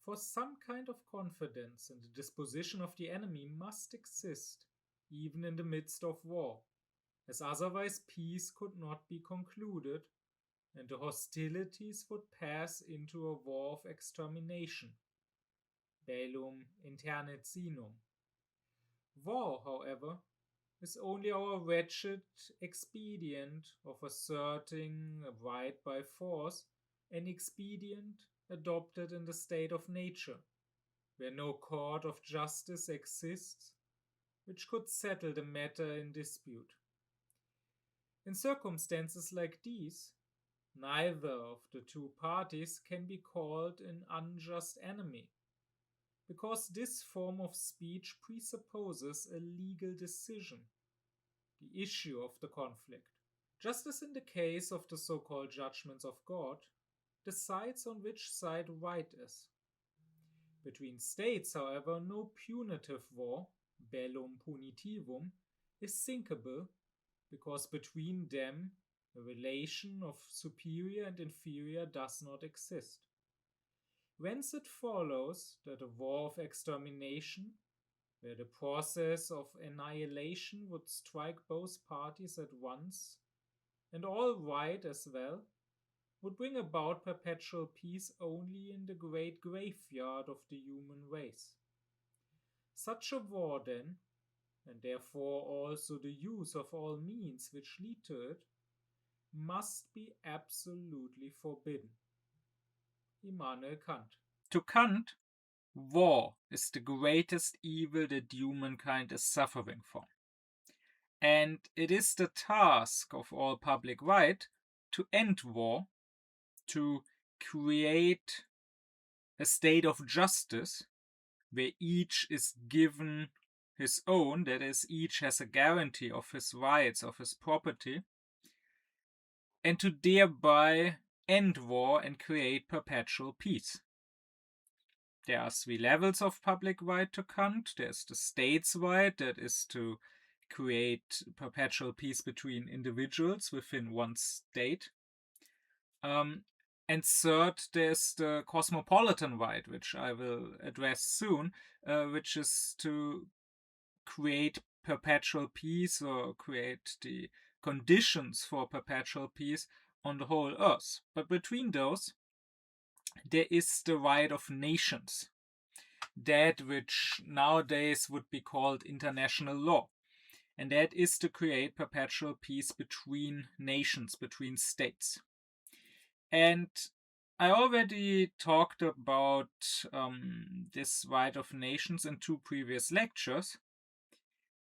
For some kind of confidence in the disposition of the enemy must exist, even in the midst of war, as otherwise peace could not be concluded, and the hostilities would pass into a war of extermination, bellum internicinum. War, however, is only our wretched expedient of asserting a right by force, an expedient adopted in the state of nature, where no court of justice exists which could settle the matter in dispute. In circumstances like these, neither of the two parties can be called an unjust enemy, because this form of speech presupposes a legal decision, the issue of the conflict. Just as in the case of the so-called judgments of God, decides on which side right is. Between states, however, no punitive war, bellum punitivum, is thinkable, because between them a relation of superior and inferior does not exist. Whence it follows that a war of extermination, where the process of annihilation would strike both parties at once, and all right as well, would bring about perpetual peace only in the great graveyard of the human race. Such a war, then, and therefore also the use of all means which lead to it, must be absolutely forbidden. Immanuel Kant. To Kant, war is the greatest evil that humankind is suffering from. And it is the task of all public right to end war, to create a state of justice where each is given his own, that is, each has a guarantee of his rights, of his property, and to thereby end war and create perpetual peace. There are three levels of public right to Kant. There's the state's right, that is to create perpetual peace between individuals within one state. And third, there's the cosmopolitan right, which I will address soon, which is to create perpetual peace or create the conditions for perpetual peace on the whole earth. But between those, there is the right of nations, that which nowadays would be called international law. And that is to create perpetual peace between nations, between states. And I already talked about this right of nations in two previous lectures,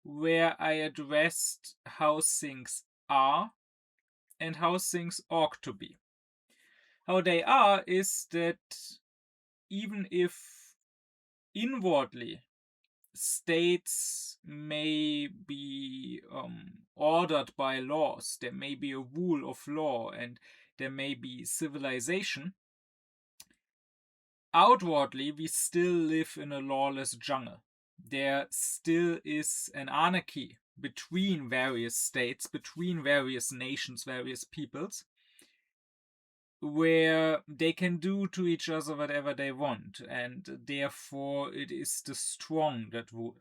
where I addressed how things are and how things ought to be. How they are is that even if inwardly states may be ordered by laws, there may be a rule of law and there may be civilization, outwardly we still live in a lawless jungle. There still is an anarchy between various states, between various nations, various peoples, where they can do to each other whatever they want, and therefore it is the strong that rule.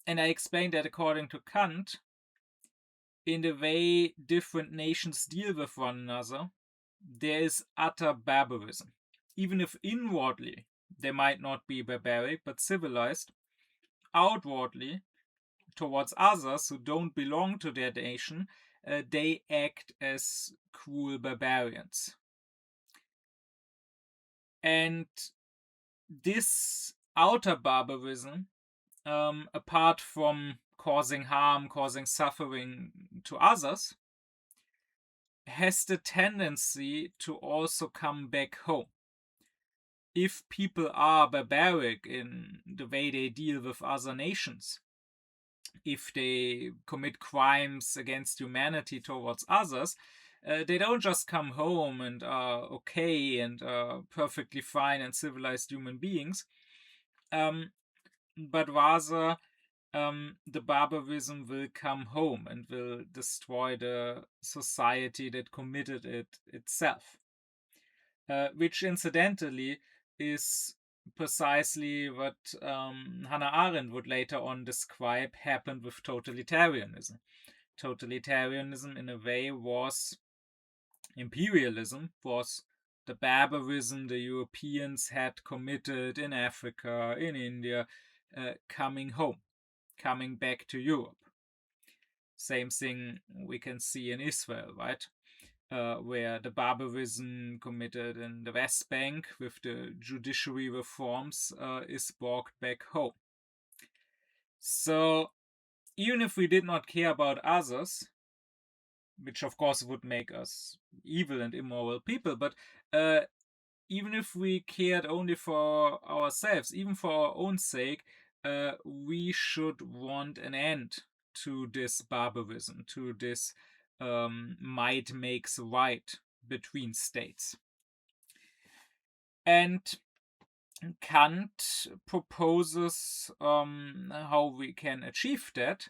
And I explained that according to Kant, in the way different nations deal with one another, there is utter barbarism. Even if inwardly they might not be barbaric but civilized, outwardly towards others who don't belong to their nation, they act as cruel barbarians. And this outer barbarism, apart from causing harm, causing suffering to others, has the tendency to also come back home. If people are barbaric in the way they deal with other nations, if they commit crimes against humanity towards others, they don't just come home and are okay and are perfectly fine and civilized human beings, but rather the barbarism will come home and will destroy the society that committed it itself, which incidentally is precisely what Hannah Arendt would later on describe happened with totalitarianism. Totalitarianism, in a way, was imperialism, was the barbarism the Europeans had committed in Africa, in India, coming home, coming back to Europe. Same thing we can see in Israel, right? Where the barbarism committed in the West Bank with the judiciary reforms is brought back home. So even if we did not care about others, which of course would make us evil and immoral people, but even if we cared only for ourselves, even for our own sake, we should want an end to this barbarism, to this might makes right between states. And Kant proposes how we can achieve that.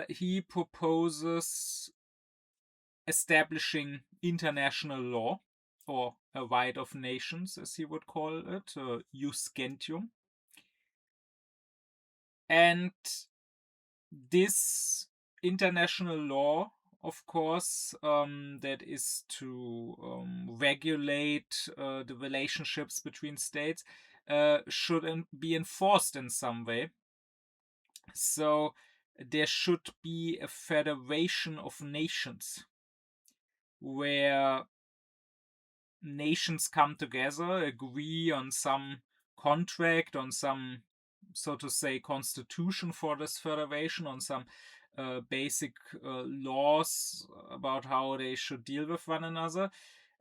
He proposes establishing international law, or a right of nations, as he would call it, jus gentium. And this international law, of course, that is to regulate the relationships between states, should be enforced in some way. So there should be a federation of nations where nations come together, agree on some contract, on some, so to say, constitution for this federation, on some basic laws about how they should deal with one another,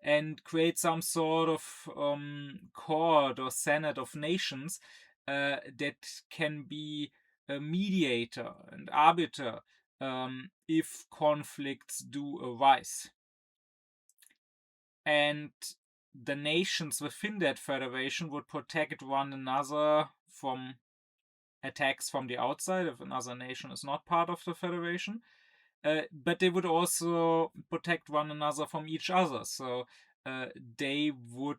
and create some sort of court or senate of nations that can be a mediator and arbiter if conflicts do arise. And the nations within that federation would protect one another from attacks from the outside if another nation is not part of the federation. But they would also protect one another from each other. So they would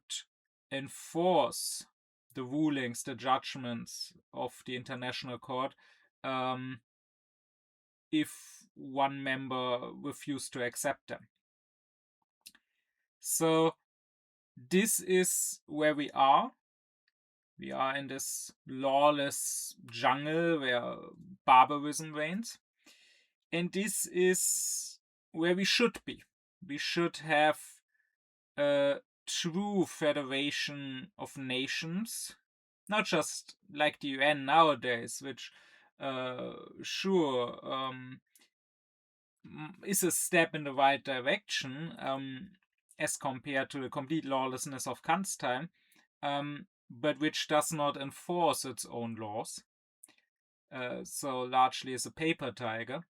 enforce the rulings, the judgments of the International Court if one member refused to accept them. So this is where we are. We are in this lawless jungle where barbarism reigns. And this is where we should be. We should have a true federation of nations, not just like the UN nowadays, which is a step in the right direction as compared to the complete lawlessness of Kant's time, but which does not enforce its own laws. So largely is a paper tiger.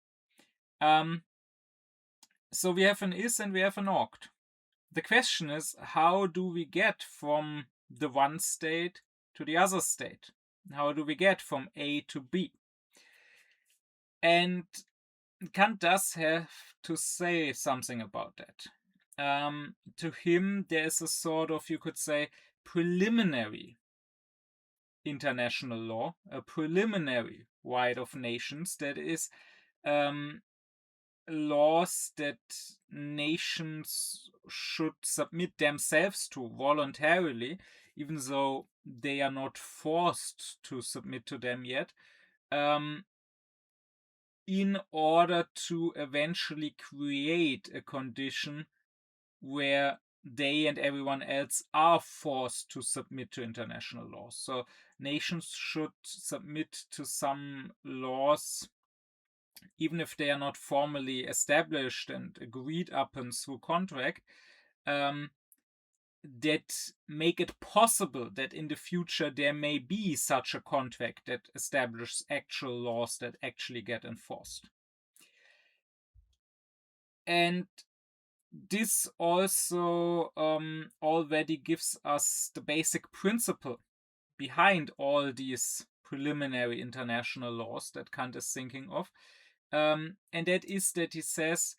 So we have an is and we have an ought. The question is, how do we get from the one state to the other state? How do we get from A to B? And Kant does have to say something about that. To him, there is a sort of, you could say, preliminary international law, a preliminary right of nations that is laws that nations should submit themselves to voluntarily, even though they are not forced to submit to them yet, in order to eventually create a condition where they and everyone else are forced to submit to international laws. So nations should submit to some laws, even if they are not formally established and agreed upon through contract, that make it possible that in the future there may be such a contract that establishes actual laws that actually get enforced. And this also already gives us the basic principle behind all these preliminary international laws that Kant is thinking of. And that is that he says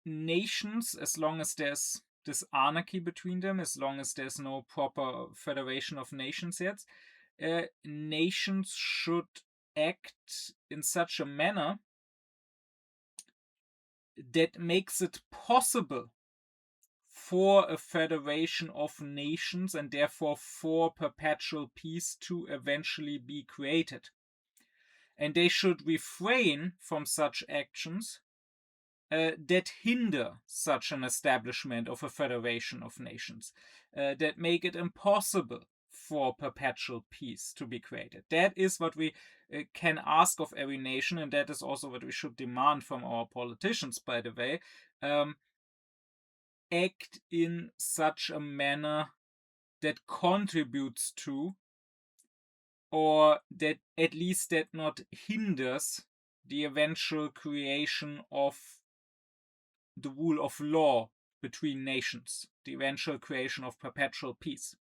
nations, as long as there's this anarchy between them, as long as there's no proper federation of nations yet, nations should act in such a manner that makes it possible for a federation of nations and therefore for perpetual peace to eventually be created. And they should refrain from such actions that hinder such an establishment of a federation of nations, that make it impossible for perpetual peace to be created. That is what we can ask of every nation, and that is also what we should demand from our politicians, by the way. Act in such a manner that contributes to, or that at least that not hinders, the eventual creation of the rule of law between nations, the eventual creation of perpetual peace.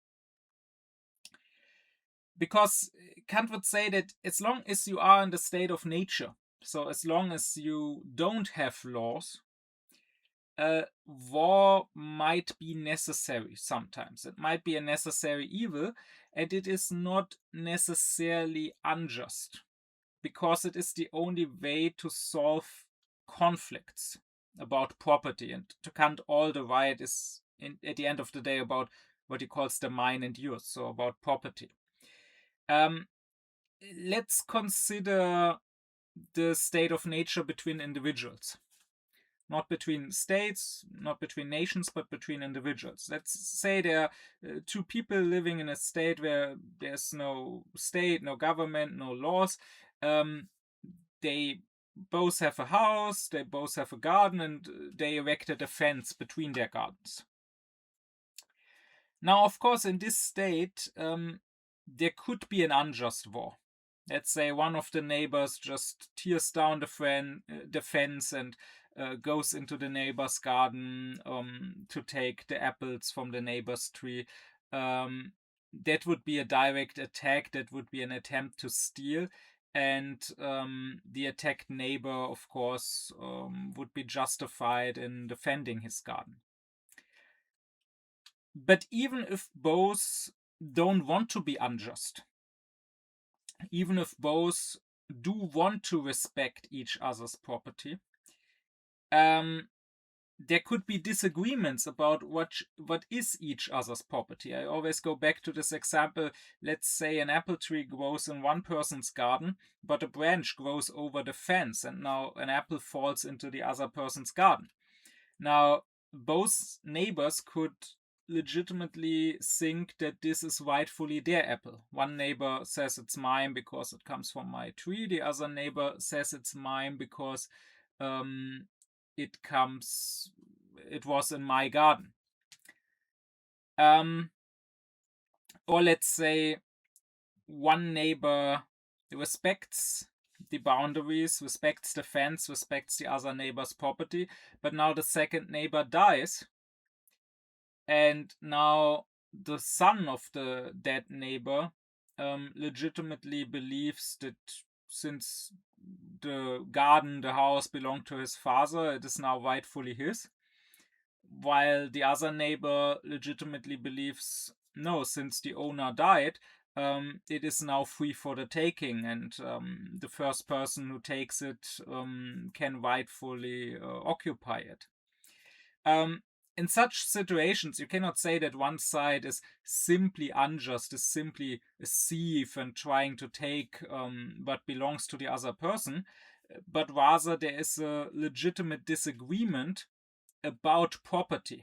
Because Kant would say that as long as you are in the state of nature, so as long as you don't have laws, war might be necessary sometimes. It might be a necessary evil, and it is not necessarily unjust, because it is the only way to solve conflicts about property. And to Kant, all the right is, at the end of the day, about what he calls the mine and yours, so about property. Let's consider the state of nature between individuals. Not between states, not between nations, but between individuals. Let's say there are two people living in a state where there's no state, no government, no laws. They both have a house, they both have a garden, and they erected a fence between their gardens. Now, of course, in this state, there could be an unjust war. Let's say one of the neighbors just tears down the fence and goes into the neighbor's garden to take the apples from the neighbor's tree. That would be a direct attack. That would be an attempt to steal. And the attacked neighbor, of course, would be justified in defending his garden. But even if both don't want to be unjust, even if both do want to respect each other's property, there could be disagreements about what is each other's property. I always go back to this example. Let's say an apple tree grows in one person's garden, but a branch grows over the fence, and now an apple falls into the other person's garden. Now, both neighbors could legitimately think that this is rightfully their apple. One neighbor says it's mine because it comes from my tree. The other neighbor says it's mine because it was in my garden. Or let's say one neighbor respects the boundaries, respects the fence, respects the other neighbor's property, but now the second neighbor dies, and now the son of the dead neighbor legitimately believes that since the garden, the house belonged to his father, it is now rightfully his, while the other neighbor legitimately believes, no, since the owner died, it is now free for the taking, and the first person who takes it can rightfully occupy it. In such situations, you cannot say that one side is simply unjust, is simply a thief and trying to take what belongs to the other person, but rather there is a legitimate disagreement about property.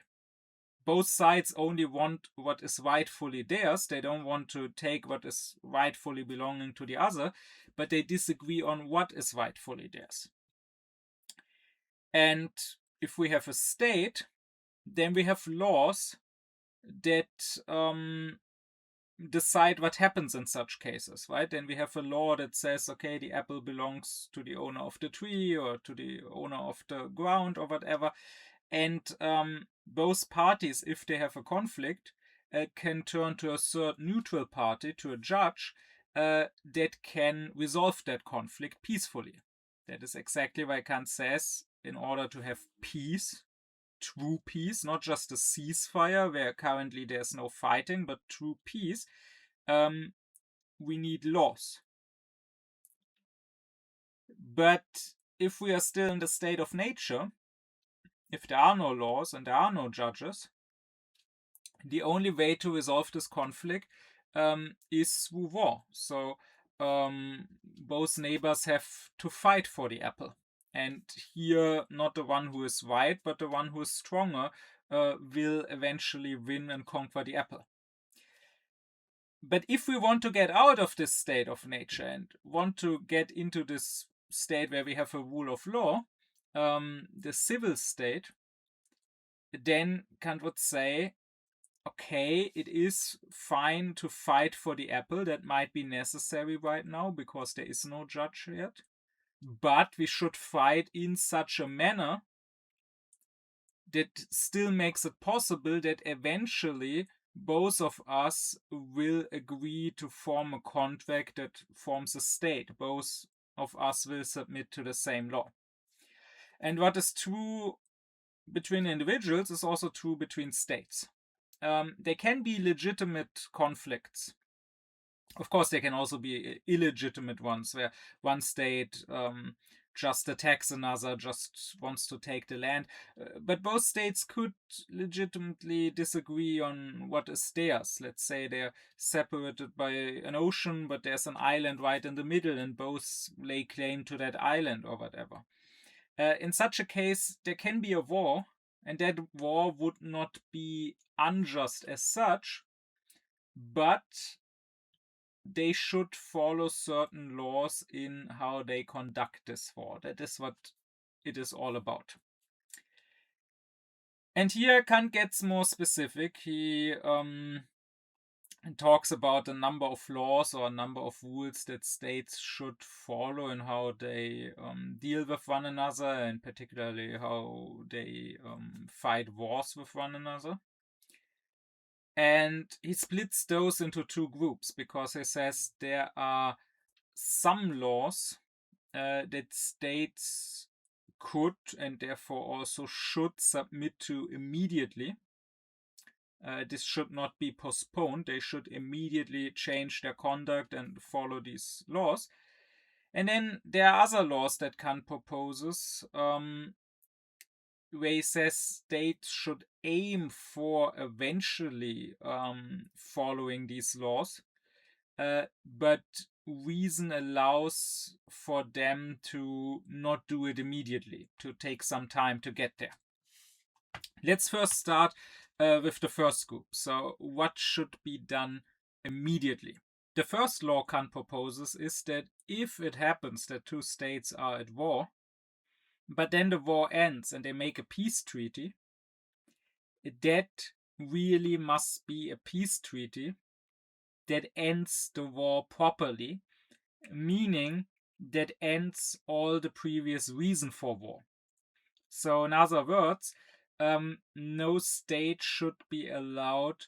Both sides only want what is rightfully theirs. They don't want to take what is rightfully belonging to the other, but they disagree on what is rightfully theirs. And if we have a state, then we have laws that decide what happens in such cases, right? Then we have a law that says, okay, the apple belongs to the owner of the tree or to the owner of the ground or whatever. And both parties, if they have a conflict, can turn to a third neutral party, to a judge, that can resolve that conflict peacefully. That is exactly why Kant says, in order to have peace, true peace, not just a ceasefire where currently there's no fighting, but true peace, we need laws. But if we are still in the state of nature, if there are no laws and there are no judges, the only way to resolve this conflict is through war. So both neighbors have to fight for the apple. And here, not the one who is right, but the one who is stronger will eventually win and conquer the apple. But if we want to get out of this state of nature and want to get into this state where we have a rule of law, the civil state, then Kant would say, okay, it is fine to fight for the apple. That might be necessary right now because there is no judge yet. But we should fight in such a manner that still makes it possible that eventually both of us will agree to form a contract that forms a state. Both of us will submit to the same law. And what is true between individuals is also true between states. There can be legitimate conflicts. Of course, there can also be illegitimate ones where one state just attacks another, just wants to take the land. But both states could legitimately disagree on what is theirs. Let's say they're separated by an ocean, but there's an island right in the middle, and both lay claim to that island or whatever. In such a case, there can be a war, and that war would not be unjust as such, but they should follow certain laws in how they conduct this war. That is what it is all about. And here Kant gets more specific. He talks about a number of laws or a number of rules that states should follow in how they deal with one another, and particularly how they fight wars with one another. And he splits those into two groups because he says there are some laws that states could and therefore also should submit to immediately. This should not be postponed. They should immediately change their conduct and follow these laws. And then there are other laws that Kant proposes, where he says states should aim for eventually following these laws, but reason allows for them to not do it immediately, to take some time to get there. Let's first start with the first group. So what should be done immediately? The first law Kant proposes is that if it happens that two states are at war, but then the war ends and they make a peace treaty, that really must be a peace treaty that ends the war properly, meaning that ends all the previous reason for war. So in other words, no state should be allowed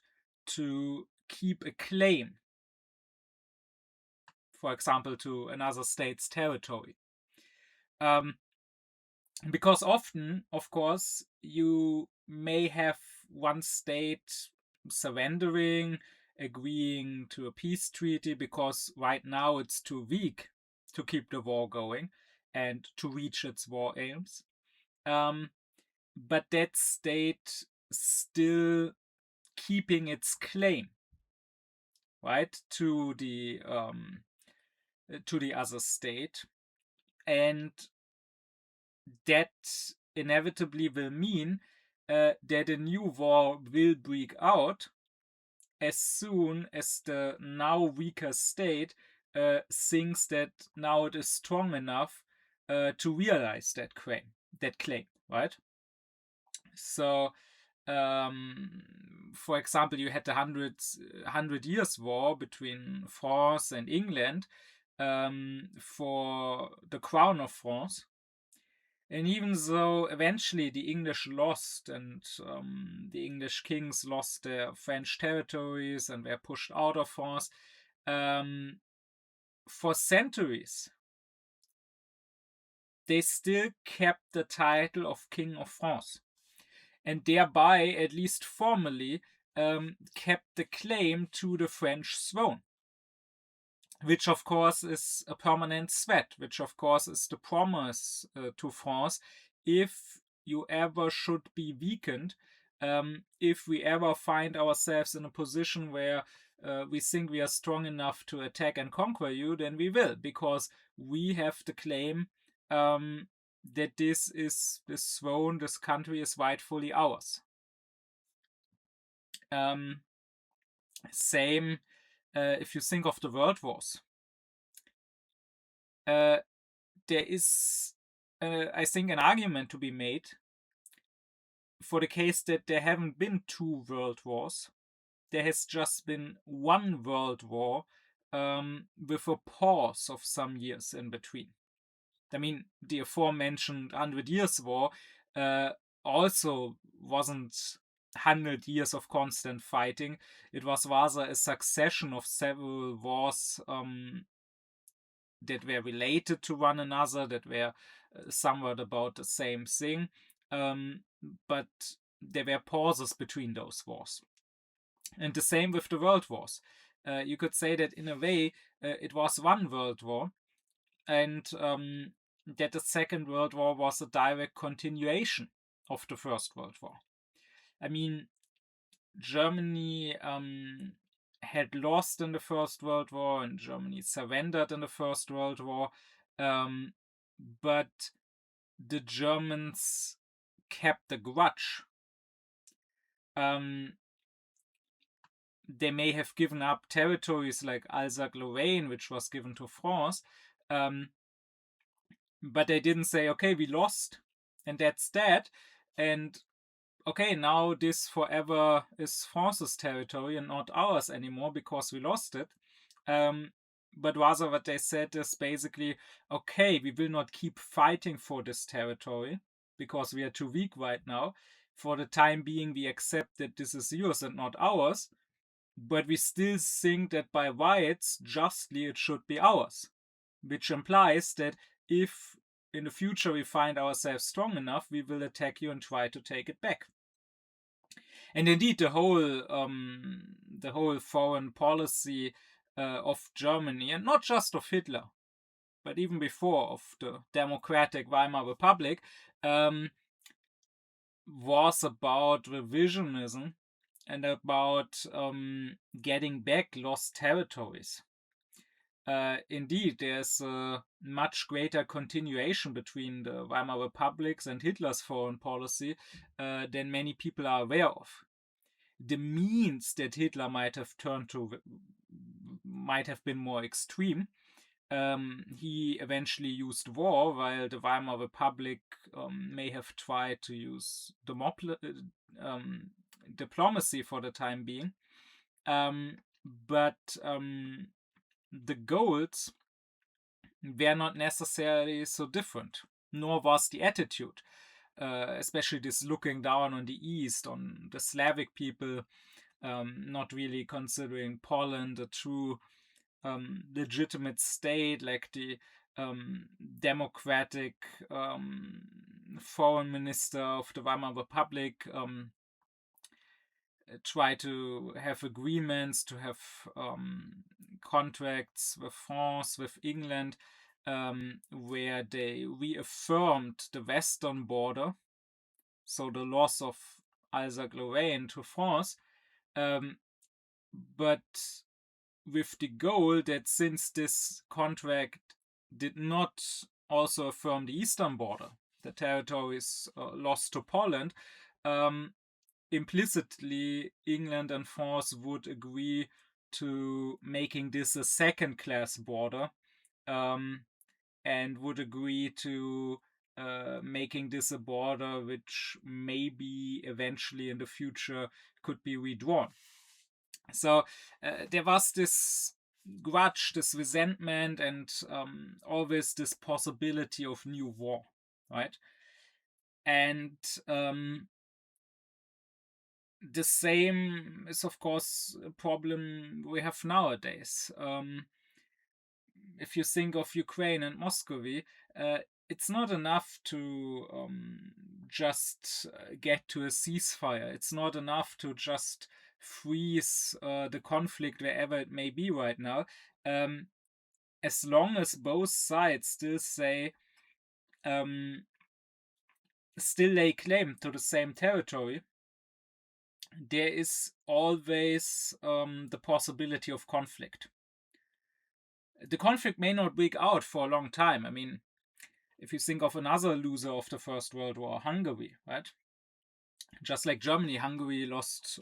to keep a claim, for example, to another state's territory. Because often, of course, you may have one state surrendering, agreeing to a peace treaty because right now it's too weak to keep the war going and to reach its war aims. But that state still keeping its claim, right, to the other state, and that inevitably will mean that a new war will break out as soon as the now weaker state thinks that now it is strong enough to realize that claim, right? So, for example, you had the 100 Years' War between France and England for the crown of France. And even though eventually the English lost and the English kings lost their French territories and were pushed out of France, for centuries, they still kept the title of King of France. and thereby, at least formally, kept the claim to the French throne, which of course is a permanent threat, which of course is the promise to France if you ever should be weakened, if we ever find ourselves in a position where we think we are strong enough to attack and conquer you, then we will, because we have the claim that this throne, this country is rightfully ours. Same if you think of the world wars. There is, I think, an argument to be made for the case that there haven't been 2 world wars. There has just been 1 world war with a pause of some years in between. I mean, the aforementioned 100 Years' War also wasn't 100 years of constant fighting. It was rather a succession of several wars that were related to one another, that were somewhat about the same thing, but there were pauses between those wars. And the same with the world wars. You could say that in a way it was 1 world war, and that the Second World War was a direct continuation of the First World War. I mean, Germany had lost in the First World War, and Germany surrendered in the First World War, but the Germans kept a grudge. They may have given up territories like Alsace-Lorraine, which was given to France, but they didn't say, okay, we lost, and that's that, and okay, now this forever is France's territory and not ours anymore because we lost it. But rather what they said is basically, okay, we will not keep fighting for this territory because we are too weak right now. For the time being, we accept that this is yours and not ours, but we still think that by rights, justly, it should be ours, which implies that if in the future we find ourselves strong enough, we will attack you and try to take it back. And indeed, the whole foreign policy of Germany, and not just of Hitler, but even before, of the democratic Weimar Republic, was about revisionism and about getting back lost territories. Indeed, there's a much greater continuation between the Weimar Republics and Hitler's foreign policy than many people are aware of. The means that Hitler might have turned to might have been more extreme. He eventually used war, while the Weimar Republic may have tried to use diplomacy for the time being. But the goals were not necessarily so different, nor was the attitude. Especially this looking down on the East, on the Slavic people, not really considering Poland a true legitimate state, like the democratic foreign minister of the Weimar Republic try to have agreements, to have contracts with France, with England, where they reaffirmed the western border, so the loss of Alsace-Lorraine to France, but with the goal that since this contract did not also affirm the eastern border, the territories lost to Poland, implicitly England and France would agree to making this a second-class border, and would agree to making this a border which maybe eventually in the future could be redrawn. So there was this grudge, this resentment, and always this possibility of new war, right? And the same is, of course, a problem we have nowadays. If you think of Ukraine and Muscovy, it's not enough to just get to a ceasefire. It's not enough to just freeze the conflict wherever it may be right now. As long as both sides still say, still lay claim to the same territory, there is always the possibility of conflict. The conflict may not break out for a long time. I mean, if you think of another loser of the First World War, Hungary, right? Just like Germany, Hungary lost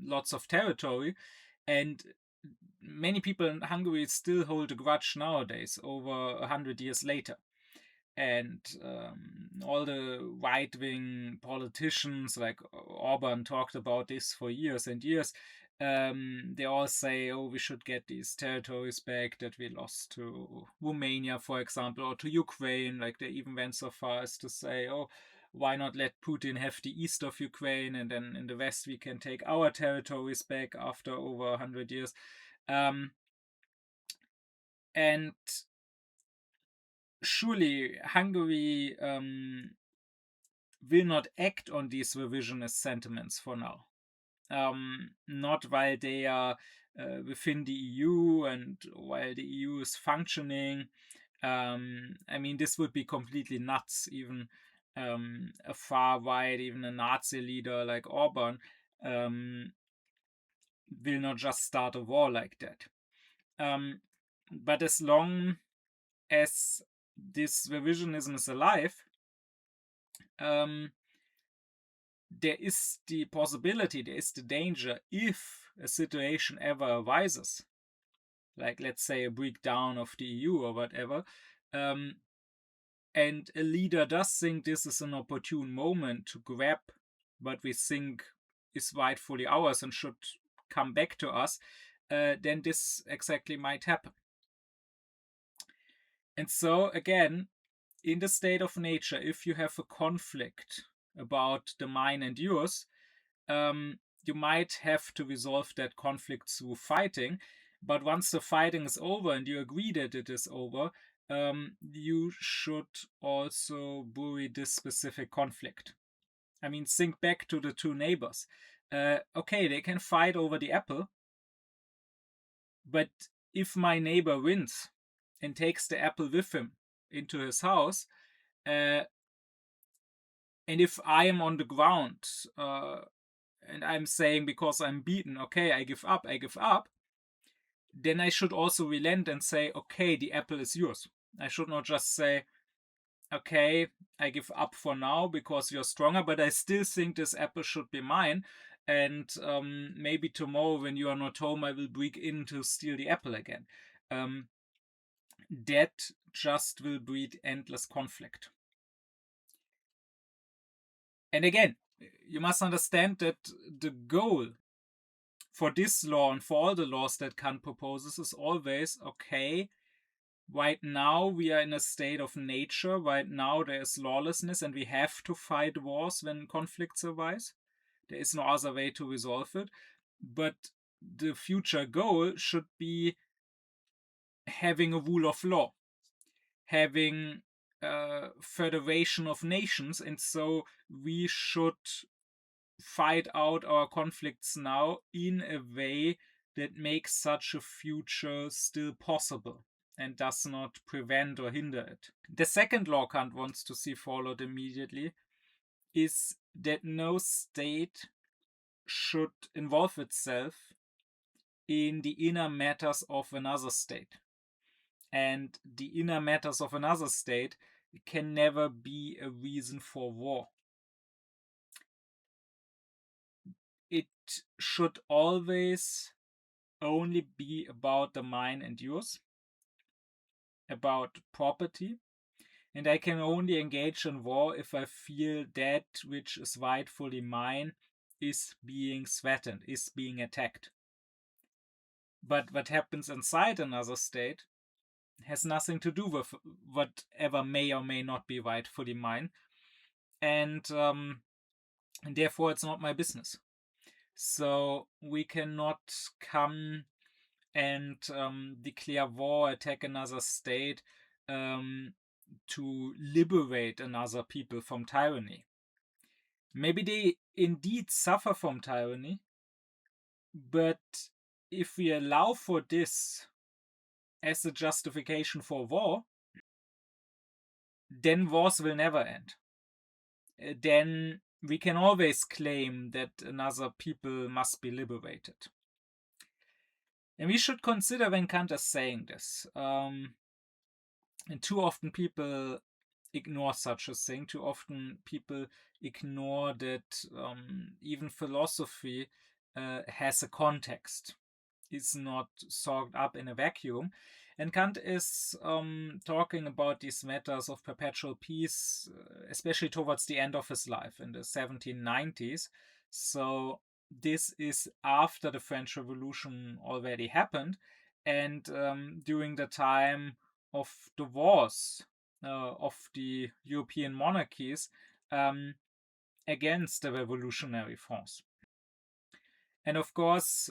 lots of territory, and many people in Hungary still hold a grudge nowadays, over 100 years later. And all the right-wing politicians like Orban talked about this for years and years. They all say, oh, we should get these territories back that we lost to Romania, for example, or to Ukraine. Like, they even went so far as to say, oh, why not let Putin have the east of Ukraine, and then in the west we can take our territories back after over 100 years. And surely Hungary will not act on these revisionist sentiments for now. Not while they are within the EU and while the EU is functioning. I mean, this would be completely nuts. Even a far right, even a Nazi leader like Orban will not just start a war like that. But as long as this revisionism is alive, there is the possibility, there is the danger, if a situation ever arises, like let's say a breakdown of the EU or whatever, and a leader does think this is an opportune moment to grab what we think is rightfully ours and should come back to us, then this exactly might happen. And so again, in the state of nature, if you have a conflict about the mine and yours, you might have to resolve that conflict through fighting. But once the fighting is over and you agree that it is over, you should also bury this specific conflict. I mean, think back to the two neighbors. Okay, they can fight over the apple, but if my neighbor wins and takes the apple with him into his house, and if I am on the ground and I'm saying, because I'm beaten, okay, I give up, then I should also relent and say, okay, the apple is yours. I should not just say, okay, I give up for now because you're stronger, but I still think this apple should be mine. And maybe tomorrow when you are not home, I will break in to steal the apple again. That just will breed endless conflict. And again, you must understand that the goal for this law and for all the laws that Kant proposes is always, okay, right now we are in a state of nature, right now there is lawlessness and we have to fight wars when conflicts arise. There is no other way to resolve it. But the future goal should be having a rule of law, having a federation of nations, and so we should fight out our conflicts now in a way that makes such a future still possible and does not prevent or hinder it. The second law Kant wants to see followed immediately is that no state should involve itself in the inner matters of another state. And the inner matters of another state can never be a reason for war. It should always only be about the mine and yours, about property, and I can only engage in war if I feel that which is rightfully mine is being threatened, is being attacked. But what happens inside another state has nothing to do with whatever may or may not be rightfully mine, and therefore it's not my business. So we cannot come and declare war, attack another state, to liberate another people from tyranny. Maybe they indeed suffer from tyranny, but if we allow for this as a justification for war, then wars will never end. Then we can always claim that another people must be liberated. And we should consider when Kant is saying this. And too often people ignore such a thing. Too often people ignore that even philosophy has a context. It's not soaked up in a vacuum. And Kant is talking about these matters of perpetual peace, especially towards the end of his life in the 1790s. So this is after the French Revolution already happened, and during the time of the wars of the European monarchies against the revolutionary force. And of course,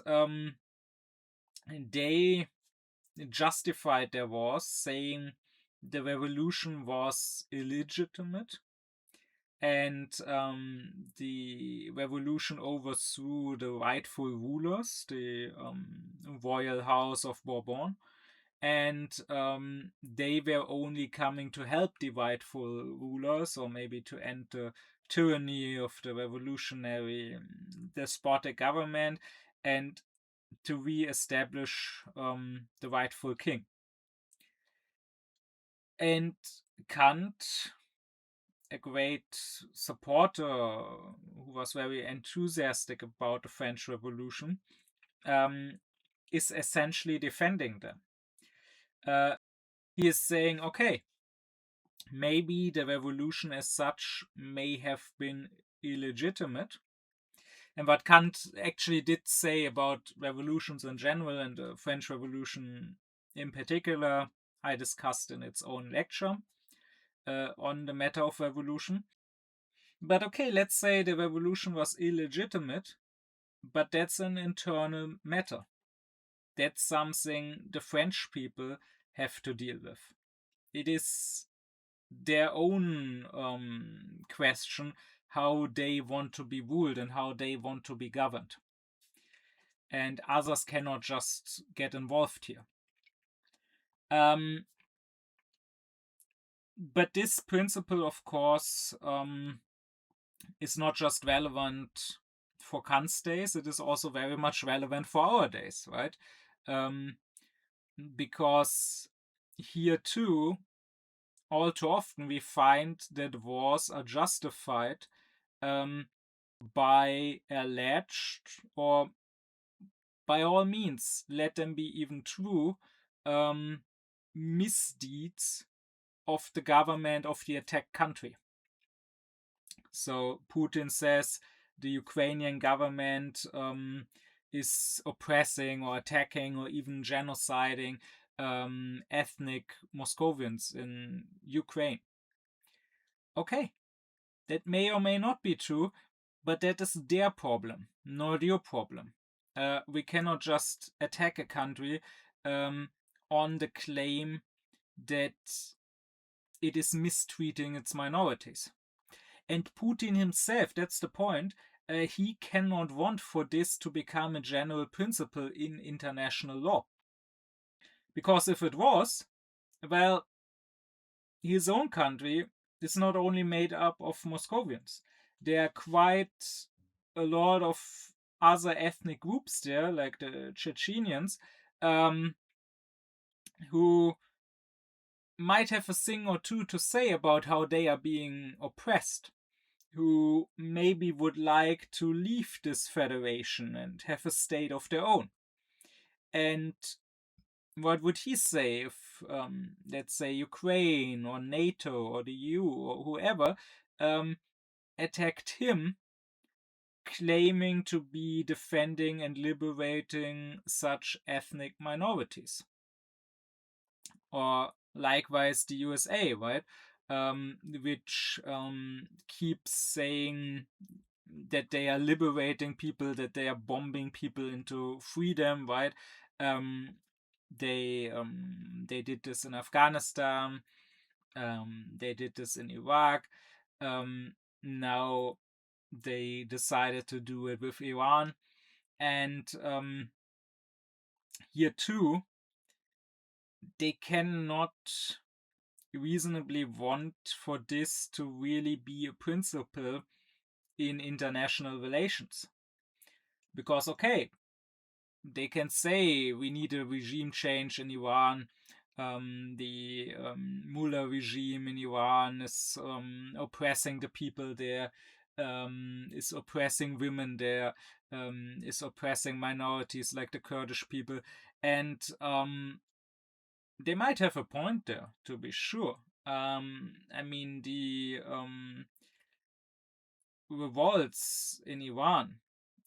they justified their wars, saying the revolution was illegitimate and the revolution overthrew the rightful rulers, the royal house of Bourbon, and they were only coming to help the rightful rulers, or maybe to end the tyranny of the revolutionary despotic government, and to re-establish the rightful king. And Kant, a great supporter who was very enthusiastic about the French Revolution, is essentially defending them. He is saying, okay, maybe the revolution as such may have been illegitimate. And what Kant actually did say about revolutions in general, and the French Revolution in particular, I discussed in its own lecture on the matter of revolution. But okay, let's say the revolution was illegitimate, but that's an internal matter. That's something the French people have to deal with. It is their own question how they want to be ruled and how they want to be governed. And others cannot just get involved here. But this principle, of course, is not just relevant for Kant's days, it is also very much relevant for our days, right? Because here too, all too often we find that wars are justified by alleged, or by all means, let them be even true, misdeeds of the government of the attacked country. So Putin says the Ukrainian government is oppressing or attacking or even genociding ethnic Moscovians in Ukraine. Okay, that may or may not be true, but that is their problem, not your problem. We cannot just attack a country on the claim that it is mistreating its minorities. And Putin himself, that's the point, he cannot want for this to become a general principle in international law. Because if it was, well, his own country is not only made up of Moscovians. There are quite a lot of other ethnic groups there, like the Chechenians, who might have a thing or two to say about how they are being oppressed, who maybe would like to leave this federation and have a state of their own. And what would he say if, let's say, Ukraine or NATO or the EU or whoever attacked him, claiming to be defending and liberating such ethnic minorities? Or likewise the USA, right? Which keeps saying that they are liberating people, that they are bombing people into freedom, right? They did this in Afghanistan. They did this in Iraq. Now they decided to do it with Iran. And here too, they cannot reasonably want for this to really be a principle in international relations. Because, okay, they can say we need a regime change in Iran. The Mullah regime in Iran is oppressing the people there, is oppressing women there, is oppressing minorities like the Kurdish people. And they might have a point there, to be sure. I mean, the revolts in Iran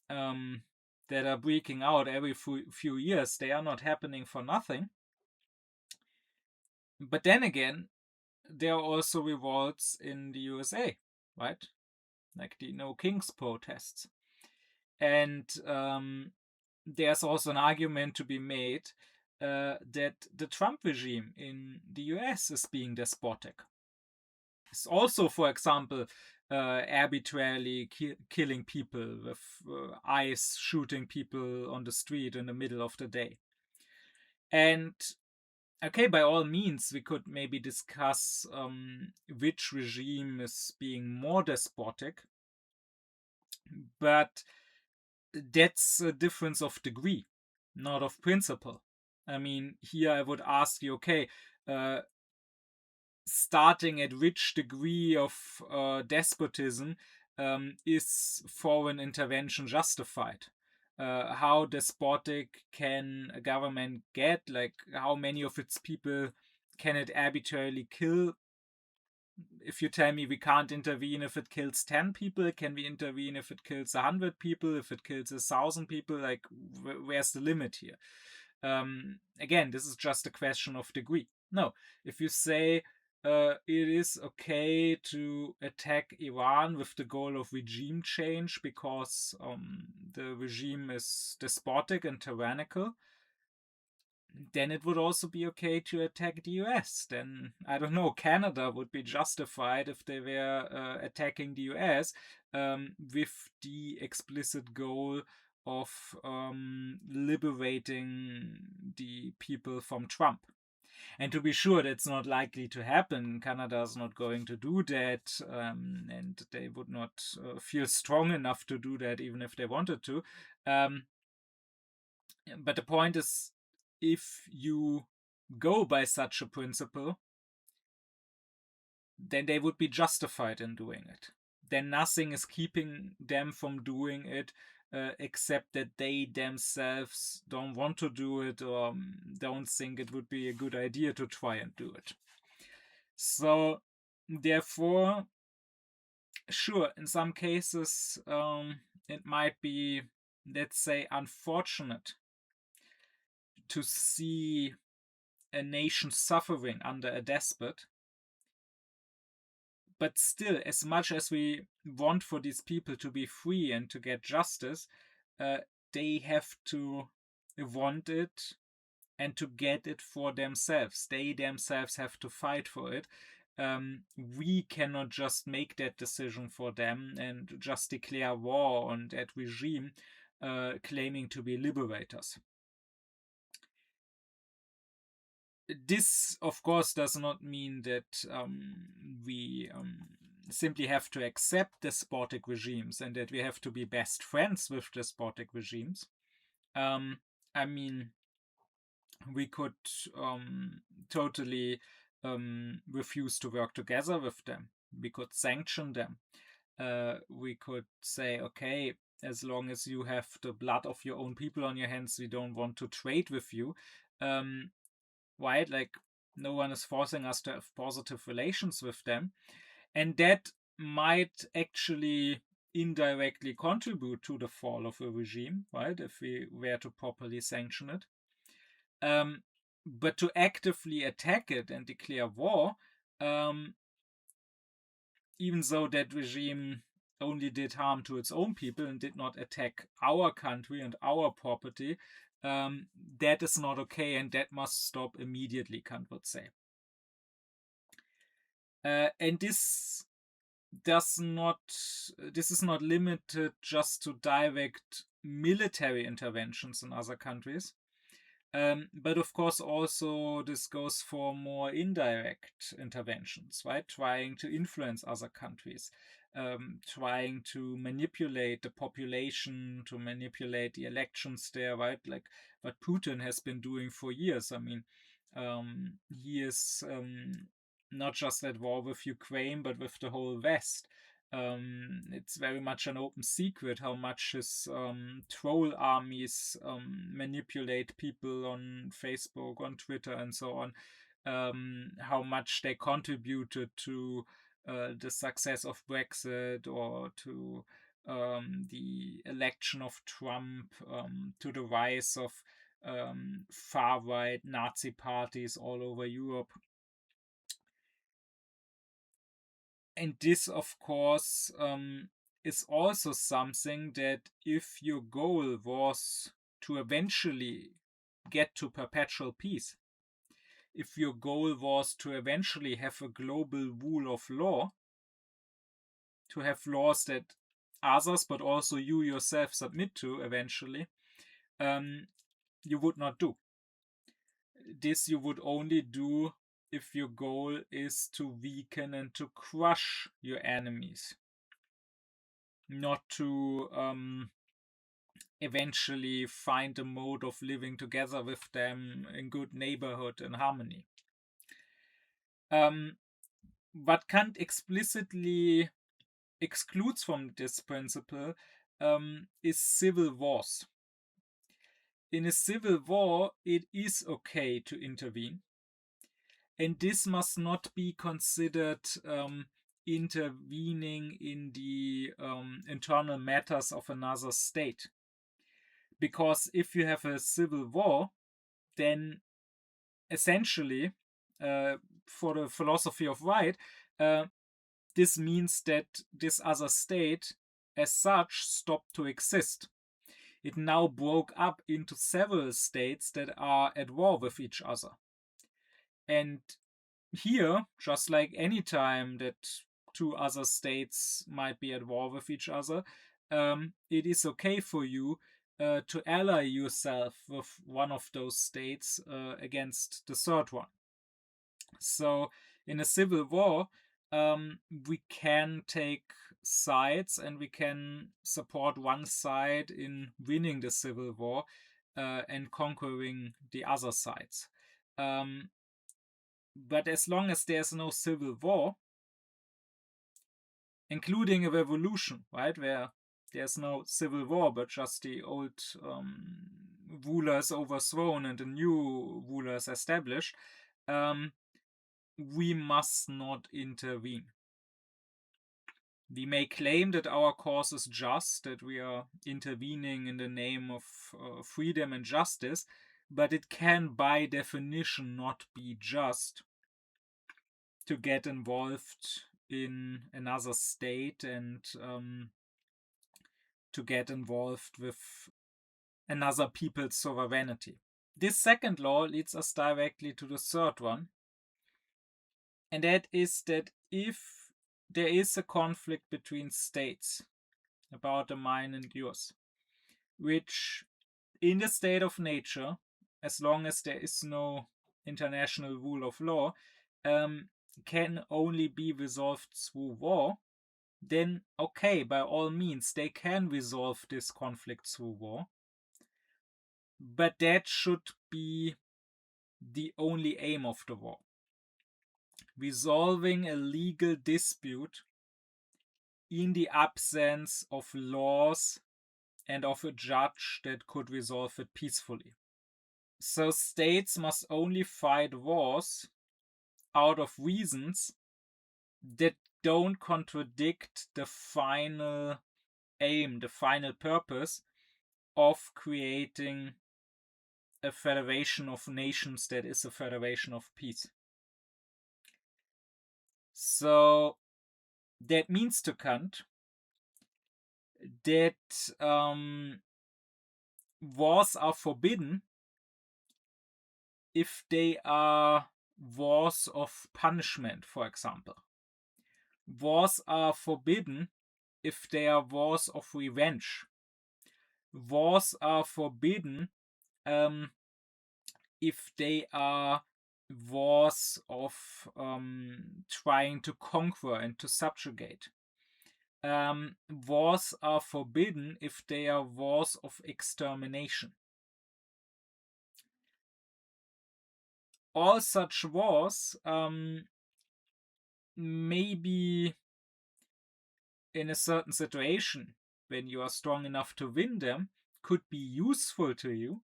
that are breaking out every few years, they are not happening for nothing. But then again, there are also revolts in the USA, right? Like the No Kings protests. And there's also an argument to be made that the Trump regime in the US is being despotic. It's also, for example, arbitrarily killing people with ICE shooting people on the street in the middle of the day. And okay, by all means, we could maybe discuss which regime is being more despotic, but that's a difference of degree, not of principle. I mean, here I would ask you, okay, starting at which degree of despotism is foreign intervention justified? How despotic can a government get? Like, how many of its people can it arbitrarily kill? If you tell me we can't intervene if it kills 10 people, can we intervene if it kills 100 people, if it kills 1,000 people? Like, where's the limit here? Again, this is just a question of degree. No, if you say it is okay to attack Iran with the goal of regime change because the regime is despotic and tyrannical, then it would also be okay to attack the US. Then, I don't know, Canada would be justified if they were attacking the US with the explicit goal of liberating the people from Trump. And to be sure, that's not likely to happen. Canada is not going to do that, and they would not feel strong enough to do that even if they wanted to. But the point is, if you go by such a principle, then they would be justified in doing it. Then nothing is keeping them from doing it, except that they themselves don't want to do it or don't think it would be a good idea to try and do it. So, therefore, sure, in some cases, it might be, let's say, unfortunate to see a nation suffering under a despot. But still, as much as we want for these people to be free and to get justice, they have to want it and to get it for themselves. They themselves have to fight for it. We cannot just make that decision for them and just declare war on that regime, claiming to be liberators. This, of course, does not mean that we simply have to accept despotic regimes and that we have to be best friends with despotic regimes. I mean, we could totally refuse to work together with them. We could sanction them. We could say, okay, as long as you have the blood of your own people on your hands, we don't want to trade with you. Right? Like, no one is forcing us to have positive relations with them. And that might actually indirectly contribute to the fall of a regime, right? If we were to properly sanction it. But to actively attack it and declare war, even though that regime only did harm to its own people and did not attack our country and our property, that is not okay and that must stop immediately, Kant would say. And this is not limited just to direct military interventions in other countries. But of course, also this goes for more indirect interventions, right? Trying to influence other countries, trying to manipulate the population, to manipulate the elections there, right? Like what Putin has been doing for years. I mean, he is not just at war with Ukraine, but with the whole West. It's very much an open secret how much his troll armies manipulate people on Facebook, on Twitter, and so on. How much they contributed to the success of Brexit or to the election of Trump, to the rise of far-right Nazi parties all over Europe. And this, of course, is also something that if your goal was to eventually get to perpetual peace, if your goal was to eventually have a global rule of law, to have laws that others, but also you yourself, submit to eventually, you would not do. This you would only do if your goal is to weaken and to crush your enemies, not to eventually find a mode of living together with them in good neighborhood and harmony. What Kant explicitly excludes from this principle is civil wars. In a civil war, it is okay to intervene, and this must not be considered intervening in the internal matters of another state. Because if you have a civil war, then essentially, for the philosophy of right, this means that this other state as such stopped to exist. It now broke up into several states that are at war with each other. And here, just like any time that two other states might be at war with each other, it is okay for you to ally yourself with one of those states against the third one. So in a civil war, we can take sides and we can support one side in winning the civil war and conquering the other sides. But as long as there's no civil war, including a revolution, right, where there's no civil war, but just the old rulers overthrown and the new rulers established, we must not intervene. We may claim that our cause is just, that we are intervening in the name of freedom and justice, but it can by definition not be just to get involved in another state and to get involved with another people's sovereignty. This second law leads us directly to the third one, and that is that if there is a conflict between states about the mine and yours, which in the state of nature, as long as there is no international rule of law, can only be resolved through war, then okay, by all means, they can resolve this conflict through war. But that should be the only aim of the war. Resolving a legal dispute in the absence of laws and of a judge that could resolve it peacefully. So states must only fight wars out of reasons that don't contradict the final aim, the final purpose of creating a federation of nations that is a federation of peace. So that means to Kant that wars are forbidden if they are wars of punishment, for example. Wars are forbidden if they are wars of revenge. Wars are forbidden if they are wars of trying to conquer and to subjugate. Wars are forbidden if they are wars of extermination. All such wars maybe in a certain situation, when you are strong enough to win them, could be useful to you,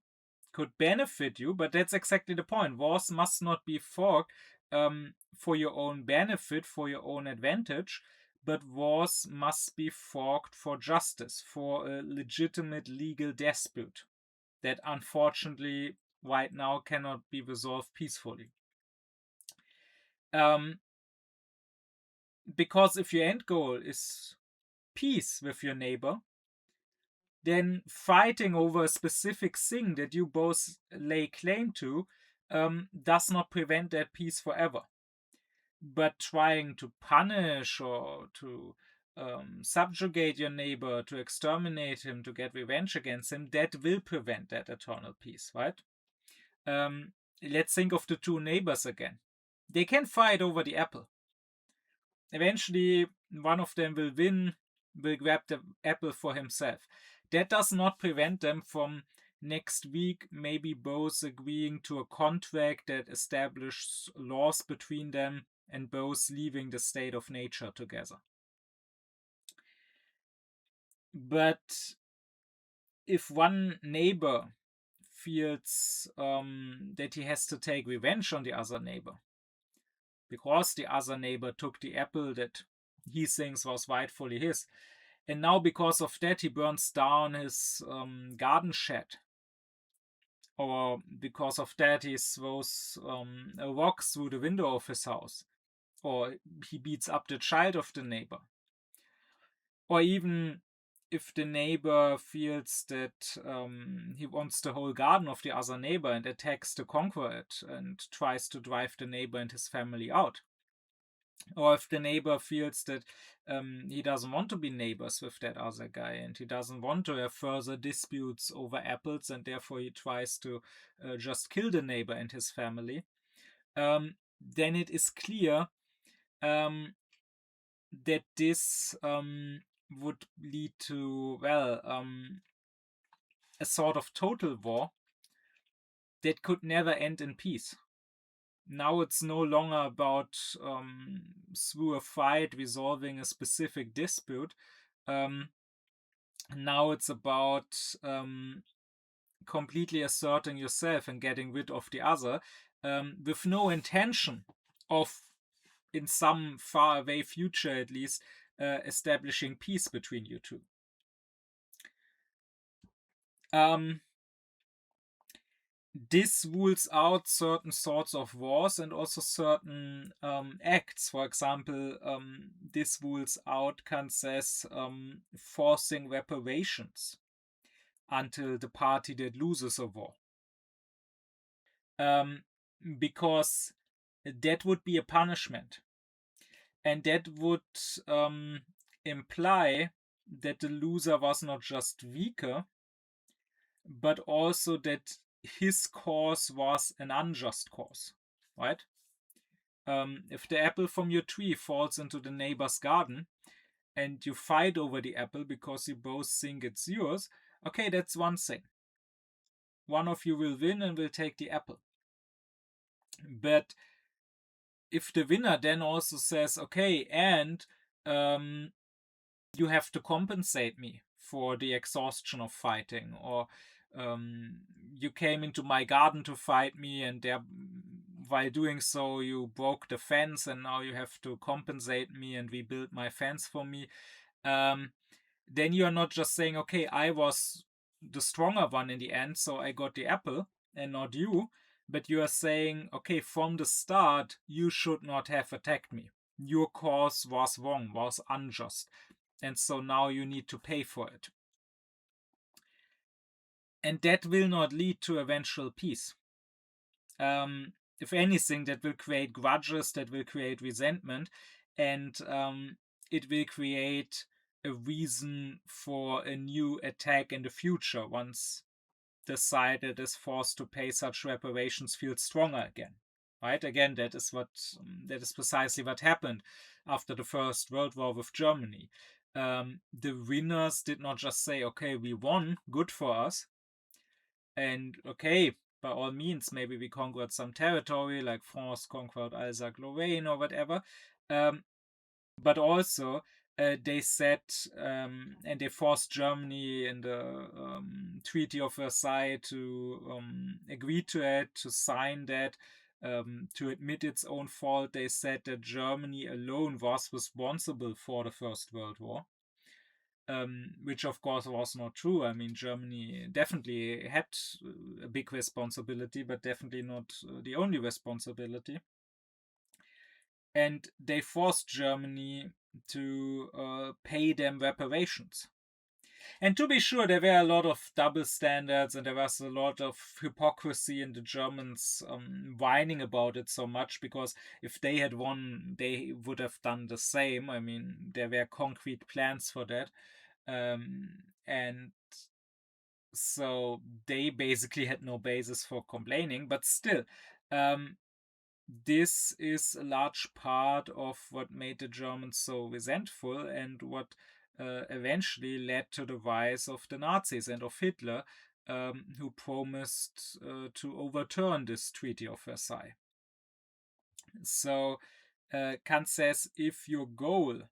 could benefit you, but that's exactly the point. Wars must not be fought for your own benefit, for your own advantage, but wars must be fought for justice, for a legitimate legal dispute that unfortunately right now cannot be resolved peacefully. Because if your end goal is peace with your neighbor, then fighting over a specific thing that you both lay claim to does not prevent that peace forever. But trying to punish or to subjugate your neighbor, to exterminate him, to get revenge against him, that will prevent that eternal peace, right? Let's think of the two neighbors again. They can fight over the apple. Eventually, one of them will win, will grab the apple for himself. That does not prevent them from next week maybe both agreeing to a contract that establishes laws between them and both leaving the state of nature together. But if one neighbor feels that he has to take revenge on the other neighbor, because the other neighbor took the apple that he thinks was rightfully his, and now because of that he burns down his garden shed, or because of that he throws a rock through the window of his house, or he beats up the child of the neighbor, or even if the neighbor feels that he wants the whole garden of the other neighbor and attacks to conquer it and tries to drive the neighbor and his family out. Or if the neighbor feels that he doesn't want to be neighbors with that other guy and he doesn't want to have further disputes over apples and therefore he tries to just kill the neighbor and his family, then it is clear that this would lead to, a sort of total war that could never end in peace. Now it's no longer about through a fight resolving a specific dispute. Now it's about completely asserting yourself and getting rid of the other, with no intention of, in some far away future at least, establishing peace between you two. This rules out certain sorts of wars and also certain acts. For example, this rules out, Kant says, forcing reparations until the party that loses a war. Because that would be a punishment. And that would imply that the loser was not just weaker, but also that his cause was an unjust cause, right? If the apple from your tree falls into the neighbor's garden and you fight over the apple because you both think it's yours, okay, that's one thing. One of you will win and will take the apple. But if the winner then also says, okay, and you have to compensate me for the exhaustion of fighting, or you came into my garden to fight me and while doing so you broke the fence and now you have to compensate me and rebuild my fence for me, then you are not just saying, okay, I was the stronger one in the end, so I got the apple and not you, but you are saying, okay, from the start you should not have attacked me. Your cause was wrong, was unjust, and so now you need to pay for it. And that will not lead to eventual peace. If anything, that will create grudges, that will create resentment, and it will create a reason for a new attack in the future once the side that is forced to pay such reparations feels stronger again. Right? Again, that is precisely what happened after the First World War with Germany. The winners did not just say, okay, we won, good for us, and okay, by all means, maybe we conquered some territory, like France conquered Alsace-Lorraine or whatever, but also they said, and they forced Germany in the Treaty of Versailles to agree to it, to sign that, to admit its own fault. They said that Germany alone was responsible for the First World War, which of course was not true. I mean, Germany definitely had a big responsibility, but definitely not the only responsibility. And they forced Germany to pay them reparations. And to be sure, there were a lot of double standards, and there was a lot of hypocrisy in the Germans whining about it so much, because if they had won, they would have done the same. I mean, there were concrete plans for that. And so they basically had no basis for complaining, but still, this is a large part of what made the Germans so resentful, and what eventually led to the rise of the Nazis and of Hitler, who promised to overturn this Treaty of Versailles. So Kant says, if your goal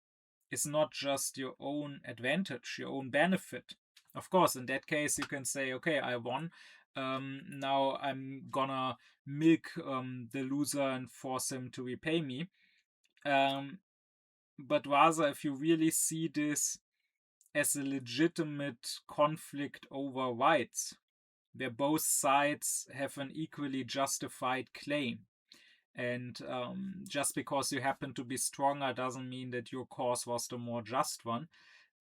is not just your own advantage, your own benefit, of course, in that case, you can say, okay, I won. Now I'm gonna milk the loser and force him to repay me. But rather, if you really see this as a legitimate conflict over rights, where both sides have an equally justified claim, and just because you happen to be stronger doesn't mean that your cause was the more just one.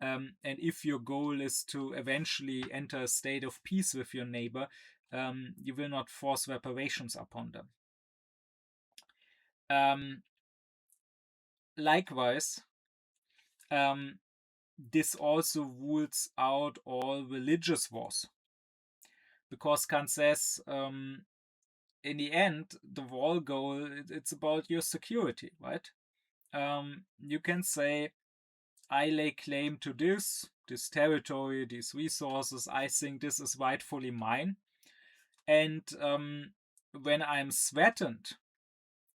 And if your goal is to eventually enter a state of peace with your neighbor, you will not force reparations upon them. Likewise, this also rules out all religious wars, because Kant says, in the end, the war goal, it's about your security, right? You can say, I lay claim to this territory, these resources. I think this is rightfully mine. And when I'm threatened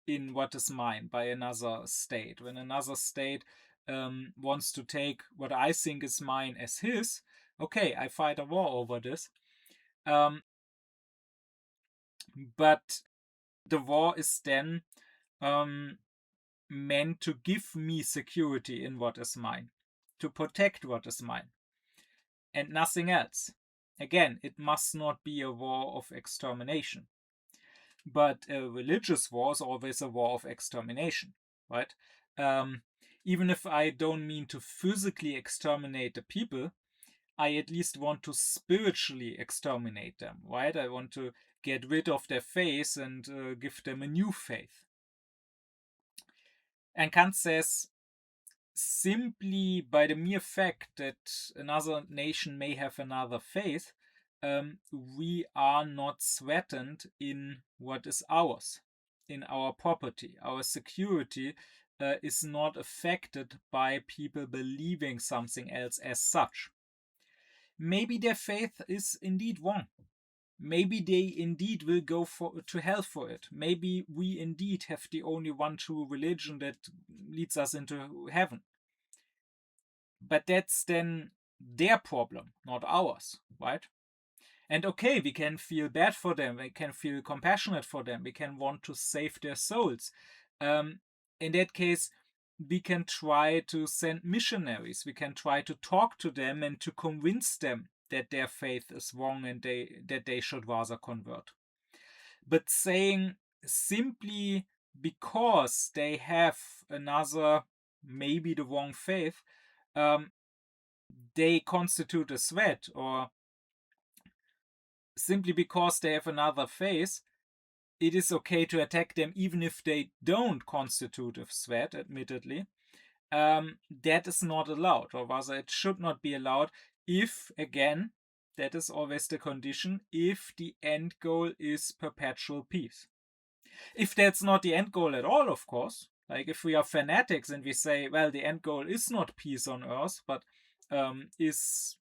in what is mine by another state, when another state wants to take what I think is mine as his, okay, I fight a war over this. But the war is then meant to give me security in what is mine, to protect what is mine, and nothing else. Again, it must not be a war of extermination. But a religious war is always a war of extermination, right? Even if I don't mean to physically exterminate the people, I at least want to spiritually exterminate them, right? I want to get rid of their faith and give them a new faith. And Kant says, simply by the mere fact that another nation may have another faith, we are not threatened in what is ours, in our property. Our security is not affected by people believing something else as such. Maybe their faith is indeed wrong. Maybe they indeed will go to hell for it. Maybe we indeed have the only one true religion that leads us into heaven. But that's then their problem, not ours, right? And okay, we can feel bad for them, we can feel compassionate for them, we can want to save their souls. In that case, we can try to send missionaries, we can try to talk to them and to convince them that their faith is wrong and that they should rather convert. But saying simply because they have another, maybe the wrong faith, they constitute a threat, or simply because they have another faith, it is okay to attack them even if they don't constitute a threat, admittedly. that is not allowed, or rather it should not be allowed if, again, that is always the condition, if the end goal is perpetual peace. If that's not the end goal at all, of course, like if we are fanatics and we say, well, the end goal is not peace on earth, but is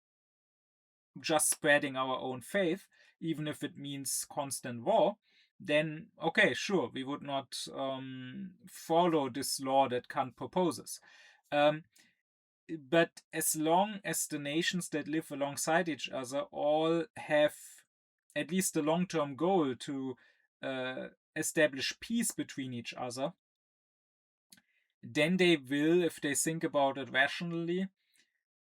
just spreading our own faith, even if it means constant war, then okay, sure, we would not follow this law that Kant proposes. But as long as the nations that live alongside each other all have at least the long-term goal to establish peace between each other, then they will, if they think about it rationally,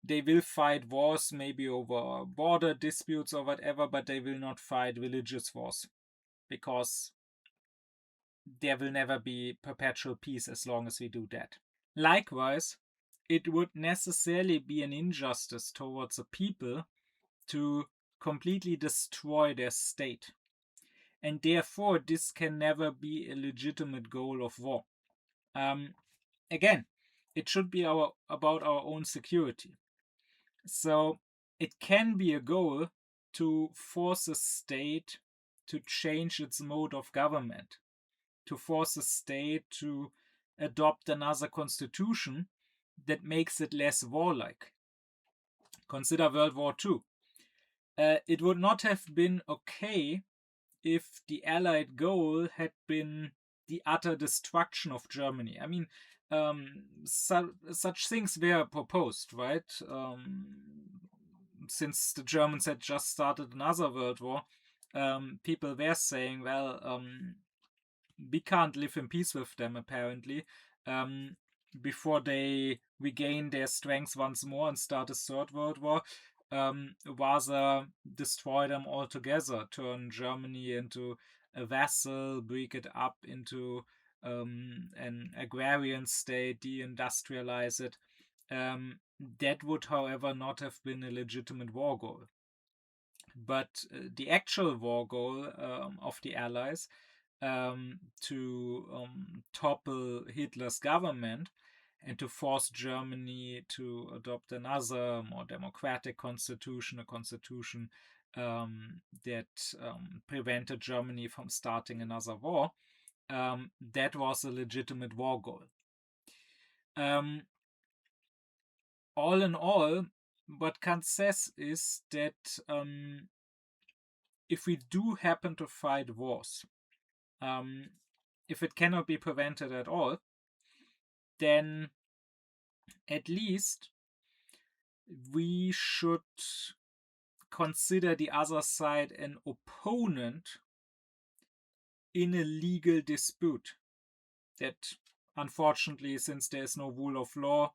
they will fight wars maybe over border disputes or whatever, but they will not fight religious wars, because there will never be perpetual peace as long as we do that. Likewise, it would necessarily be an injustice towards a people to completely destroy their state. And therefore, this can never be a legitimate goal of war. Again, it should be about our own security. So it can be a goal to force a state to change its mode of government, to force a state to adopt another constitution that makes it less warlike. Consider World War II. It would not have been okay if the Allied goal had been the utter destruction of Germany. I mean, such things were proposed, right? Since the Germans had just started another world war, people were saying, well, we can't live in peace with them, apparently, before they regain their strength once more and start a third world war. Rather destroy them altogether, turn Germany into a vassal, break it up into an agrarian state, deindustrialize it. That would, however, not have been a legitimate war goal. But the actual war goal of the Allies to topple Hitler's government and to force Germany to adopt another more democratic constitution, a constitution that prevented Germany from starting another war, that was a legitimate war goal. All in all, what Kant says is that if we do happen to fight wars, if it cannot be prevented at all, then at least we should consider the other side an opponent in a legal dispute that, unfortunately, since there is no rule of law,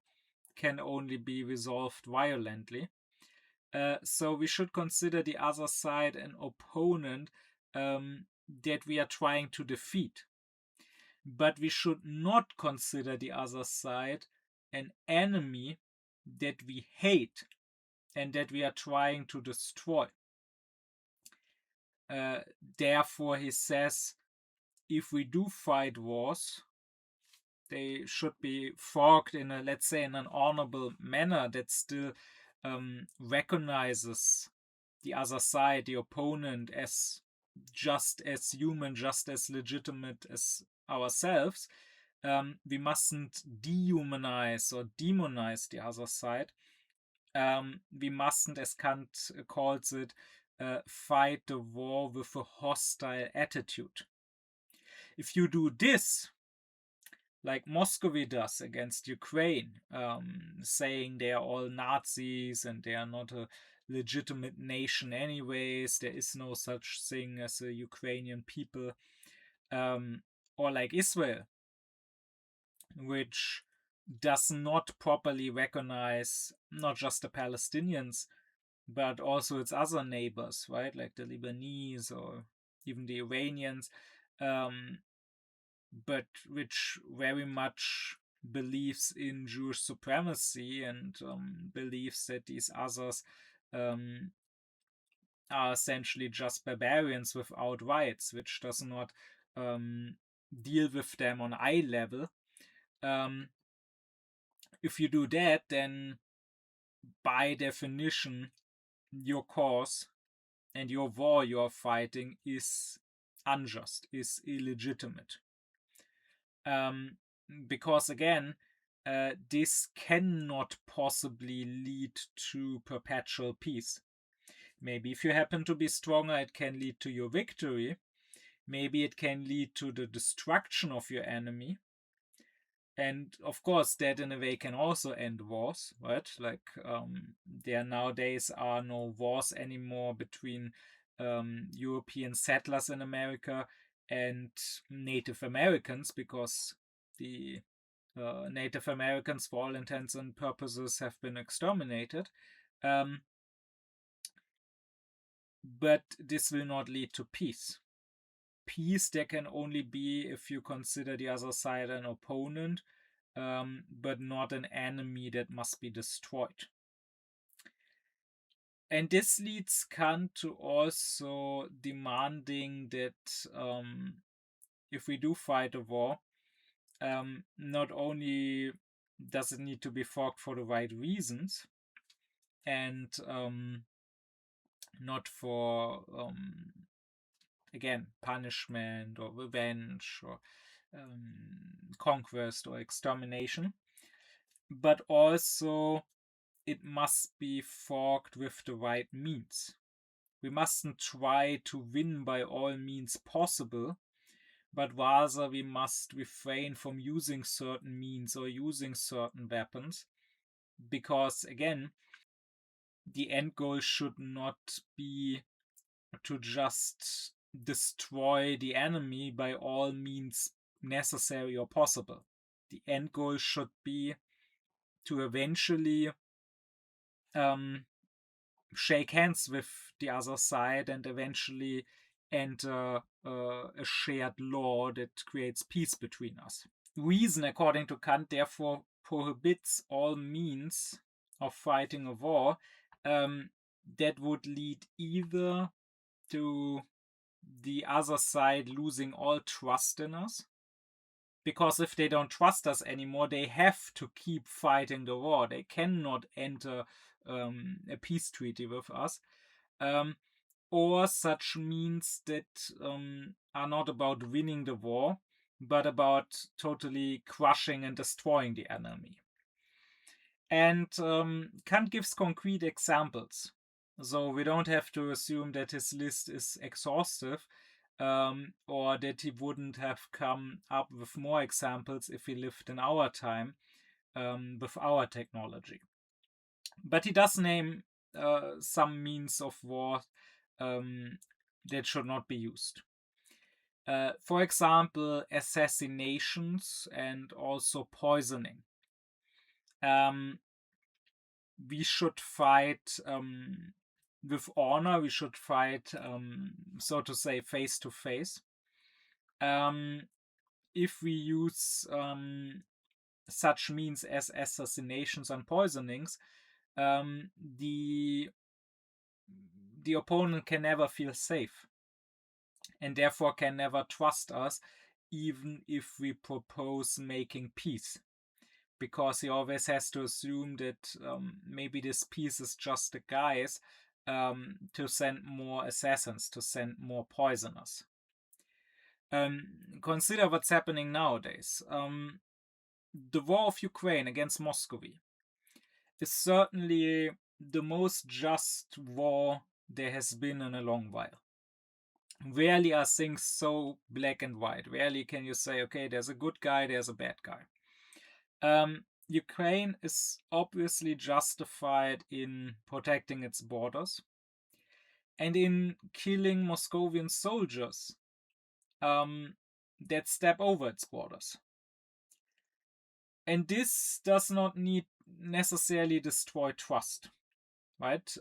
can only be resolved violently. So we should consider the other side an opponent that we are trying to defeat. But we should not consider the other side an enemy that we hate and that we are trying to destroy. Therefore, he says, if we do fight wars, they should be fought in let's say, in an honorable manner that still recognizes the other side, the opponent, as just as human, just as legitimate as ourselves. We mustn't dehumanize or demonize the other side. We mustn't, as Kant calls it, fight the war with a hostile attitude. If you do this, like Moscow does against Ukraine, saying they are all Nazis and they are not a legitimate nation anyways, there is no such thing as a Ukrainian people, or like Israel, which does not properly recognize not just the Palestinians, but also its other neighbors, right? Like the Lebanese or even the Iranians, but which very much believes in Jewish supremacy and believes that these others are essentially just barbarians without rights, which does not deal with them on eye level. if you do that, then by definition, your cause and your war you are fighting is unjust, is illegitimate. Because again, this cannot possibly lead to perpetual peace. Maybe if you happen to be stronger, it can lead to your victory. Maybe it can lead to the destruction of your enemy. And of course, that in a way can also end wars, right? Like there nowadays are no wars anymore between European settlers in America and Native Americans, because the Native Americans, for all intents and purposes, have been exterminated. But this will not lead to peace. Peace there can only be if you consider the other side an opponent, but not an enemy that must be destroyed. And this leads Kant to also demanding that if we do fight a war, not only does it need to be fought for the right reasons and not for again, punishment or revenge or conquest or extermination, but also it must be fought with the right means. We mustn't try to win by all means possible, but rather we must refrain from using certain means or using certain weapons, because again, the end goal should not be to just destroy the enemy by all means necessary or possible. The end goal should be to eventually shake hands with the other side and eventually enter a shared law that creates peace between us. Reason, according to Kant, therefore prohibits all means of fighting a war that would lead either to the other side losing all trust in us, because if they don't trust us anymore, they have to keep fighting the war. They cannot enter a peace treaty with us, or such means that are not about winning the war, but about totally crushing and destroying the enemy. And Kant gives concrete examples. So we don't have to assume that his list is exhaustive, or that he wouldn't have come up with more examples if he lived in our time with our technology. But he does name some means of war that should not be used. For example, assassinations and also poisoning. We should fight with honor. We should fight, so to say, face to face. If we use such means as assassinations and poisonings, the opponent can never feel safe and therefore can never trust us, even if we propose making peace, because he always has to assume that maybe this peace is just a guise to send more assassins, to send more poisoners. Consider what's happening nowadays. The war of Ukraine against Muscovy is certainly the most just war there has been in a long while. Rarely are things so black and white. Rarely can you say, okay, there's a good guy, there's a bad guy. Ukraine is obviously justified in protecting its borders and in killing Moscovian soldiers that step over its borders. And this does not need necessarily destroy trust, right?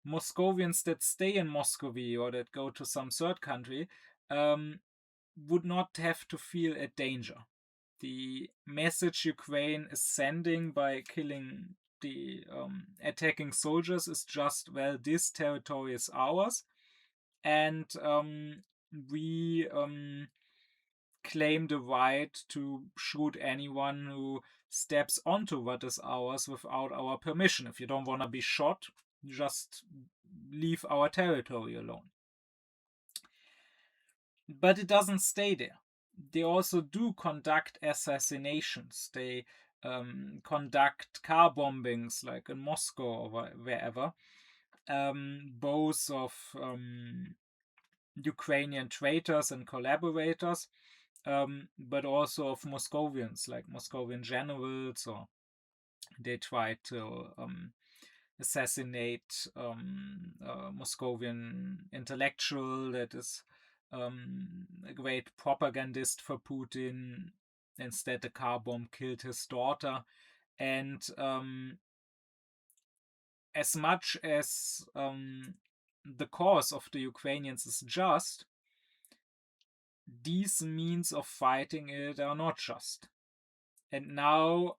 Moscovians that stay in Muscovy or that go to some third country would not have to feel a danger. The message Ukraine is sending by killing the attacking soldiers is just, well, this territory is ours, and we claim the right to shoot anyone who steps onto what is ours without our permission. If you don't want to be shot, just leave our territory alone. But it doesn't stay there. They also do conduct assassinations. They conduct car bombings, like in Moscow or wherever, both of Ukrainian traitors and collaborators, but also of Moscovians, like Moscovian generals, or they try to assassinate a Moscovian intellectual that is a great propagandist for Putin. Instead, the car bomb killed his daughter. And as much as the cause of the Ukrainians is just, these means of fighting it are not just. And now,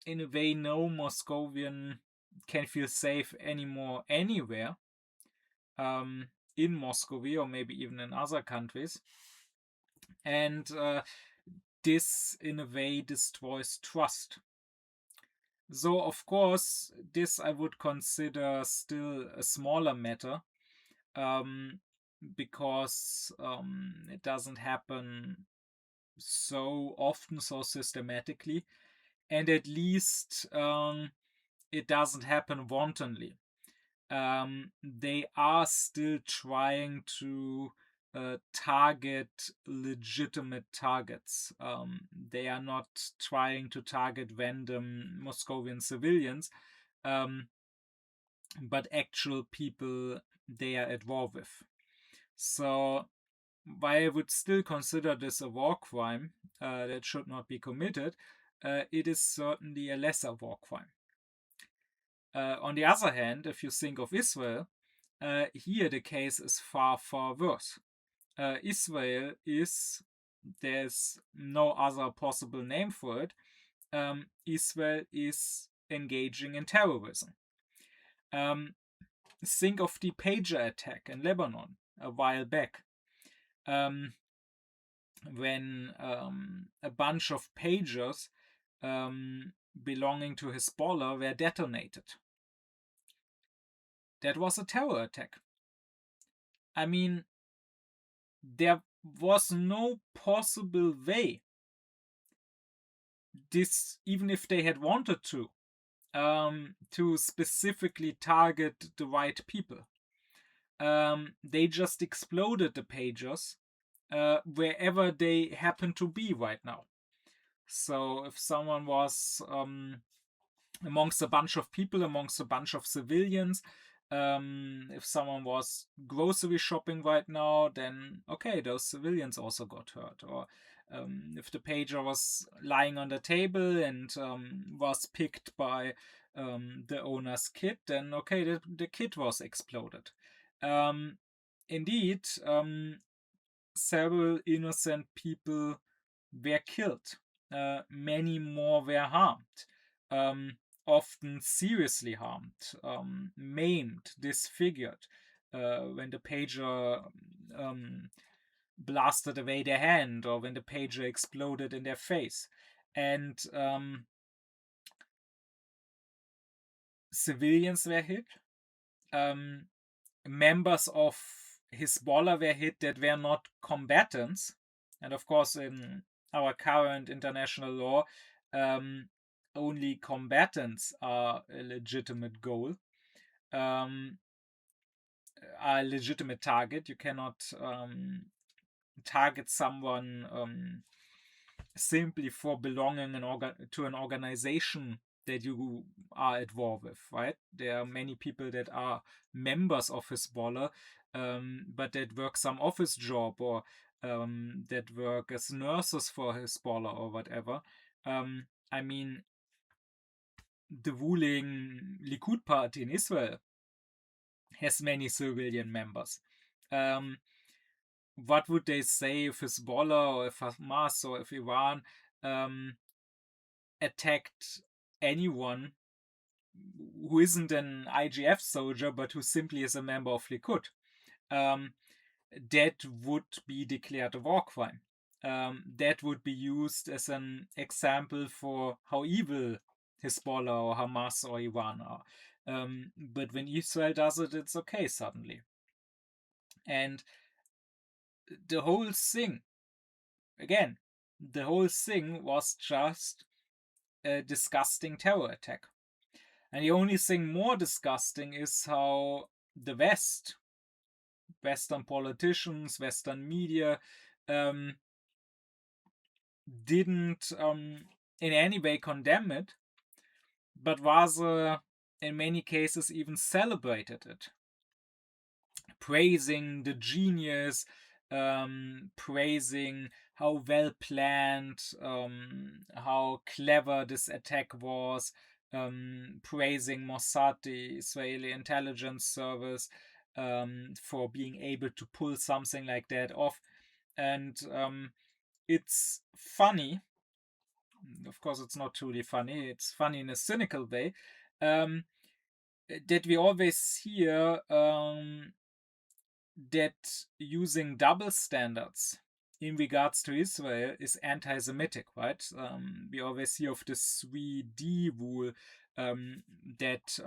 in a way, no Moscovian can feel safe anymore anywhere, in Muscovy or maybe even in other countries. And this, in a way, destroys trust. So, of course, this I would consider still a smaller matter, because it doesn't happen so often, so systematically, and at least it doesn't happen wantonly. They are still trying to target legitimate targets. They are not trying to target random Moscovian civilians, but actual people they are at war with. So, while I would still consider this a war crime that should not be committed, it is certainly a lesser war crime. On the other hand, if you think of Israel, here the case is far, far worse. Israel is, there's no other possible name for it, Israel is engaging in terrorism. Think of the pager attack in Lebanon a while back, when a bunch of pagers belonging to Hezbollah were detonated. That was a terror attack. I mean, there was no possible way, this, even if they had wanted to specifically target the right people. They just exploded the pagers wherever they happen to be right now. So if someone was amongst a bunch of people, amongst a bunch of civilians, if someone was grocery shopping right now, then okay, those civilians also got hurt. Or if the pager was lying on the table and was picked by the owner's kid, then okay, the kid was exploded. Indeed, several innocent people were killed. Many more were harmed. Often seriously harmed, maimed, disfigured, when the pager blasted away their hand, or when the pager exploded in their face. And civilians were hit. Members of Hezbollah were hit that were not combatants. And of course, in our current international law, only combatants are a legitimate goal, are a legitimate target. You cannot target someone simply for belonging to an organization that you are at war with, right? There are many people that are members of Hezbollah, but that work some office job, or that work as nurses for Hezbollah or whatever. I mean, the ruling Likud party in Israel has many civilian members. What would they say if Hezbollah or if Hamas or if Iran attacked anyone who isn't an IGF soldier but who simply is a member of Likud? That would be declared a war crime. that would be used as an example for how evil Hezbollah or Hamas or Iran are. But when Israel does it, it's okay suddenly. And the whole thing, again, the whole thing was just a disgusting terror attack. And the only thing more disgusting is how the Western politicians, Western media, didn't in any way condemn it, but rather in many cases even celebrated it, praising the genius, praising how well planned, how clever this attack was, praising Mossad, the Israeli intelligence service, for being able to pull something like that off. And it's funny. Of course, it's not truly funny. It's funny in a cynical way. That we always hear that using double standards in regards to Israel is anti-Semitic, right? We always hear of the 3D rule, that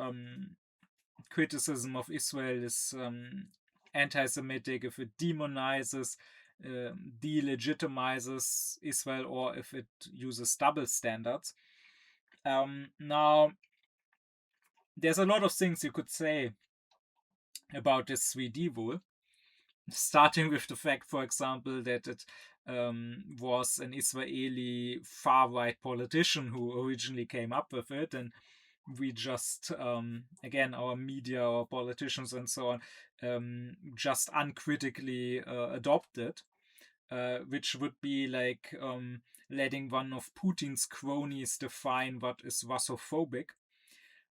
criticism of Israel is anti-Semitic if it demonizes, delegitimizes Israel, or if it uses double standards. Now, there's a lot of things you could say about this 3D rule, starting with the fact, for example, that it was an Israeli far-right politician who originally came up with it, and we just, again, our media, our politicians and so on, just uncritically adopt it, which would be like letting one of Putin's cronies define what is Russophobic.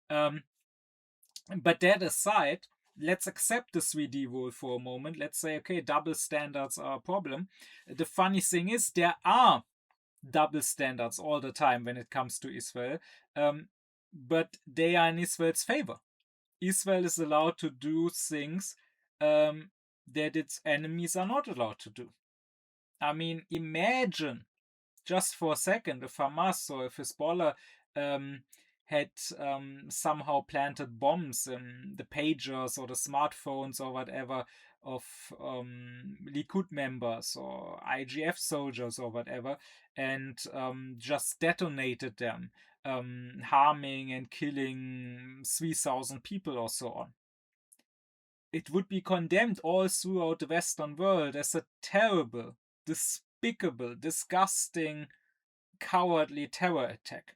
But that aside, let's accept the 3D rule for a moment. Let's say, okay, double standards are a problem. The funny thing is, there are double standards all the time when it comes to Israel, but they are in Israel's favor. Israel is allowed to do things that its enemies are not allowed to do. I mean, imagine just for a second if Hamas or if Hezbollah had somehow planted bombs in the pagers or the smartphones or whatever of Likud members or IGF soldiers or whatever, and just detonated them, harming and killing 3,000 people or so on. It would be condemned all throughout the Western world as a terrible, despicable, disgusting, cowardly terror attack.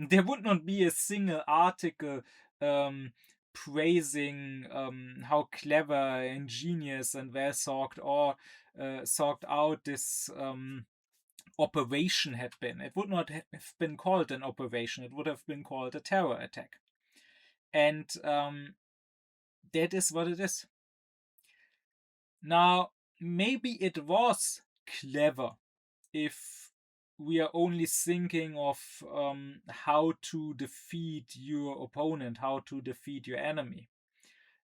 There would not be a single article praising how clever, ingenious, and well thought out this operation had been. It would not have been called an operation. It would have been called a terror attack. And that is what it is. Now, maybe it was clever if we are only thinking of how to defeat your opponent, how to defeat your enemy.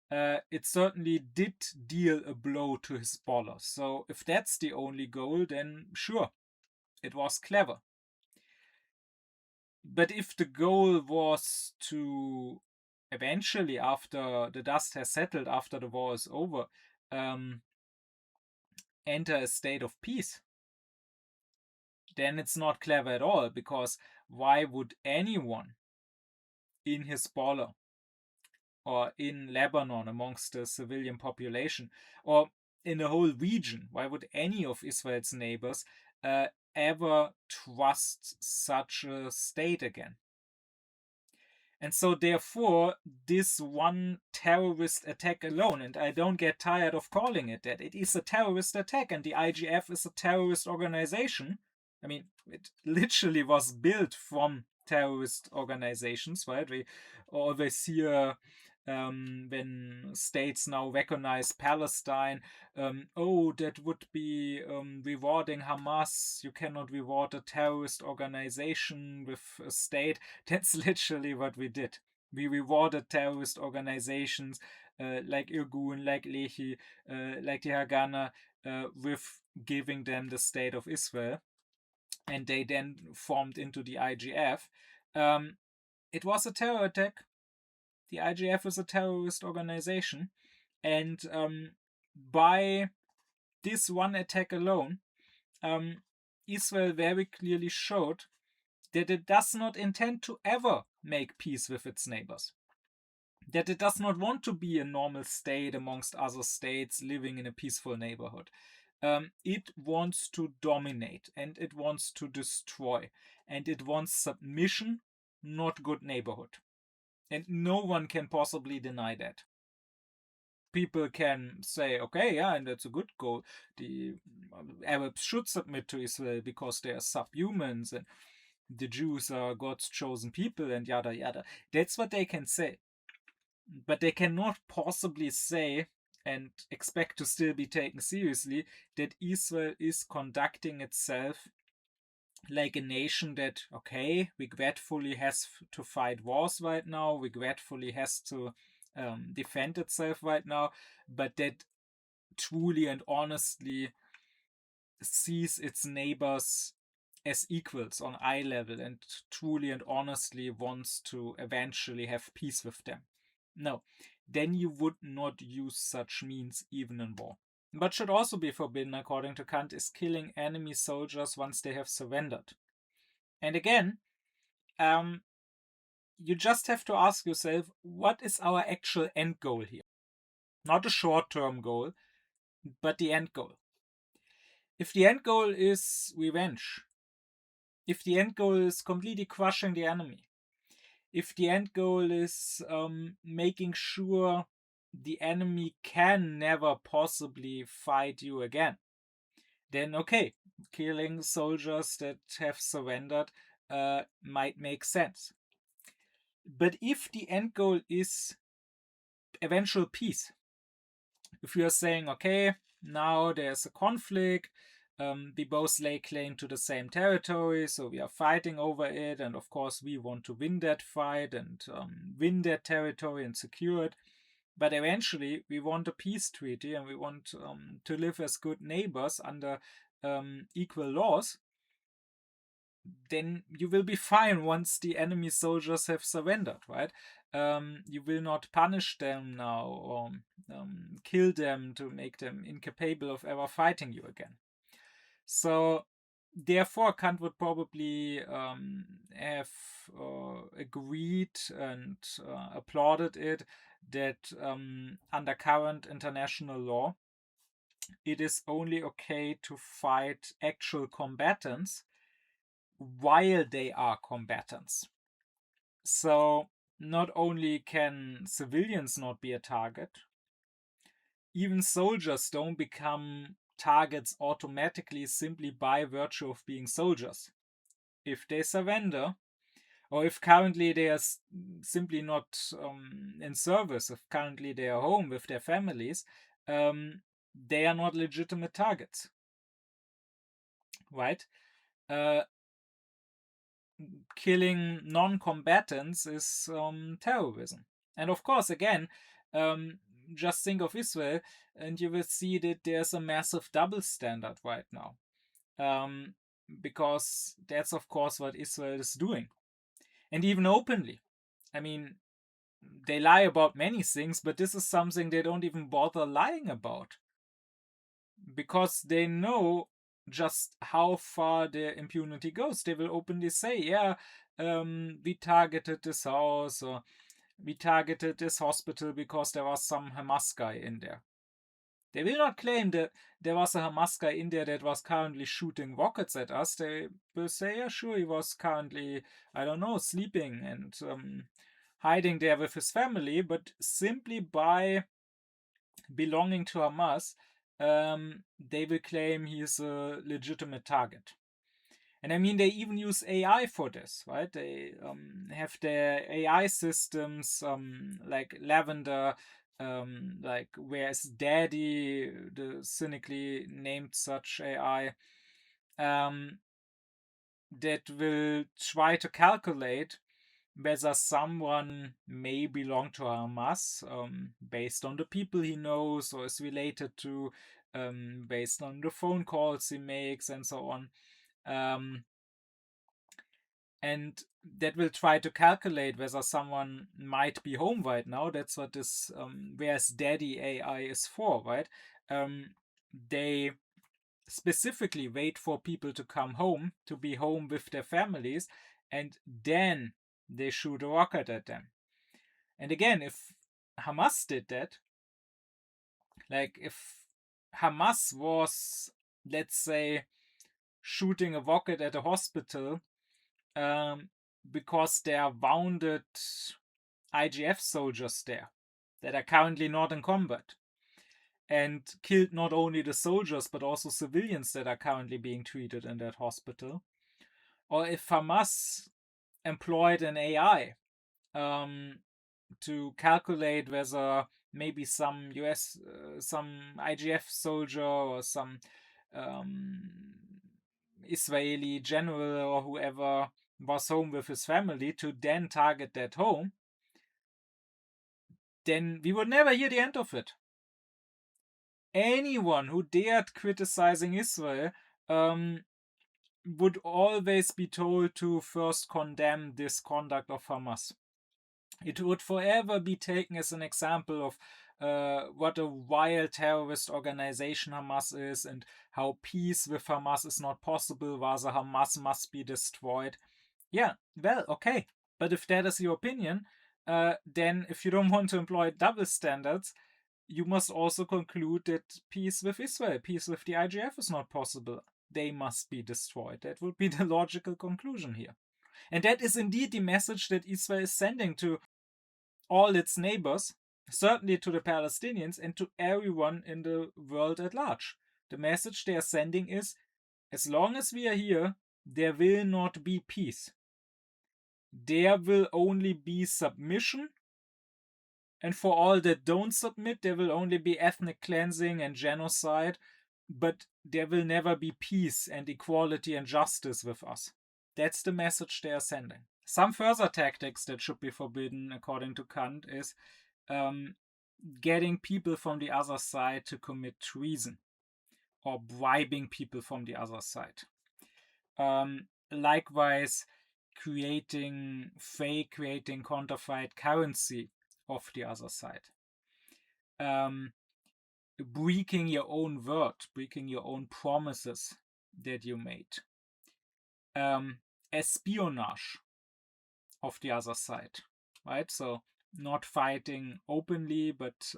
It certainly did deal a blow to Hezbollah. So if that's the only goal, then sure, it was clever. But if the goal was to eventually, after the dust has settled, after the war is over, enter a state of peace, then it's not clever at all, because why would anyone in Hezbollah or in Lebanon amongst the civilian population or in the whole region, why would any of Israel's neighbors ever trust such a state again? And so therefore, this one terrorist attack alone, and I don't get tired of calling it that, it is a terrorist attack, and the IGF is a terrorist organization. I mean, it literally was built from terrorist organizations, right? We always hear when states now recognize Palestine, that would be rewarding Hamas. You cannot reward a terrorist organization with a state. That's literally what we did. We rewarded terrorist organizations like Irgun, like Lehi, like the Haganah, with giving them the State of Israel, and they then formed into the IGF. It was a terror attack. The IGF is a terrorist organization, and by this one attack alone, Israel very clearly showed that it does not intend to ever make peace with its neighbors. That it does not want to be a normal state amongst other states living in a peaceful neighborhood. It wants to dominate, and it wants to destroy, and it wants submission, not good neighborhood. And no one can possibly deny that. People can say, okay, yeah, and that's a good goal. The Arabs should submit to Israel because they are subhumans, and the Jews are God's chosen people, and yada yada. That's what they can say. But they cannot possibly say and expect to still be taken seriously that Israel is conducting itself like a nation that, okay, regretfully has to fight wars right now, regretfully has to defend itself right now, but that truly and honestly sees its neighbors as equals on eye level and truly and honestly wants to eventually have peace with them. No, then you would not use such means even in war. What should also be forbidden, according to Kant, is killing enemy soldiers once they have surrendered. And again, you just have to ask yourself, what is our actual end goal here? Not a short-term goal, but the end goal. If the end goal is revenge, if the end goal is completely crushing the enemy, if the end goal is making sure the enemy can never possibly fight you again, then okay, killing soldiers that have surrendered might make sense. But if the end goal is eventual peace, if you are saying, okay, now there's a conflict, we both lay claim to the same territory, so we are fighting over it, and of course we want to win that fight and win that territory and secure it, but eventually we want a peace treaty and we want to live as good neighbors under equal laws, then you will be fine once the enemy soldiers have surrendered, right? You will not punish them now or kill them to make them incapable of ever fighting you again. So therefore, Kant would probably have agreed and applauded it that under current international law, it is only okay to fight actual combatants while they are combatants. So not only can civilians not be a target, even soldiers don't become targets automatically simply by virtue of being soldiers. If they surrender, or if currently they are simply not in service, if currently they are home with their families, they are not legitimate targets, right? Killing non-combatants is terrorism. And of course, again, just think of Israel and you will see that there's a massive double standard right now. Because that's, of course, what Israel is doing. And even openly. I mean, they lie about many things, but this is something they don't even bother lying about. Because they know just how far their impunity goes. They will openly say, yeah, we targeted this house or we targeted this hospital because there was some Hamas guy in there. They will not claim that there was a Hamas guy in there that was currently shooting rockets at us. They will say, yeah, sure, he was currently, I don't know, sleeping and hiding there with his family, but simply by belonging to Hamas, they will claim he's a legitimate target. And I mean, they even use AI for this, right? They have their AI systems like Lavender, like Where's Daddy, the cynically named such AI, that will try to calculate whether someone may belong to Hamas based on the people he knows or is related to, based on the phone calls he makes and so on. And that will try to calculate whether someone might be home right now. That's what this Where's Daddy AI is for, right? They specifically wait for people to come home, to be home with their families, and then they shoot a rocket at them. And again, if Hamas did that, like if Hamas was, let's say, shooting a rocket at a hospital because there are wounded IGF soldiers there that are currently not in combat, and killed not only the soldiers but also civilians that are currently being treated in that hospital. Or if Hamas employed an AI to calculate whether maybe some some IGF soldier or some Israeli general or whoever was home with his family, to then target that home, then we would never hear the end of it. Anyone who dared criticizing Israel would always be told to first condemn this conduct of Hamas. It would forever be taken as an example of what a wild terrorist organization Hamas is, and how peace with Hamas is not possible, rather Hamas must be destroyed. Yeah, well, okay. But if that is your opinion, then if you don't want to employ double standards, you must also conclude that peace with Israel, peace with the IGF is not possible. They must be destroyed. That would be the logical conclusion here. And that is indeed the message that Israel is sending to all its neighbors, certainly to the Palestinians and to everyone in the world at large. The message they are sending is, as long as we are here, there will not be peace. There will only be submission, and for all that don't submit, there will only be ethnic cleansing and genocide, but there will never be peace and equality and justice with us. That's the message they are sending. Some further tactics that should be forbidden, according to Kant, is getting people from the other side to commit treason, or bribing people from the other side. Likewise, creating counterfeit currency of the other side. Breaking your own word, breaking your own promises that you made. Espionage of the other side, right? So not fighting openly, but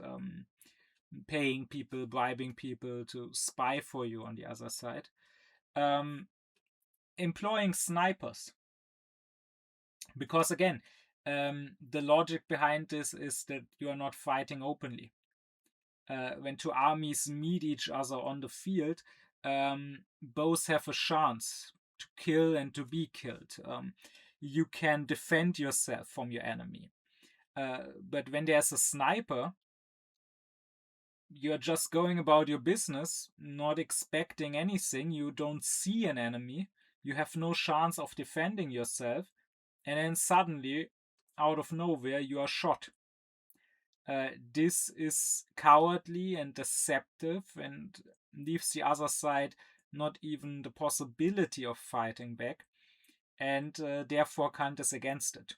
paying people, bribing people to spy for you on the other side. Employing snipers. Because again, the logic behind this is that you are not fighting openly. When two armies meet each other on the field, both have a chance to kill and to be killed. You can defend yourself from your enemy. But when there's a sniper, you're just going about your business, not expecting anything. You don't see an enemy. You have no chance of defending yourself. And then suddenly, out of nowhere, you are shot. This is cowardly and deceptive and leaves the other side not even the possibility of fighting back. And therefore Kant is against it.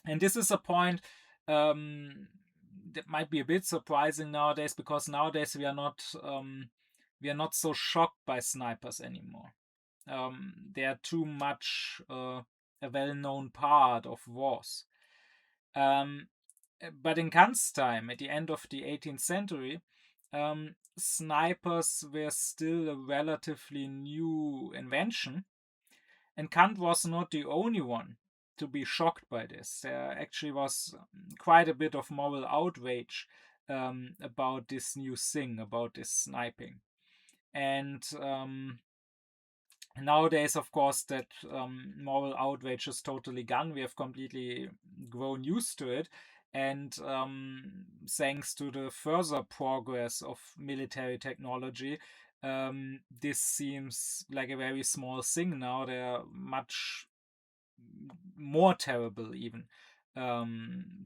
And this is a point that might be a bit surprising nowadays, because nowadays we are not so shocked by snipers anymore. They are too much a well-known part of wars. But in Kant's time, at the end of the 18th century, snipers were still a relatively new invention, and Kant was not the only one to be shocked by this. There actually was quite a bit of moral outrage about this new thing, about this sniping. And nowadays, of course, that moral outrage is totally gone. We have completely grown used to it. And thanks to the further progress of military technology, this seems like a very small thing now. They're much more terrible even.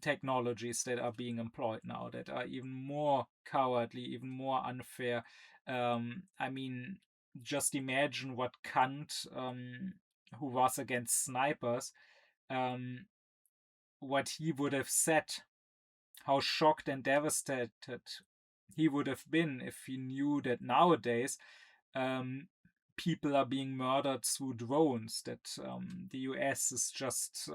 technologies that are being employed now that are even more cowardly, even more unfair. I mean, just imagine what Kant, who was against snipers, what he would have said, how shocked and devastated he would have been if he knew that nowadays people are being murdered through drones, that the US is just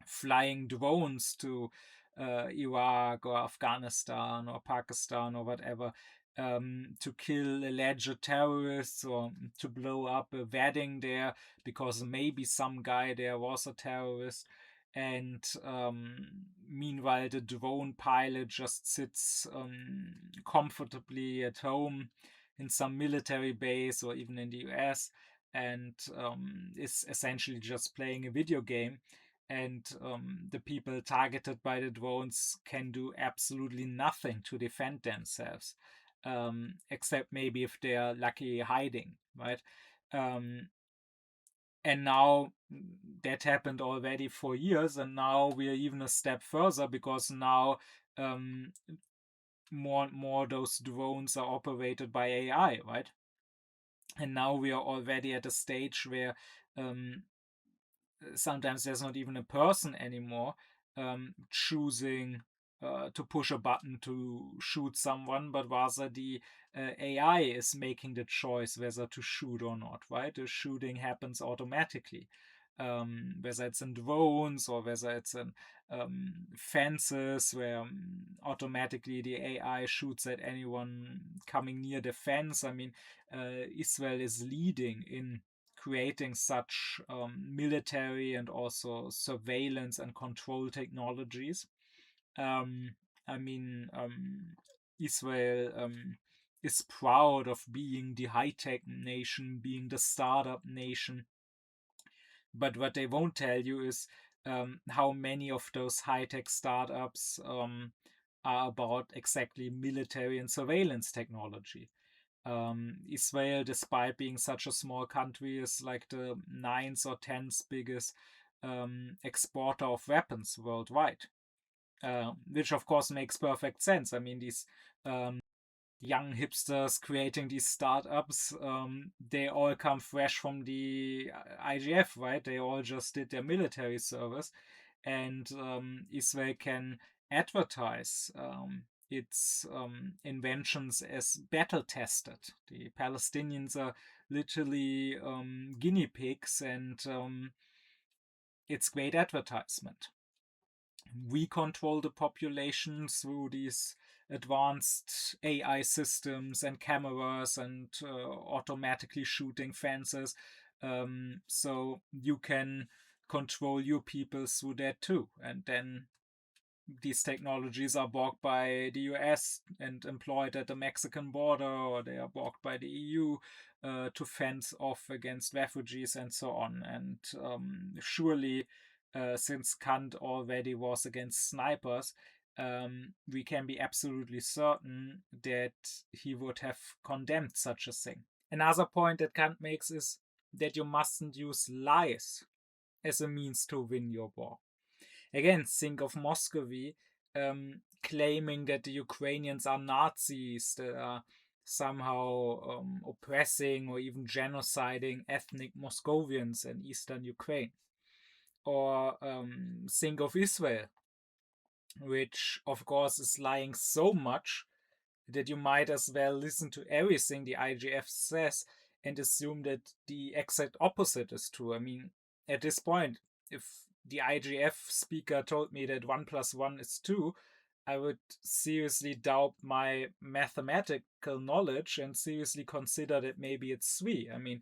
flying drones to Iraq or Afghanistan or Pakistan or whatever, to kill alleged terrorists or to blow up a wedding there because maybe some guy there was a terrorist. And meanwhile, the drone pilot just sits comfortably at home in some military base or even in the US and is essentially just playing a video game. And the people targeted by the drones can do absolutely nothing to defend themselves, except maybe if they're lucky hiding, right? And now that happened already for years, and now we are even a step further because now more and more those drones are operated by AI, right? And now we are already at a stage where sometimes there's not even a person anymore choosing to push a button to shoot someone, but rather the AI is making the choice whether to shoot or not, right? The shooting happens automatically. Whether it's in drones or whether it's in fences where automatically the AI shoots at anyone coming near the fence. I mean, Israel is leading in creating such military and also surveillance and control technologies. Israel is proud of being the high-tech nation, being the startup nation. But what they won't tell you is how many of those high-tech startups are about exactly military and surveillance technology. Israel, despite being such a small country, is like the 9th or 10th biggest exporter of weapons worldwide, which of course makes perfect sense. I mean, these young hipsters creating these startups, they all come fresh from the IGF, right? They all just did their military service, and Israel can advertise its inventions as battle tested. The Palestinians are literally guinea pigs, and it's great advertisement. We control the population through these advanced AI systems and cameras and automatically shooting fences. So you can control your people through that too. And then these technologies are bought by the US and employed at the Mexican border, or they are bought by the EU to fence off against refugees and so on. And surely, since Kant already was against snipers, we can be absolutely certain that he would have condemned such a thing. Another point that Kant makes is that you mustn't use lies as a means to win your war. Again, think of Muscovy claiming that the Ukrainians are Nazis, that are somehow oppressing or even genociding ethnic Moscovians in eastern Ukraine. Or think of Israel, which of course is lying so much that you might as well listen to everything the IGF says and assume that the exact opposite is true. I mean, at this point, if the IGF speaker told me that 1 + 1 is 2, I would seriously doubt my mathematical knowledge and seriously consider that maybe it's 3. I mean,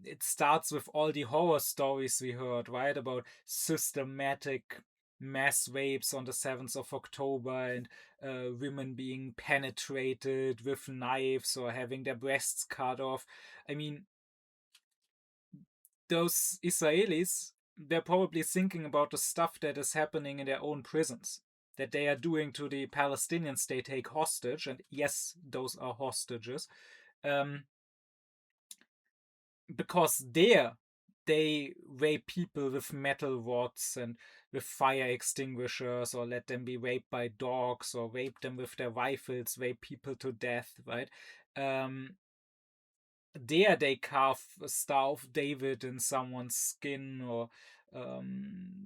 it starts with all the horror stories we heard, right? About systematic mass rapes on the 7th of October and women being penetrated with knives or having their breasts cut off. I mean, those Israelis, they're probably thinking about the stuff that is happening in their own prisons, that they are doing to the Palestinians they take hostage. And yes, those are hostages. Because there, they rape people with metal rods and with fire extinguishers, or let them be raped by dogs, or rape them with their rifles, rape people to death, right? There they carve a Star of David in someone's skin, or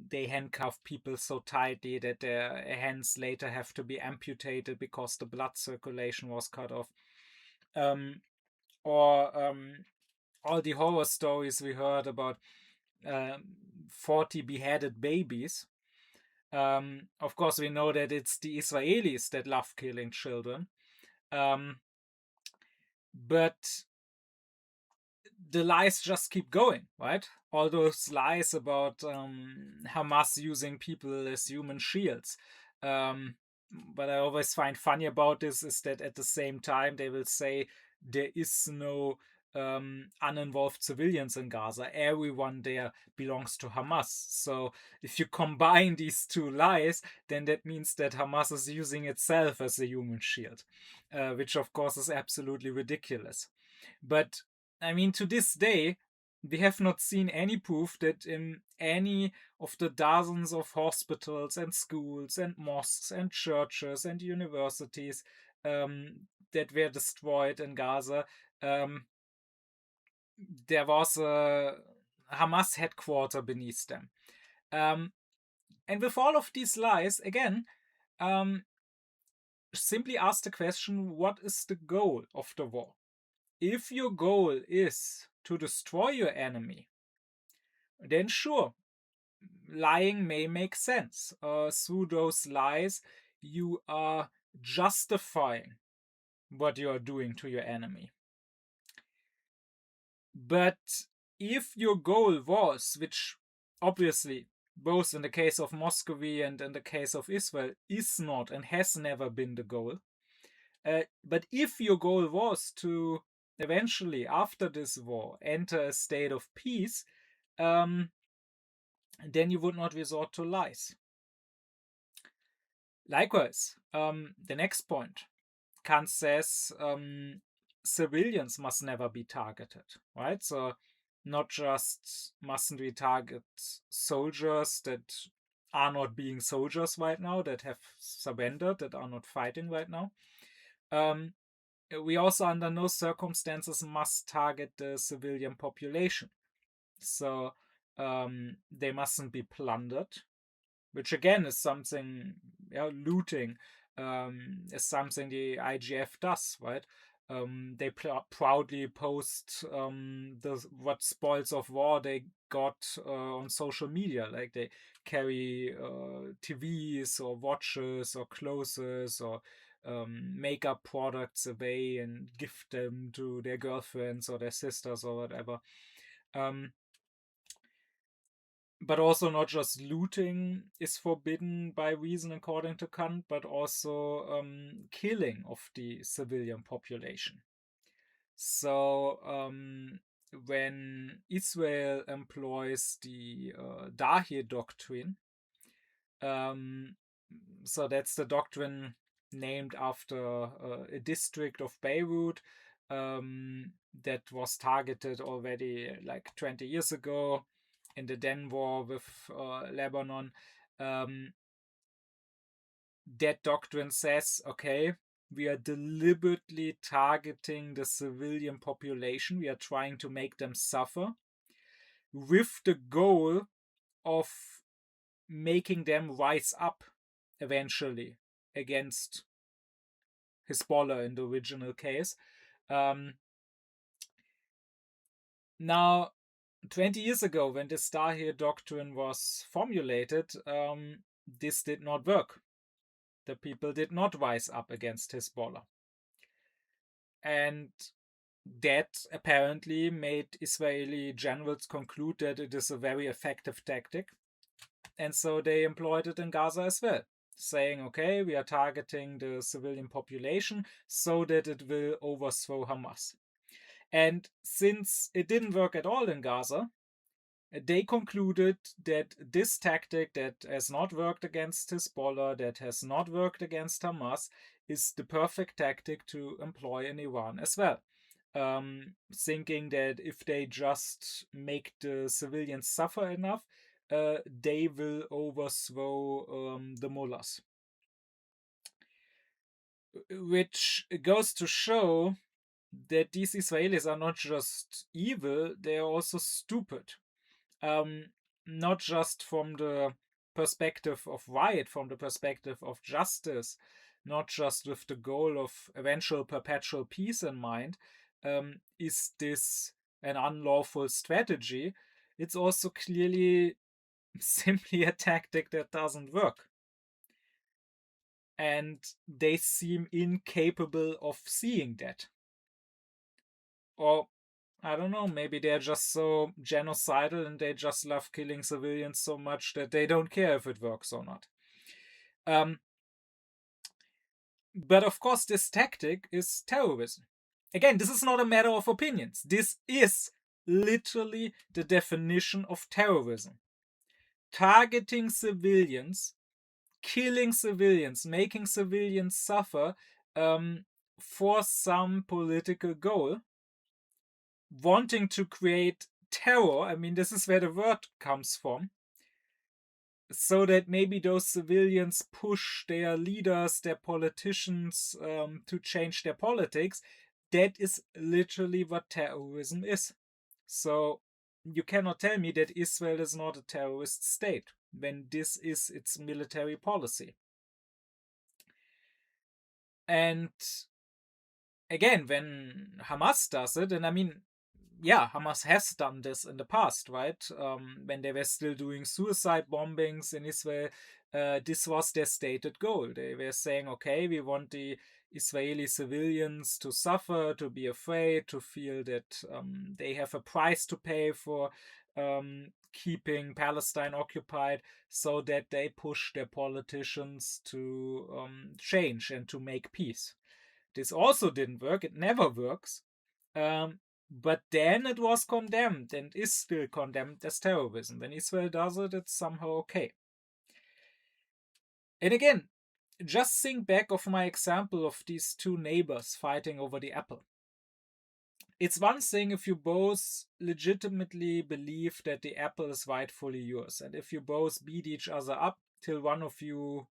they handcuff people so tightly that their hands later have to be amputated because the blood circulation was cut off. Or all the horror stories we heard about 40 beheaded babies. Of course, we know that it's the Israelis that love killing children. But the lies just keep going, right? All those lies about Hamas using people as human shields. What I always find funny about this is that at the same time they will say there is no uninvolved civilians in Gaza. Everyone there belongs to Hamas. So if you combine these two lies, then that means that Hamas is using itself as a human shield, which of course is absolutely ridiculous. But I mean, to this day, we have not seen any proof that in any of the dozens of hospitals and schools and mosques and churches and universities that were destroyed in Gaza, there was a Hamas headquarters beneath them. And with all of these lies, again, simply ask the question, what is the goal of the war? If your goal is to destroy your enemy, then sure, lying may make sense. Through those lies, you are justifying what you are doing to your enemy. But if your goal was, which obviously both in the case of Moscow and in the case of Israel is not and has never been the goal, but if your goal was to eventually, after this war, enter a state of peace, then you would not resort to lies. Likewise, the next point, Kant says civilians must never be targeted, right? So not just mustn't we target soldiers that are not being soldiers right now, that have surrendered, that are not fighting right now. We also, under no circumstances, must target the civilian population. So they mustn't be plundered, which again is something, looting is something the IGF does, right? They proudly post what spoils of war they got on social media, like they carry TVs or watches or clothes or makeup products away and gift them to their girlfriends or their sisters or whatever. But also not just looting is forbidden by reason according to Kant, but also killing of the civilian population. So when Israel employs the Dahir doctrine, so that's the doctrine named after a district of Beirut that was targeted already like 20 years ago in the then war with Lebanon. That doctrine says, okay, we are deliberately targeting the civilian population. We are trying to make them suffer with the goal of making them rise up eventually against Hezbollah in the original case. Now, 20 years ago, when the Dahir doctrine was formulated, this did not work. The people did not rise up against Hezbollah. And that apparently made Israeli generals conclude that it is a very effective tactic. And so they employed it in Gaza as well, saying, okay, we are targeting the civilian population so that it will overthrow Hamas. And since it didn't work at all in Gaza, they concluded that this tactic that has not worked against Hezbollah, that has not worked against Hamas, is the perfect tactic to employ in Iran as well. thinking that if they just make the civilians suffer enough, they will overthrow the mullahs. Which goes to show that these Israelis are not just evil, they are also stupid. Not just from the perspective of right, from the perspective of justice, not just with the goal of eventual perpetual peace in mind, is this an unlawful strategy. It's also clearly simply a tactic that doesn't work. And they seem incapable of seeing that. Or, I don't know, maybe they're just so genocidal and they just love killing civilians so much that they don't care if it works or not. But of course, this tactic is terrorism. Again, this is not a matter of opinions. This is literally the definition of terrorism. Targeting civilians, killing civilians, making civilians suffer for some political goal, wanting to create terror. I mean, this is where the word comes from. So that maybe those civilians push their leaders, their politicians to change their politics. That is literally what terrorism is. So you cannot tell me that Israel is not a terrorist state when this is its military policy. And again, when Hamas does it, and I mean, yeah, Hamas has done this in the past, right? When they were still doing suicide bombings in Israel, this was their stated goal. They were saying, okay, we want the Israeli civilians to suffer, to be afraid, to feel that they have a price to pay for keeping Palestine occupied, so that they push their politicians to change and to make peace. This also didn't work. It never works. But then it was condemned and is still condemned as terrorism. When Israel does it, it's somehow okay. And again, just think back of my example of these two neighbors fighting over the apple. It's one thing if you both legitimately believe that the apple is rightfully yours, and if you both beat each other up till one of you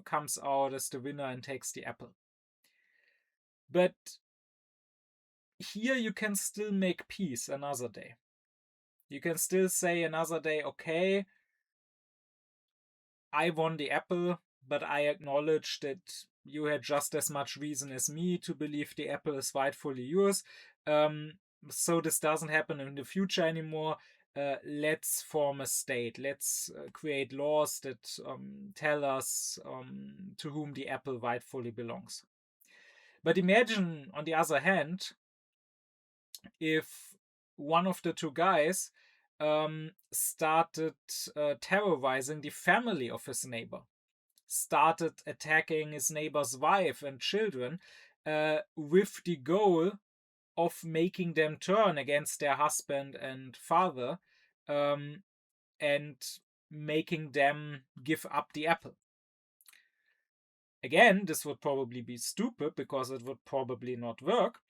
comes out as the winner and takes the apple. But here you can still make peace another day. You can still say another day, okay, I won the apple, but I acknowledge that you had just as much reason as me to believe the apple is rightfully yours. So this doesn't happen in the future anymore. Let's form a state. Let's create laws that tell us to whom the apple rightfully belongs. But imagine, on the other hand, if one of the two guys started terrorizing the family of his neighbor, started attacking his neighbor's wife and children with the goal of making them turn against their husband and father and making them give up the apple. Again, this would probably be stupid because it would probably not work.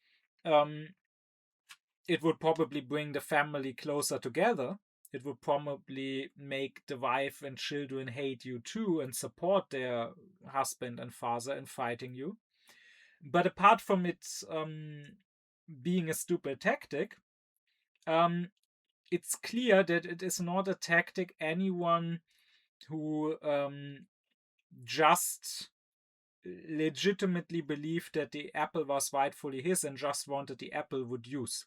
It would probably bring the family closer together. It would probably make the wife and children hate you too and support their husband and father in fighting you. But apart from it being a stupid tactic, it's clear that it is not a tactic anyone who just legitimately believed that the apple was rightfully his and just wanted the apple would use.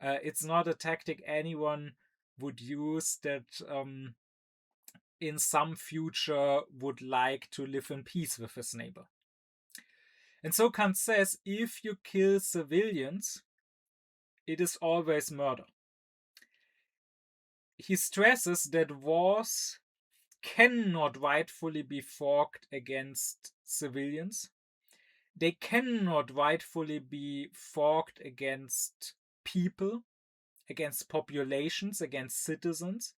It's not a tactic anyone would use that in some future would like to live in peace with his neighbor. And so Kant says, if you kill civilians, it is always murder. He stresses that wars cannot rightfully be fought against civilians. They cannot rightfully be fought against people, against populations, against citizens.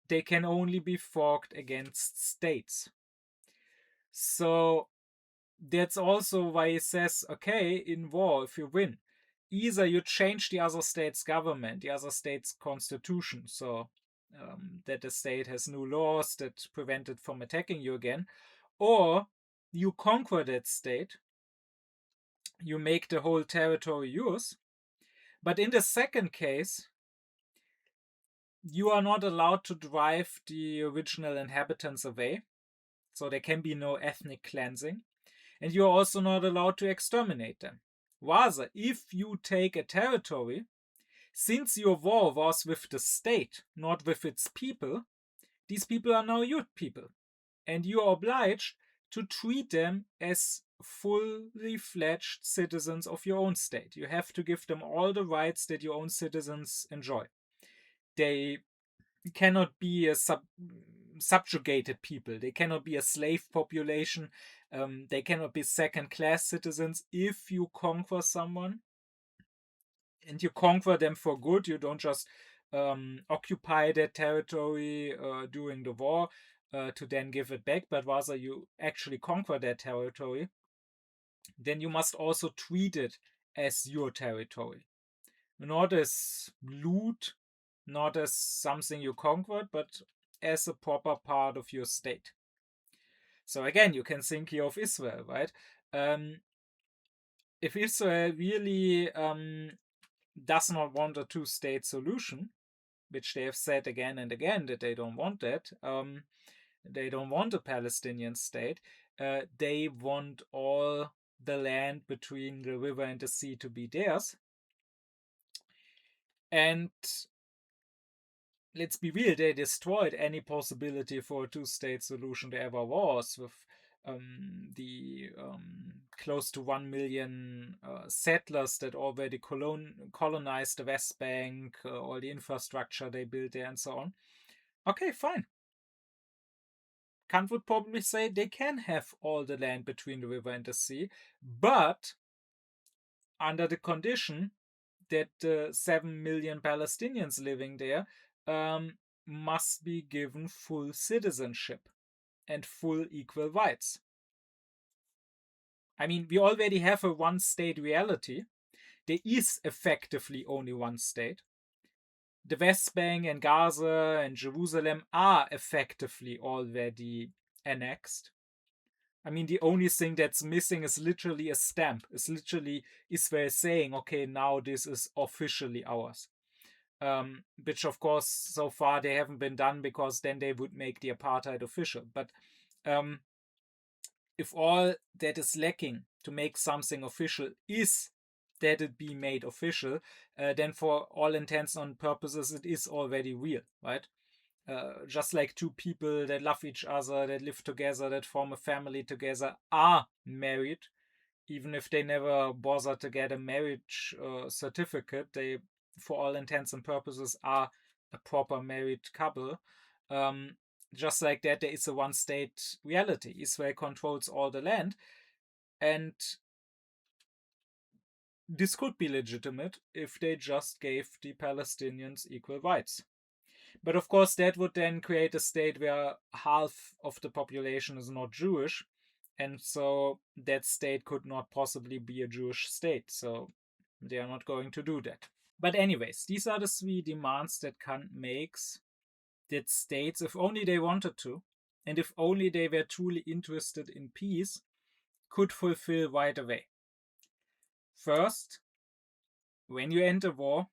They can only be fought against states. So that's also why he says, okay, in war, if you win, either you change the other state's government, the other state's constitution, so that the state has new laws that prevent it from attacking you again, or you conquer that state, you make the whole territory yours. But in the second case, you are not allowed to drive the original inhabitants away, so there can be no ethnic cleansing, and you are also not allowed to exterminate them. Rather, if you take a territory, since your war was with the state, not with its people, these people are now your people, and you are obliged to treat them as fully fledged citizens of your own state. You have to give them all the rights that your own citizens enjoy. They cannot be a subjugated people. They cannot be a slave population. They cannot be second-class citizens. If you conquer someone, and you conquer them for good, you don't just occupy their territory during the war to then give it back, but rather you actually conquer their territory, then you must also treat it as your territory. Not as loot, not as something you conquered, but as a proper part of your state. So again, you can think here of Israel, right? If Israel really does not want a two-state solution, which they have said again and again that they don't want that, they don't want a Palestinian state, they want all the land between the river and the sea to be theirs. And let's be real, they destroyed any possibility for a two-state solution there ever was, with the close to 1 million settlers that already colonized the West Bank, all the infrastructure they built there and so on. Okay, fine. Kant would probably say they can have all the land between the river and the sea, but under the condition that 7 million Palestinians living there must be given full citizenship and full equal rights. I mean, we already have a one-state reality. There is effectively only one state. The West Bank and Gaza and Jerusalem are effectively already annexed. I mean, the only thing that's missing is literally a stamp. It's literally Israel saying, okay, now this is officially ours. Which, of course, so far they haven't been done, because then they would make the apartheid official. But if all that is lacking to make something official is that it be made official, then for all intents and purposes, it is already real, right? Just like two people that love each other, that live together, that form a family together, are married, even if they never bother to get a marriage certificate, they, for all intents and purposes, are a proper married couple. Just like that, there is a one-state reality. Israel controls all the land, and this could be legitimate if they just gave the Palestinians equal rights. But of course, that would then create a state where half of the population is not Jewish, and so that state could not possibly be a Jewish state, so they are not going to do that. But anyways, these are the three demands that Kant makes, that states, if only they wanted to, and if only they were truly interested in peace, could fulfill right away. First, when you enter war,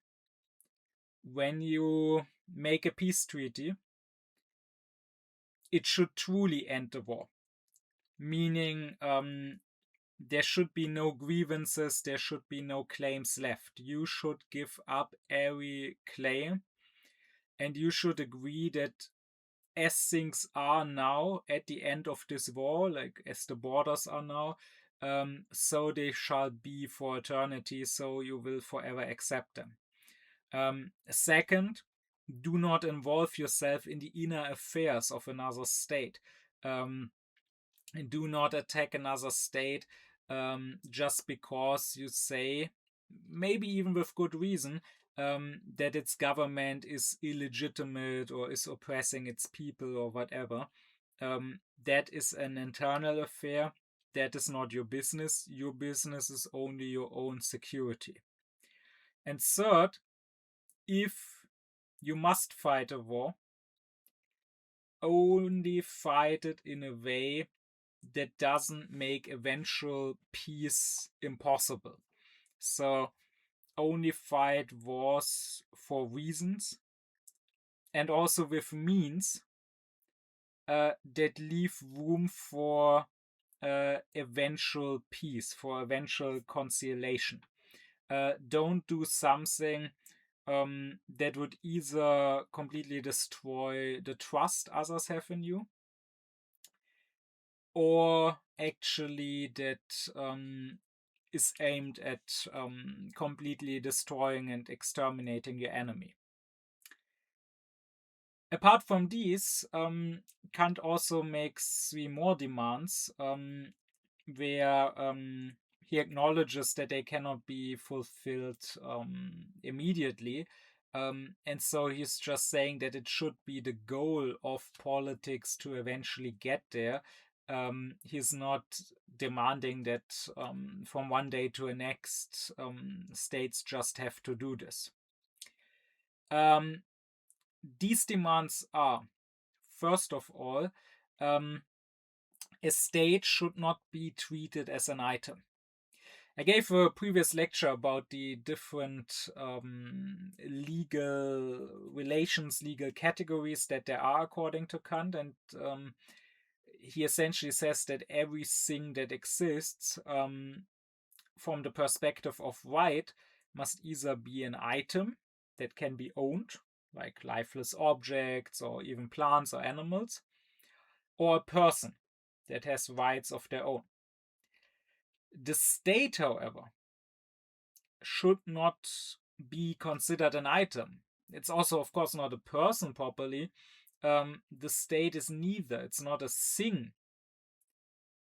when you make a peace treaty, it should truly end the war. Meaning, there should be no grievances, there should be no claims left. You should give up every claim, and you should agree that as things are now at the end of this war, like as the borders are now, so they shall be for eternity, so you will forever accept them. Second, do not involve yourself in the inner affairs of another state. Do not attack another state just because you say, maybe even with good reason, that its government is illegitimate or is oppressing its people or whatever. That is an internal affair. That is not your business. Your business is only your own security. And third, if you must fight a war, only fight it in a way that doesn't make eventual peace impossible. So only fight wars for reasons and also with means that leave room for eventual peace, for eventual conciliation. Don't do something that would either completely destroy the trust others have in you, or actually that is aimed at completely destroying and exterminating your enemy. Apart from these, Kant also makes 3 more demands where he acknowledges that they cannot be fulfilled immediately. And so he's just saying that it should be the goal of politics to eventually get there. He's not demanding that from one day to the next, states just have to do this. These demands are, first of all, a state should not be treated as an item. I gave a previous lecture about the different legal relations, legal categories that there are according to Kant, and he essentially says that everything that exists from the perspective of right must either be an item that can be owned, like lifeless objects or even plants or animals, or a person that has rights of their own. The state, however, should not be considered an item. It's also, of course, not a person properly. The state is neither. It's not a thing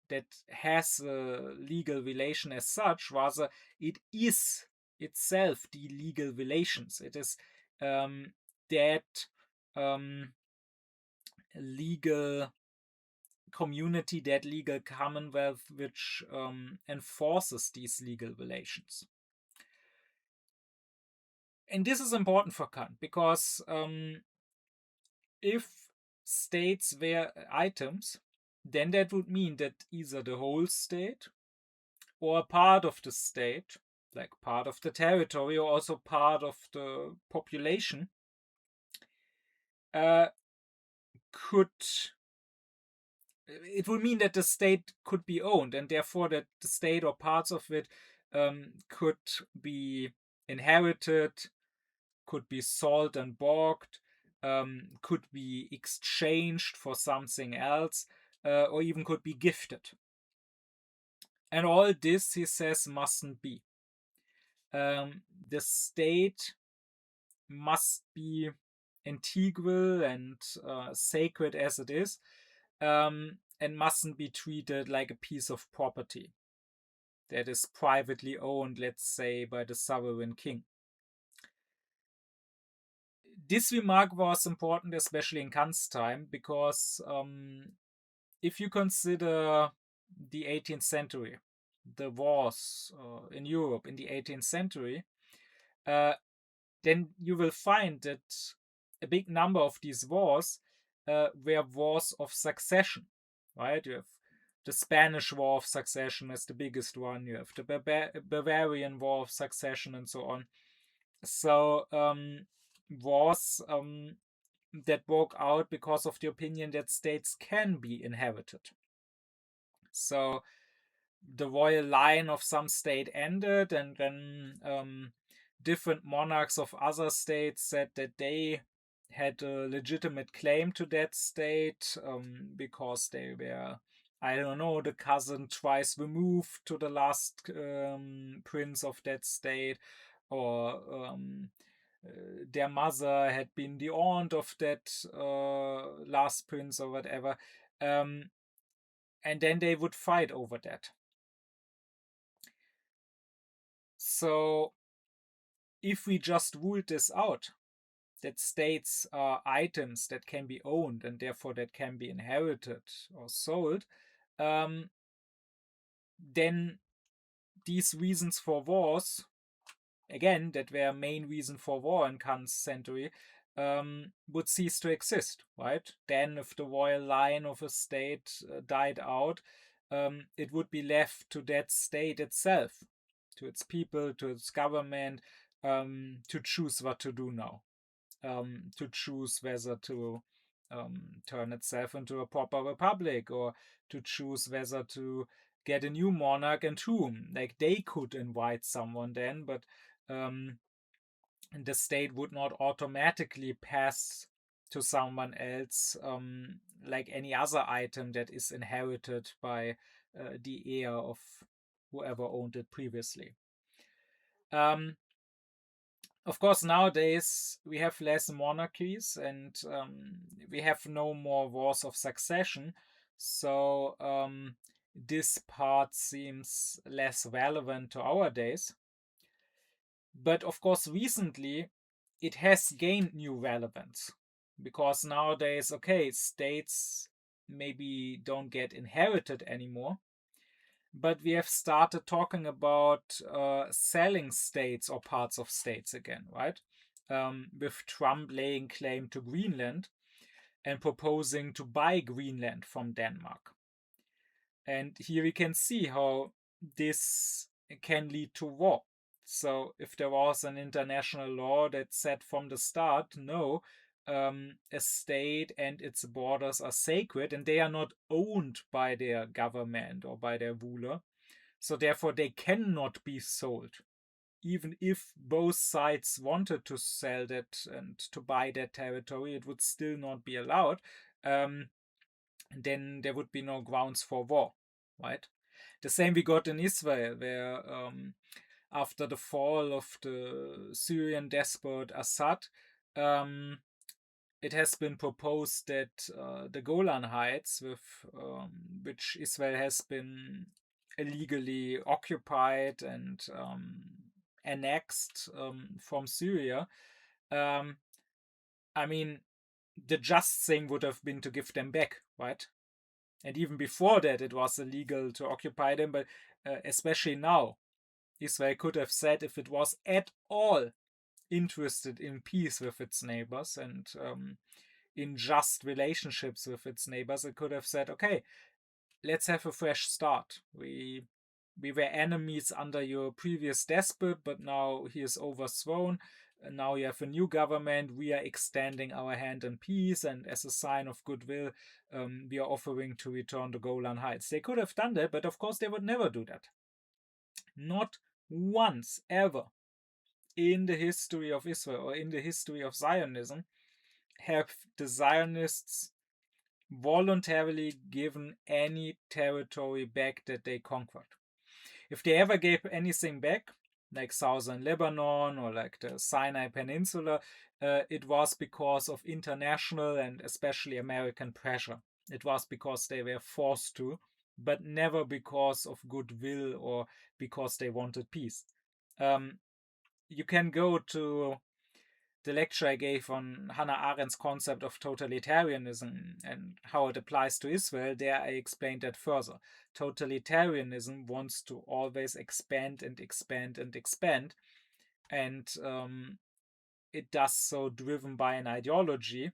that has a legal relation as such. Rather, it is itself the legal relations. It is that legal community, that legal commonwealth which enforces these legal relations. And this is important for Kant because if states were items, then that would mean that either the whole state or a part of the state, like part of the territory or also part of the population, it would mean that the state could be owned, and therefore that the state or parts of it could be inherited, could be sold and bought, could be exchanged for something else, or even could be gifted. And all this, he says, mustn't be. The state must be integral and sacred as it is, and mustn't be treated like a piece of property that is privately owned, let's say, by the sovereign king. This remark was important, especially in Kant's time, because if you consider the 18th century, the wars in Europe in the 18th century, then you will find that a big number of these wars were wars of succession, right? You have the Spanish War of Succession as the biggest one. You have the Bavarian War of Succession and so on. So wars that broke out because of the opinion that states can be inherited. So the royal line of some state ended, and then different monarchs of other states said that they had a legitimate claim to that state because they were, I don't know, the cousin twice removed to the last prince of that state, or their mother had been the aunt of that last prince or whatever. And then they would fight over that. So if we just ruled this out, that states are items that can be owned and therefore that can be inherited or sold, then these reasons for wars again, that were main reason for war in Kant's century, would cease to exist, right? Then, if the royal line of a state died out, it would be left to that state itself, to its people, to its government, to choose what to do now, to choose whether to turn itself into a proper republic, or to choose whether to get a new monarch and whom. Like, they could invite someone then, but the state would not automatically pass to someone else, like any other item that is inherited by the heir of whoever owned it previously. Of course, nowadays we have less monarchies, and we have no more wars of succession, so this part seems less relevant to our days. But of course, recently it has gained new relevance, because nowadays, okay, states maybe don't get inherited anymore, but we have started talking about selling states or parts of states again, right? With Trump laying claim to Greenland and proposing to buy Greenland from Denmark. And here we can see how this can lead to war. So if there was an international law that said from the start, no, a state and its borders are sacred, and they are not owned by their government or by their ruler, so therefore they cannot be sold. Even if both sides wanted to sell that and to buy that territory, it would still not be allowed. Then there would be no grounds for war, right? The same we got in Israel, where after the fall of the Syrian despot Assad, it has been proposed that the Golan Heights, which Israel has been illegally occupied and annexed from Syria, I mean, the just thing would have been to give them back, right? And even before that, it was illegal to occupy them, but especially now, Israel could have said, if it was at all interested in peace with its neighbors and in just relationships with its neighbors, it could have said, okay, let's have a fresh start. We were enemies under your previous despot, but now he is overthrown. And now you have a new government. We are extending our hand in peace, and as a sign of goodwill, we are offering to return the Golan Heights. They could have done that, but of course they would never do that. Not once ever in the history of Israel or in the history of Zionism have the Zionists voluntarily given any territory back that they conquered. If they ever gave anything back, like southern Lebanon or like the Sinai Peninsula, it was because of international and especially American pressure. It was because they were forced to, but never because of goodwill or because they wanted peace. You can go to the lecture I gave on Hannah Arendt's concept of totalitarianism and how it applies to Israel. There I explained that further. Totalitarianism wants to always expand and expand and expand, and it does so driven by an ideology.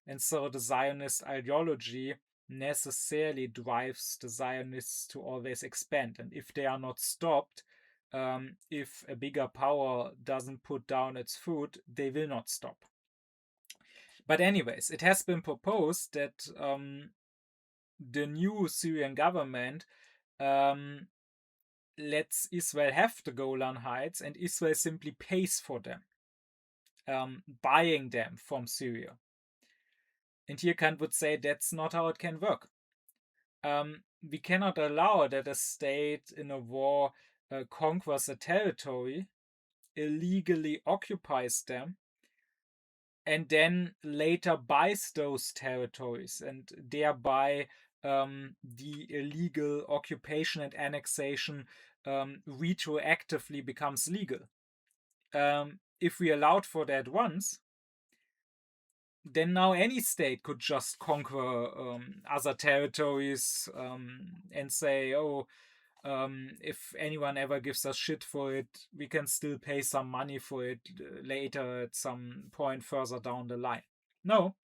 And so the Zionist ideology necessarily drives the Zionists to always expand. And if they are not stopped, if a bigger power doesn't put down its foot, they will not stop. But anyways, it has been proposed that the new Syrian government lets Israel have the Golan Heights, and Israel simply pays for them, buying them from Syria. And here Kant would say that's not how it can work. We cannot allow that a state in a war conquers a territory, illegally occupies them, and then later buys those territories, and thereby the illegal occupation and annexation retroactively becomes legal. If we allowed for that once, then now any state could just conquer other territories and say, oh, If anyone ever gives us shit for it, we can still pay some money for it later at some point further down the line. No,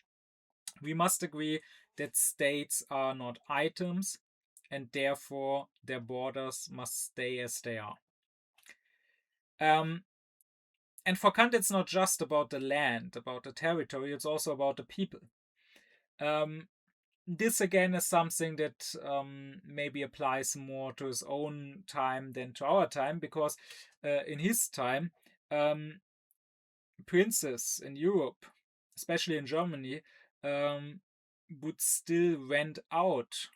we must agree that states are not items, and therefore their borders must stay as they are. And for Kant, it's not just about the land, about the territory, it's also about the people. This again is something that maybe applies more to his own time than to our time, because in his time, princes in Europe, especially in Germany, would still rent out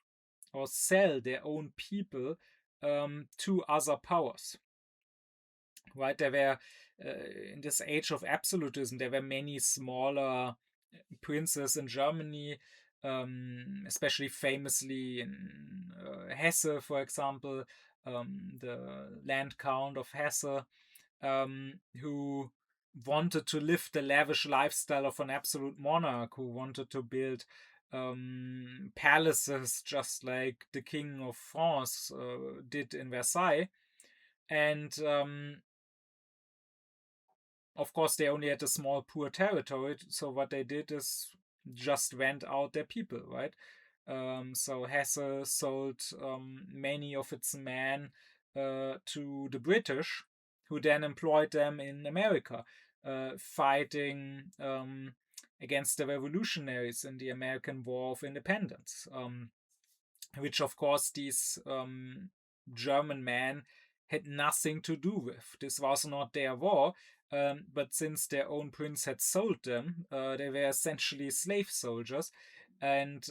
or sell their own people to other powers. Right? There were, in this age of absolutism, there were many smaller princes in Germany, especially famously in Hesse, for example, the Land Count of Hesse, who wanted to live the lavish lifestyle of an absolute monarch, who wanted to build palaces just like the King of France did in Versailles. And of course, they only had a small, poor territory. So what they did is just rent out their people, right? So Hesse sold many of its men to the British, who then employed them in America, fighting against the revolutionaries in the American War of Independence, which, of course, these German men had nothing to do with. This was not their war, but since their own prince had sold them, they were essentially slave soldiers, and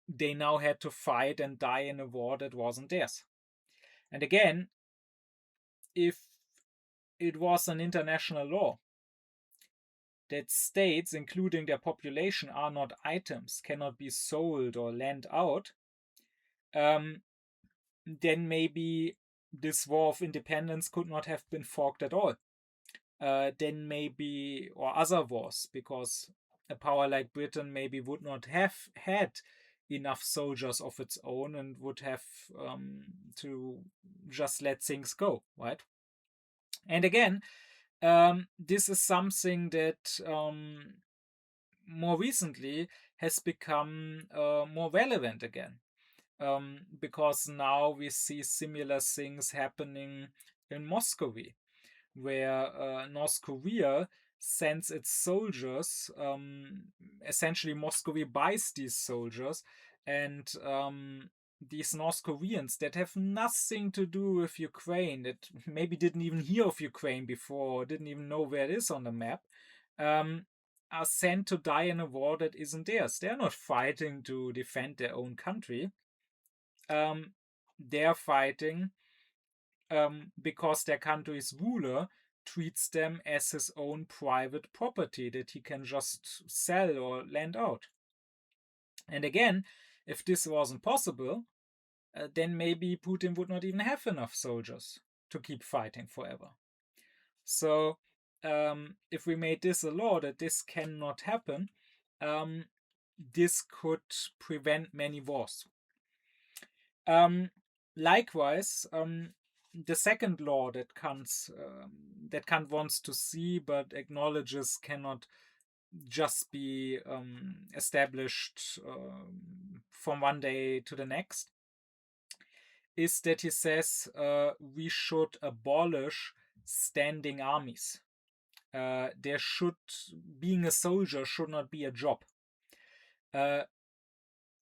they now had to fight and die in a war that wasn't theirs. And again, if it was an international law that states, including their population, are not items, cannot be sold or lent out, then maybe this war of independence could not have been fought at all. Then maybe, or other wars, because a power like Britain maybe would not have had enough soldiers of its own and would have to just let things go, right? And again, this is something that more recently has become more relevant again, because now we see similar things happening in Moscow, where North Korea sends its soldiers. Essentially, Moscow buys these soldiers, and these North Koreans that have nothing to do with Ukraine, that maybe didn't even hear of Ukraine before, or didn't even know where it is on the map, are sent to die in a war that isn't theirs. They're not fighting to defend their own country. They're fighting because their country's ruler treats them as his own private property that he can just sell or lend out. And again, if this wasn't possible, then maybe Putin would not even have enough soldiers to keep fighting forever. So if we made this a law that this cannot happen, this could prevent many wars. Likewise, the second law that Kant wants to see but acknowledges cannot just be established from one day to the next is that he says we should abolish standing armies. Being a soldier should not be a job.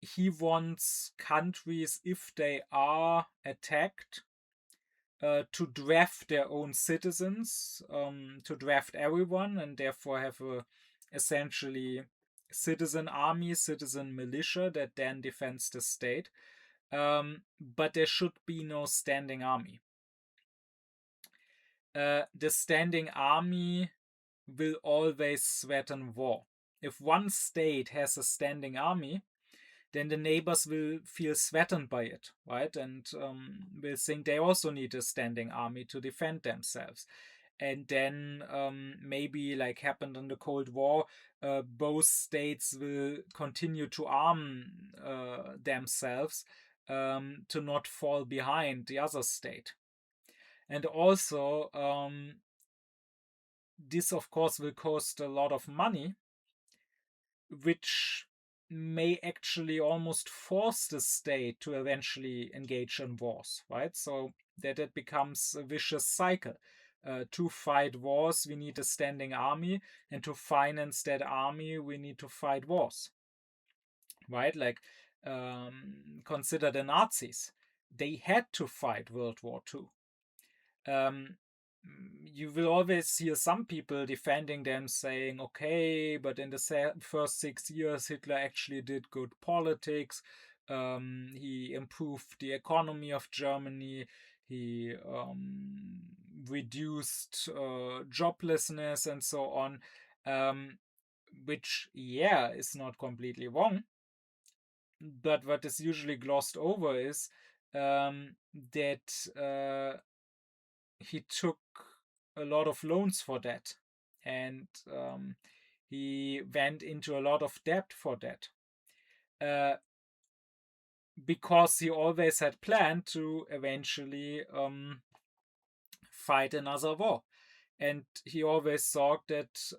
He wants countries, if they are attacked, to draft their own citizens, to draft everyone, and therefore have a essentially citizen army, citizen militia that then defends the state. But there should be no standing army. The standing army will always threaten war. If one state has a standing army, then the neighbors will feel threatened by it, right? And will think they also need a standing army to defend themselves. And then maybe, like happened in the Cold War, both states will continue to arm themselves to not fall behind the other state. And also, this of course will cost a lot of money, which may actually almost force the state to eventually engage in wars, right? So that it becomes a vicious cycle. To fight wars, we need a standing army, and to finance that army, we need to fight wars, right? Like, consider the Nazis. They had to fight World War II. You will always hear some people defending them, saying, okay, but in the first 6 years, Hitler actually did good politics. He improved the economy of Germany. He reduced joblessness and so on, which, yeah, is not completely wrong. But what is usually glossed over is that he took a lot of loans for that, and he went into a lot of debt for that, because he always had planned to eventually fight another war, and he always thought that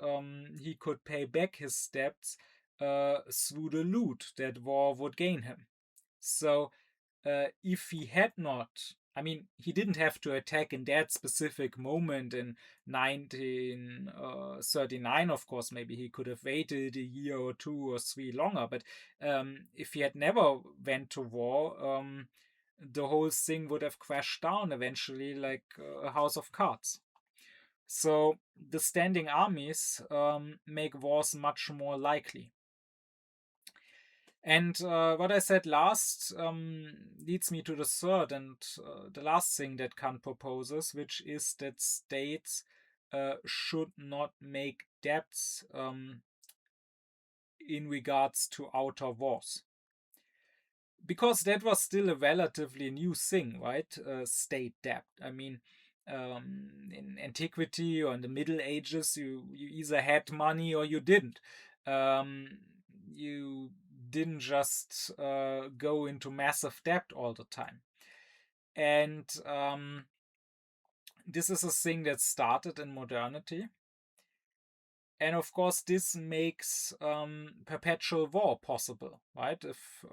he could pay back his debts through the loot that war would gain him. So if he had not, I mean, he didn't have to attack in that specific moment in 1939, of course. Maybe he could have waited a year or 2 or 3 longer. But if he had never went to war, the whole thing would have crashed down eventually, like a house of cards. So the standing armies make wars much more likely. And what I said last leads me to the third and the last thing that Kant proposes, which is that states should not make debts in regards to outer wars. Because that was still a relatively new thing, right? State debt. I mean, in antiquity or in the Middle Ages, you either had money or you didn't. You didn't just go into massive debt all the time. And this is a thing that started in modernity. And of course, this makes perpetual war possible, right? If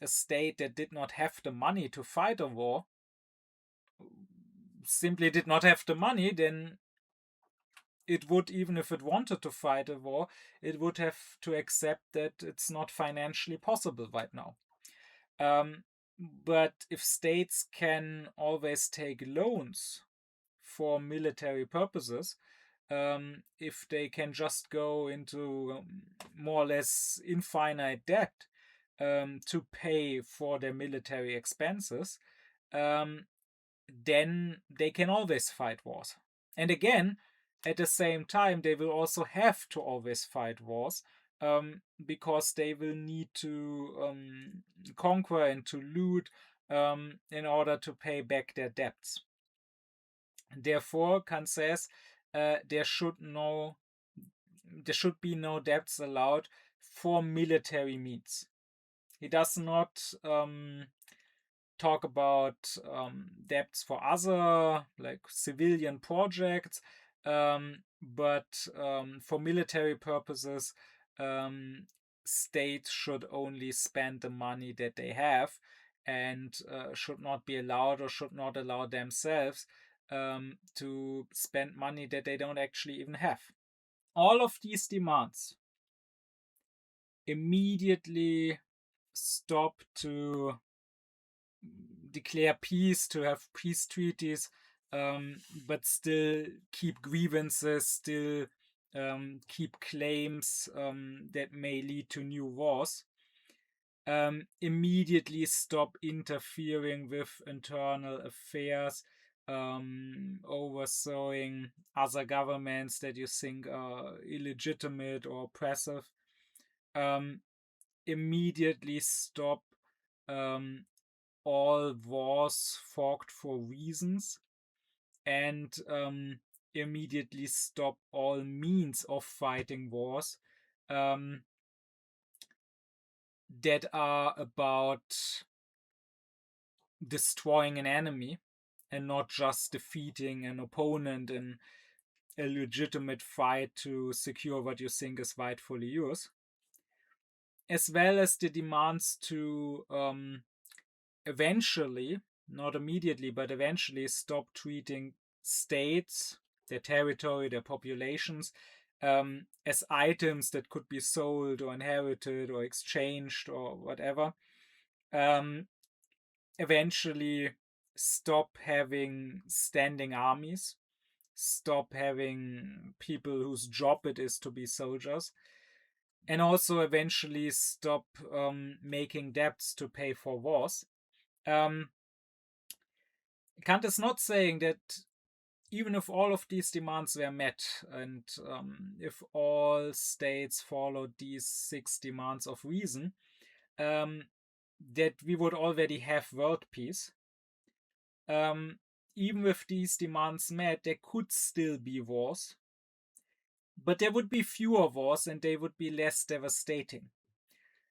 a state that did not have the money to fight a war simply did not have the money, then it would, even if it wanted to fight a war, it would have to accept that it's not financially possible right now. But if states can always take loans for military purposes, if they can just go into more or less infinite debt to pay for their military expenses, then they can always fight wars. And again, at the same time, they will also have to always fight wars, because they will need to conquer and to loot in order to pay back their debts. Therefore, Kant says there should be no debts allowed for military means. He does not talk about debts for other, like, civilian projects, but for military purposes, states should only spend the money that they have, and should not be allowed, or should not allow themselves to spend money that they don't actually even have. All of these demands immediately stop to declare peace, to have peace treaties, but still keep grievances, still keep claims that may lead to new wars, immediately stop interfering with internal affairs, overthrowing other governments that you think are illegitimate or oppressive, immediately stop all wars fought for reasons, and immediately stop all means of fighting wars that are about destroying an enemy and not just defeating an opponent in a legitimate fight to secure what you think is rightfully yours, as well as the demands to eventually, not immediately, but eventually stop treating states, their territory, their populations, as items that could be sold or inherited or exchanged or whatever. Eventually stop having standing armies, stop having people whose job it is to be soldiers, and also eventually stop making debts to pay for wars. Kant is not saying that even if all of these demands were met and if all states followed these 6 demands of reason, that we would already have world peace. Even with these demands met, there could still be wars, but there would be fewer wars and they would be less devastating.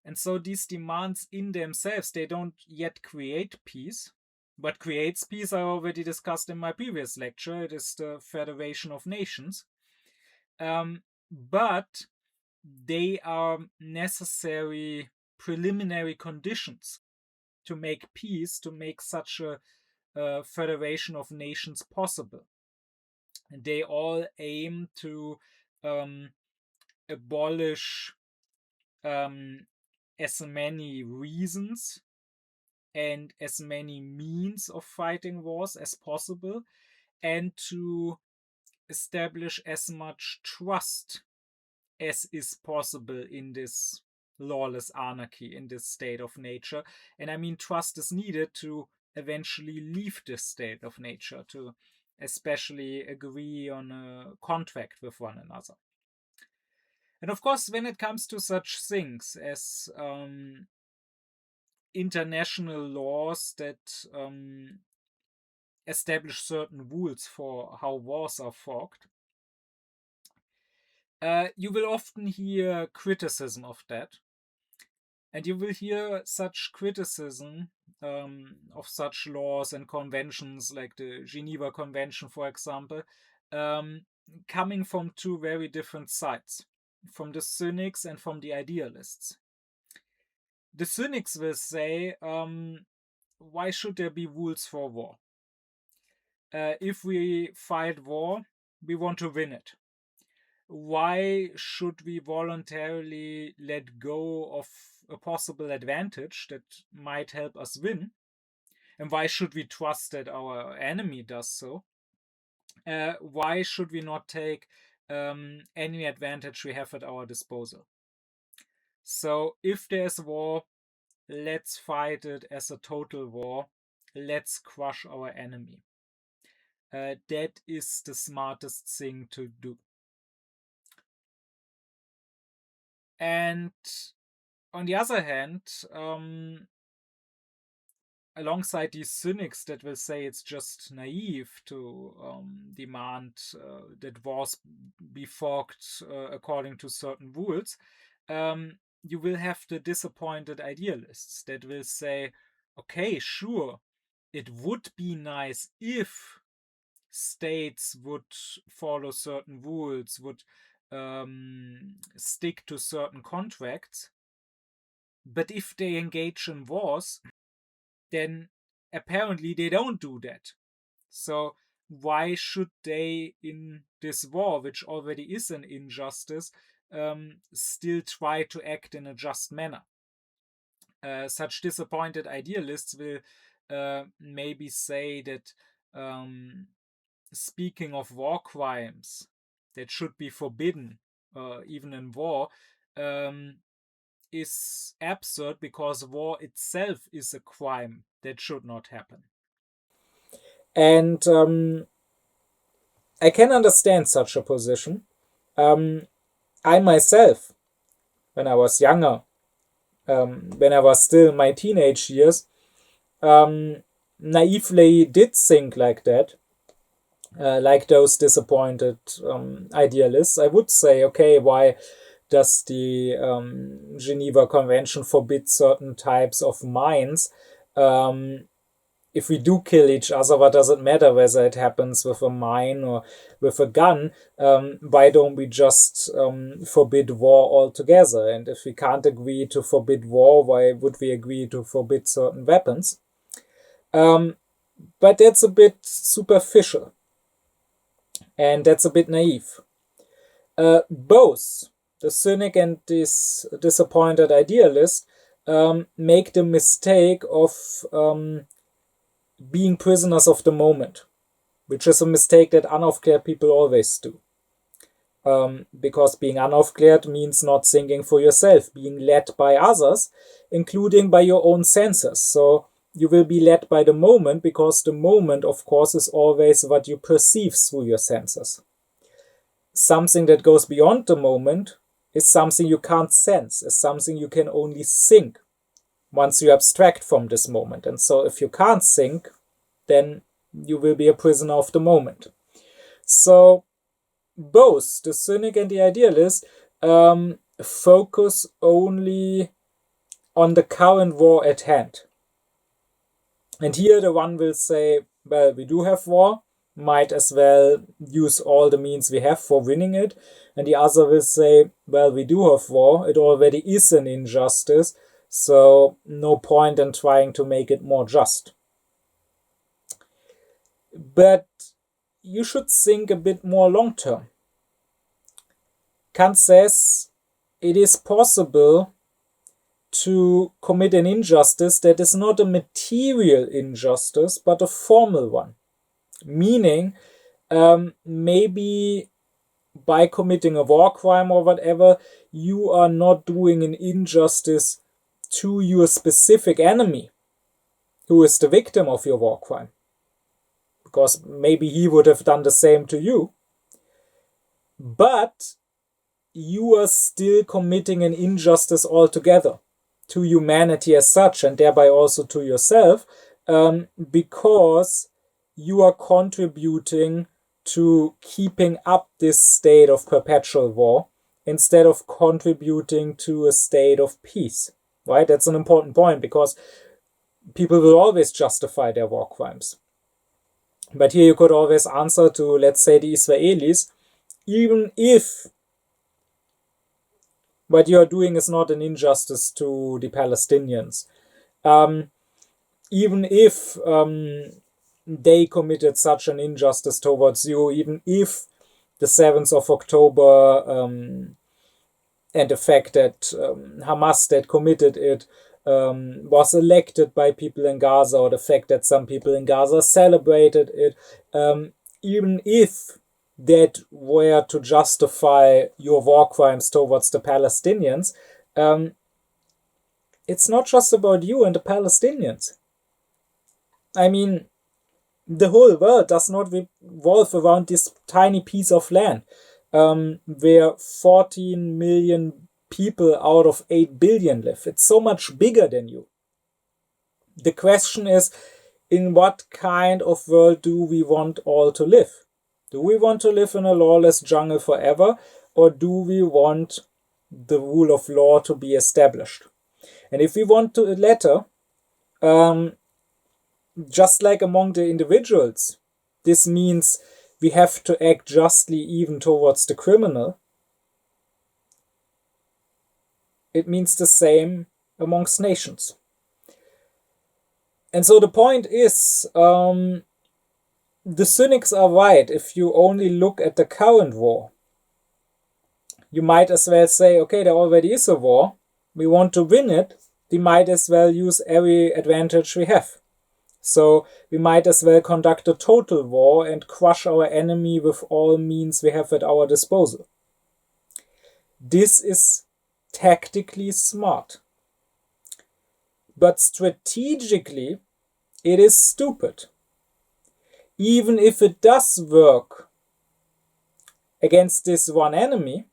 And so these demands in themselves, they don't yet create peace. What creates peace, I already discussed in my previous lecture. It is the Federation of Nations. But they are necessary preliminary conditions to make peace, to make such a Federation of Nations possible. And they all aim to abolish as many reasons and as many means of fighting wars as possible, and to establish as much trust as is possible in this lawless anarchy, in this state of nature. And I mean, trust is needed to eventually leave this state of nature, to especially agree on a contract with one another. And of course, when it comes to such things as international laws that establish certain rules for how wars are fought, you will often hear criticism of that. And you will hear such criticism of such laws and conventions, like the Geneva Convention, for example, coming from 2 very different sides, from the cynics and from the idealists. The cynics will say, why should there be rules for war? If we fight war, we want to win it. Why should we voluntarily let go of a possible advantage that might help us win? And why should we trust that our enemy does so? Why should we not take any advantage we have at our disposal? So if there's war, let's fight it as a total war. Let's crush our enemy. That is the smartest thing to do. And on the other hand, alongside these cynics that will say it's just naive to demand that wars be fought according to certain rules, you will have the disappointed idealists that will say, okay, sure, it would be nice if states would follow certain rules, would stick to certain contracts, but if they engage in wars, then apparently they don't do that. So why should they, in this war, which already is an injustice, still try to act in a just manner? Such disappointed idealists will maybe say that speaking of war crimes that should be forbidden, even in war, is absurd because war itself is a crime that should not happen. And I can understand such a position. I myself, when I was younger, when I was still in my teenage years, naively did think like that. Like those disappointed idealists, I would say, okay, why does the Geneva Convention forbid certain types of mines? if we do kill each other, what does it matter whether it happens with a mine or with a gun? Why don't we just forbid war altogether? And if we can't agree to forbid war, why would we agree to forbid certain weapons? But that's a bit superficial, and that's a bit naive. Both the cynic and this disappointed idealist make the mistake of being prisoners of the moment, which is a mistake that unaufklärt people always do. Because being unaufklärt means not thinking for yourself, being led by others, including by your own senses. So you will be led by the moment, because the moment, of course, is always what you perceive through your senses. Something that goes beyond the moment is something you can't sense, is something you can only think once you abstract from this moment. And so if you can't think, then you will be a prisoner of the moment. So both the cynic and the idealist focus only on the current war at hand. And here the one will say, well, we do have war, might as well use all the means we have for winning it. And the other will say, well, we do have war, it already is an injustice, so no point in trying to make it more just. But you should think a bit more long term. Kant says it is possible to commit an injustice that is not a material injustice, but a formal one. Meaning, maybe by committing a war crime or whatever, you are not doing an injustice to your specific enemy, who is the victim of your war crime, because maybe he would have done the same to you, but you are still committing an injustice altogether to humanity as such, and thereby also to yourself, because you are contributing to keeping up this state of perpetual war instead of contributing to a state of peace, right? That's an important point, because people will always justify their war crimes. But here you could always answer to, let's say, the Israelis, even if what you are doing is not an injustice to the Palestinians, even if they committed such an injustice towards you, even if the 7th of October and the fact that Hamas that committed it was elected by people in Gaza, or the fact that some people in Gaza celebrated it, even if that were to justify your war crimes towards the Palestinians, it's not just about you and the Palestinians. I mean, the whole world does not revolve around this tiny piece of land, where 14 million people out of 8 billion live. It's so much bigger than you. The question is, in what kind of world do we want all to live? Do we want to live in a lawless jungle forever, or do we want the rule of law to be established? And if we want the latter, just like among the individuals, this means we have to act justly even towards the criminal. It means the same amongst nations. And so the point is, the cynics are right. If you only look at the current war, you might as well say, okay, there already is a war, we want to win it, we might as well use every advantage we have. So we might as well conduct a total war and crush our enemy with all means we have at our disposal. This is tactically smart. But strategically, it is stupid. Even if it does work against this one enemy,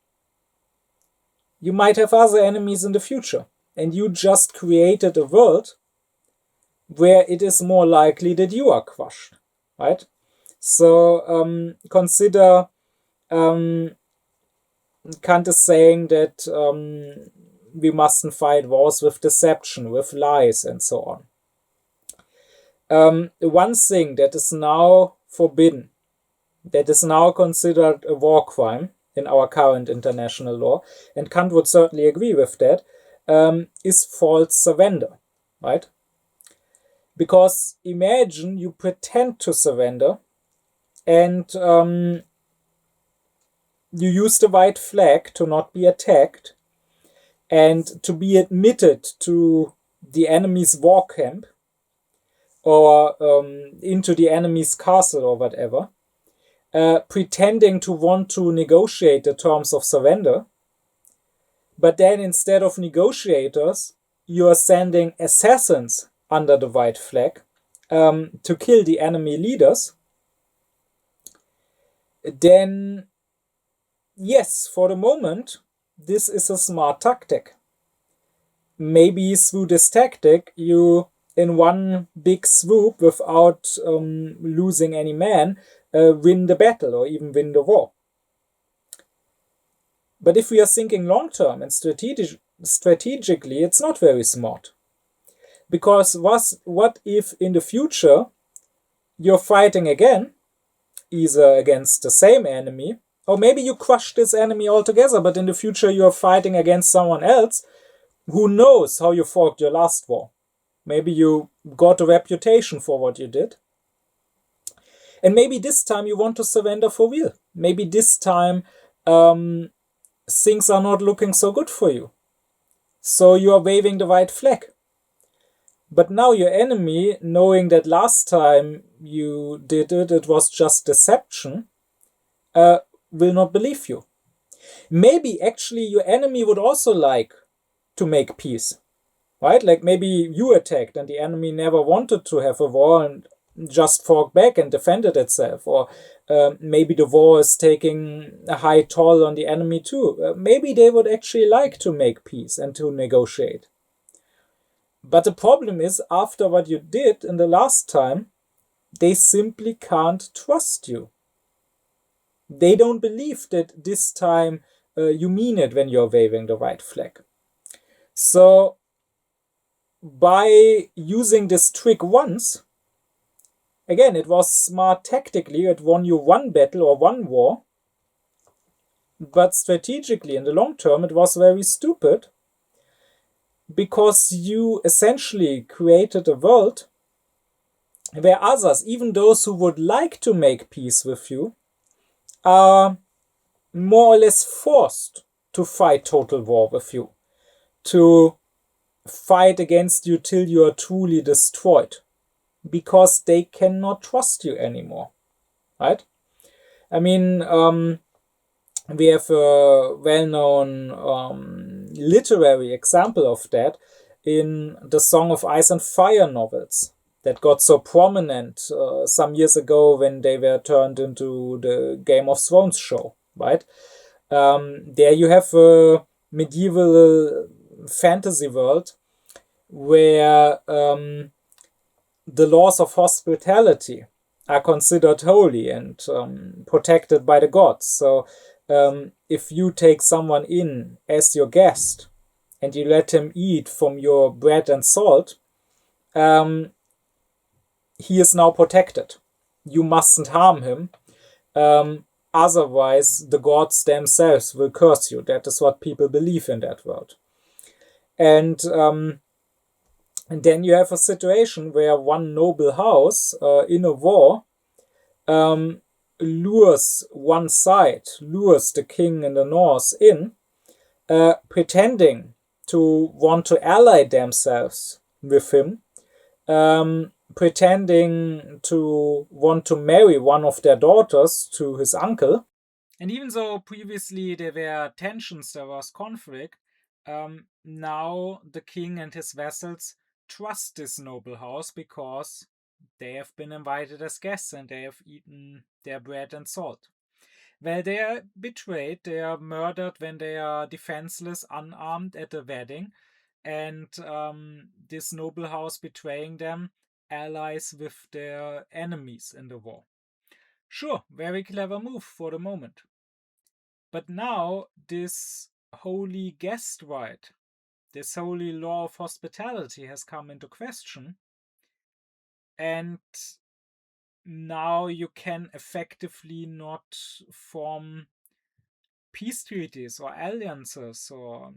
you might have other enemies in the future. And you just created a world where it is more likely that you are crushed, right? So consider Kant is saying that we mustn't fight wars with deception, with lies, and so on. one thing that is now forbidden, that is now considered a war crime in our current international law, and Kant would certainly agree with that, is false surrender, right? Because imagine you pretend to surrender and you use the white flag to not be attacked and to be admitted to the enemy's war camp or into the enemy's castle or whatever, pretending to want to negotiate the terms of surrender. But then instead of negotiators, you are sending assassins under the white flag to kill the enemy leaders. Then, yes, for the moment, this is a smart tactic. Maybe through this tactic, you, in one big swoop, without losing any men, win the battle or even win the war. But if we are thinking long term and strategically, it's not very smart. Because what if in the future you're fighting again, either against the same enemy, or maybe you crush this enemy altogether, but in the future you're fighting against someone else who knows how you fought your last war. Maybe you got a reputation for what you did. And maybe this time you want to surrender for real. Maybe this time things are not looking so good for you. So you are waving the white flag. But now your enemy, knowing that last time you did it, it was just deception, will not believe you. Maybe actually your enemy would also like to make peace, right? Like maybe you attacked and the enemy never wanted to have a war and just fought back and defended itself. Or maybe the war is taking a high toll on the enemy too. Maybe they would actually like to make peace and to negotiate. But the problem is, after what you did in the last time, they simply can't trust you. They don't believe that this time you mean it when you're waving the white flag. So by using this trick once, again, it was smart tactically, it won you one battle or one war, but strategically in the long term it was very stupid, because you essentially created a world where others, even those who would like to make peace with you, are more or less forced to fight total war with you, to fight against you till you are truly destroyed, because they cannot trust you anymore, right? I mean, we have a well-known literary example of that in the Song of Ice and Fire novels that got so prominent some years ago when they were turned into the Game of Thrones show, right? There you have a medieval fantasy world where the laws of hospitality are considered holy and protected by the gods. So if you take someone in as your guest and you let him eat from your bread and salt, he is now protected. You mustn't harm him. Otherwise, the gods themselves will curse you. That is what people believe in that world. And then you have a situation where one noble house in a war lures one side, lures the king in the north in, pretending to want to ally themselves with him, pretending to want to marry one of their daughters to his uncle. And even though previously there were tensions, there was conflict, now the king and his vassals trust this noble house because they have been invited as guests and they have eaten their bread and salt. Well, they are betrayed, they are murdered when they are defenseless, unarmed at a wedding, and this noble house betraying them allies with their enemies in the war. Sure, very clever move for the moment. But now this holy guest right, this holy law of hospitality has come into question. and now you can effectively not form peace treaties or alliances or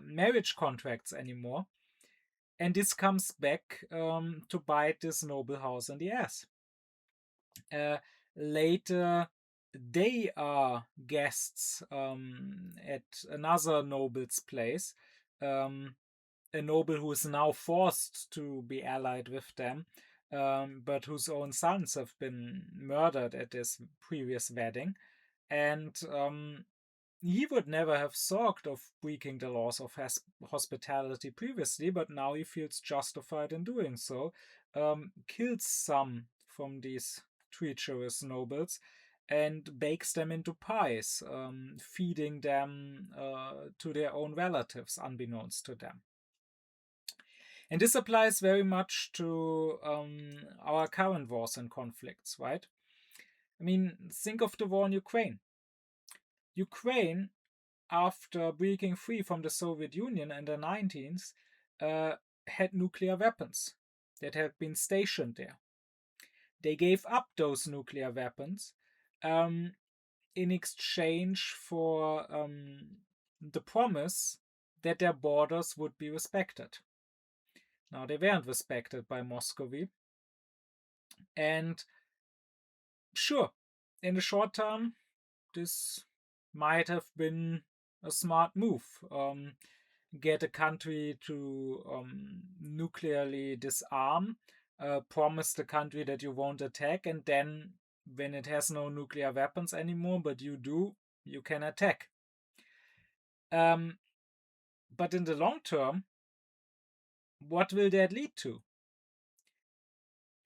marriage contracts anymore. And this comes back to bite this noble house in the ass. Later, they are guests at another noble's place, a noble who is now forced to be allied with them, but whose own sons have been murdered at this previous wedding. And he would never have thought of breaking the laws of hospitality previously, but now he feels justified in doing so. Kills some from these treacherous nobles and bakes them into pies, feeding them to their own relatives, unbeknownst to them. And this applies very much to our current wars and conflicts, right? I mean, think of the war in Ukraine. Ukraine, after breaking free from the Soviet Union in the 19th, had nuclear weapons that had been stationed there. They gave up those nuclear weapons in exchange for the promise that their borders would be respected. Now, they weren't respected by Moscow. And sure, in the short term, this might have been a smart move. Get a country to nuclearly disarm, promise the country that you won't attack, and then when it has no nuclear weapons anymore, but you do, you can attack. But in the long term, what will that lead to?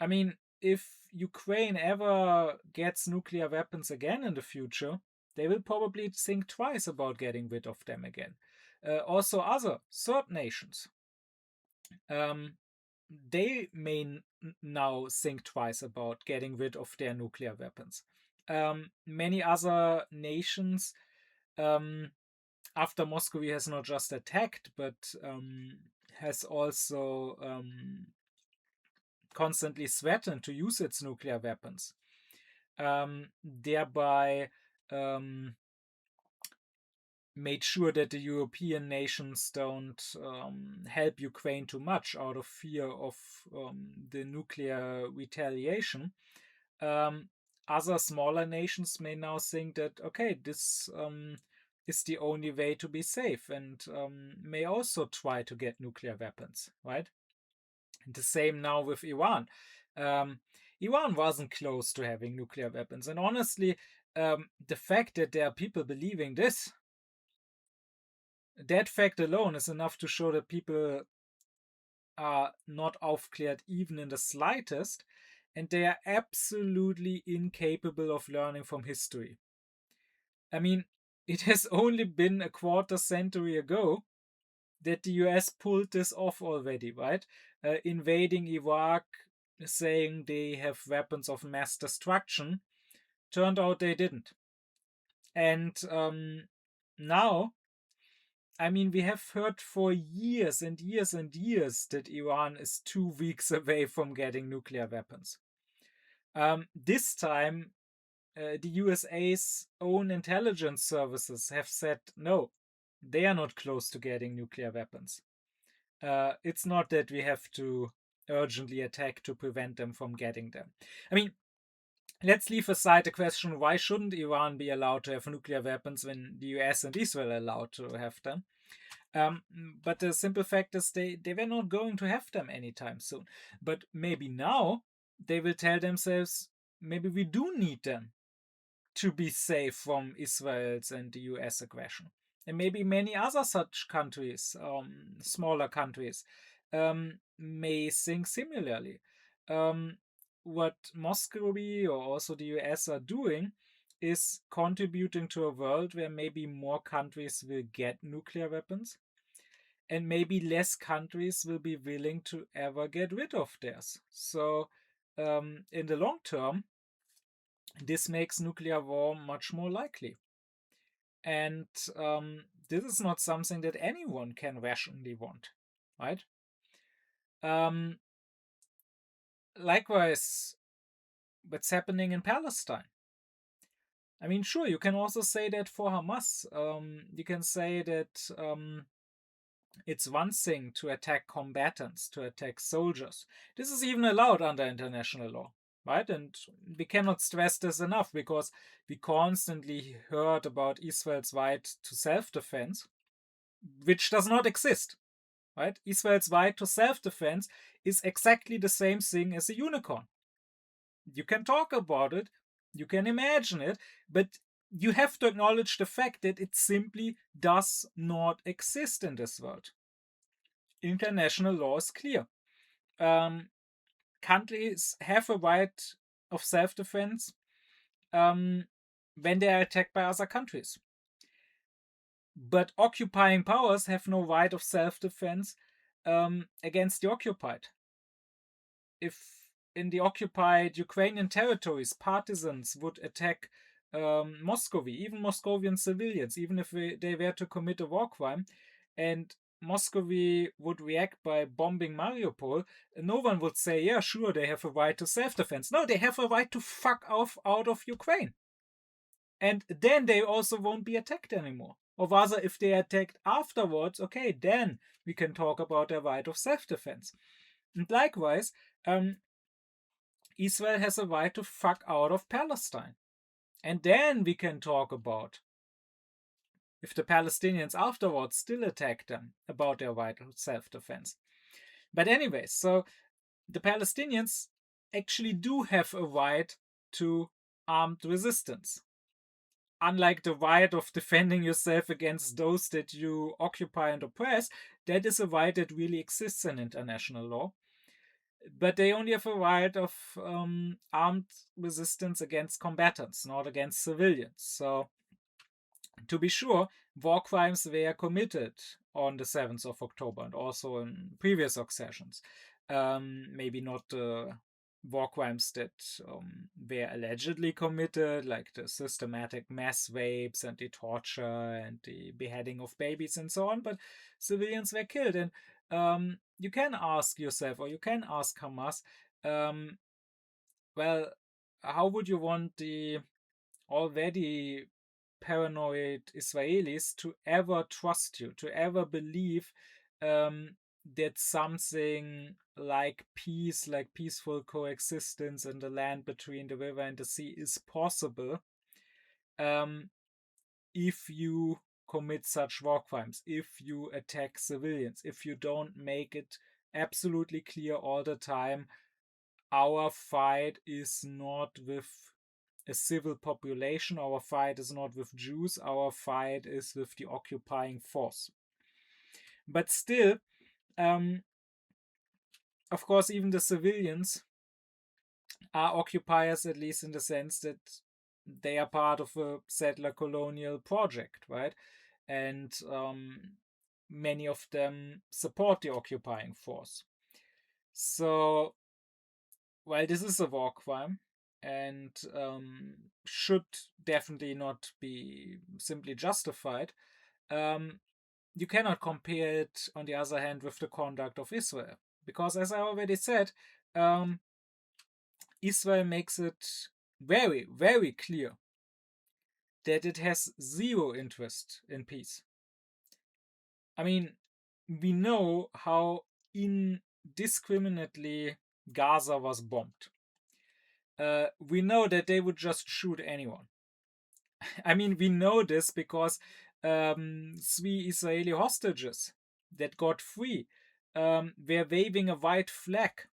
I mean, if Ukraine ever gets nuclear weapons again in the future, they will probably think twice about getting rid of them again. Also, other third nations, they may now think twice about getting rid of their nuclear weapons. Many other nations, after Moscow has not just attacked, but has also constantly threatened to use its nuclear weapons, thereby made sure that the European nations don't help Ukraine too much out of fear of the nuclear retaliation. Other smaller nations may now think that, okay, this is the only way to be safe, and may also try to get nuclear weapons, right? The same now with Iran. Iran wasn't close to having nuclear weapons. And honestly, the fact that there are people believing this, that fact alone is enough to show that people are not aufklärt even in the slightest, and they are absolutely incapable of learning from history. I mean, it has only been a quarter century ago that the US pulled this off already, right? Invading Iraq, saying they have weapons of mass destruction. Turned out they didn't. And now, I mean, we have heard for years and years and years that Iran is 2 weeks away from getting nuclear weapons. This time, the USA's own intelligence services have said no, they are not close to getting nuclear weapons. It's not that we have to urgently attack to prevent them from getting them. I mean, let's leave aside the question, why shouldn't Iran be allowed to have nuclear weapons when the US and Israel are allowed to have them? But the simple fact is they were not going to have them anytime soon. But maybe now they will tell themselves, maybe we do need them to be safe from Israel's and the US aggression. And maybe many other such countries, smaller countries, may think similarly. What Moscow or also the US are doing is contributing to a world where maybe more countries will get nuclear weapons, and maybe less countries will be willing to ever get rid of theirs. So, in the long term, this makes nuclear war much more likely. And this is not something that anyone can rationally want, right? likewise, what's happening in Palestine. I mean, sure, you can also say that for Hamas. You can say that it's one thing to attack combatants, to attack soldiers. This is even allowed under international law, right? And we cannot stress this enough because we constantly heard about Israel's right to self-defense, which does not exist, right? Israel's right to self-defense is exactly the same thing as a unicorn. You can talk about it, you can imagine it, but you have to acknowledge the fact that it simply does not exist in this world. International law is clear. Countries have a right of self-defense when they are attacked by other countries. But occupying powers have no right of self-defense against the occupied. If in the occupied Ukrainian territories partisans would attack Muscovy, even Moscovian civilians, even if they were to commit a war crime, and Muscovy would react by bombing Mariupol, no one would say, yeah, sure, they have a right to self-defense. No, they have a right to fuck off out of Ukraine. And then they also won't be attacked anymore. Or rather, if they are attacked afterwards, okay, then we can talk about their right of self-defense. And likewise, Israel has a right to fuck out of Palestine. And then we can talk about, if the Palestinians afterwards still attack them, about their right of self-defense. But anyway, so the Palestinians actually do have a right to armed resistance. Unlike the right of defending yourself against those that you occupy and oppress, that is a right that really exists in international law. But they only have a right of armed resistance against combatants, not against civilians. So, to be sure, war crimes were committed on the 7th of October and also in previous accessions. Maybe not war crimes that were allegedly committed, like the systematic mass rapes and the torture and the beheading of babies and so on, but civilians were killed. And you can ask yourself, or you can ask Hamas, well, how would you want the already paranoid Israelis to ever trust you, to ever believe that something like peace, like peaceful coexistence in the land between the river and the sea is possible if you commit such war crimes, if you attack civilians, if you don't make it absolutely clear all the time, our fight is not with a civil population, our fight is not with Jews, our fight is with the occupying force. But still, of course, even the civilians are occupiers, at least in the sense that they are part of a settler colonial project, right? And many of them support the occupying force. So, while this is a war crime and should definitely not be simply justified, you cannot compare it, on the other hand, with the conduct of Israel. Because, as I already said, Israel makes it very, very clear that it has zero interest in peace. I mean, we know how indiscriminately Gaza was bombed. We know that they would just shoot anyone. I mean, we know this because 3 Israeli hostages that got free were waving a white flag,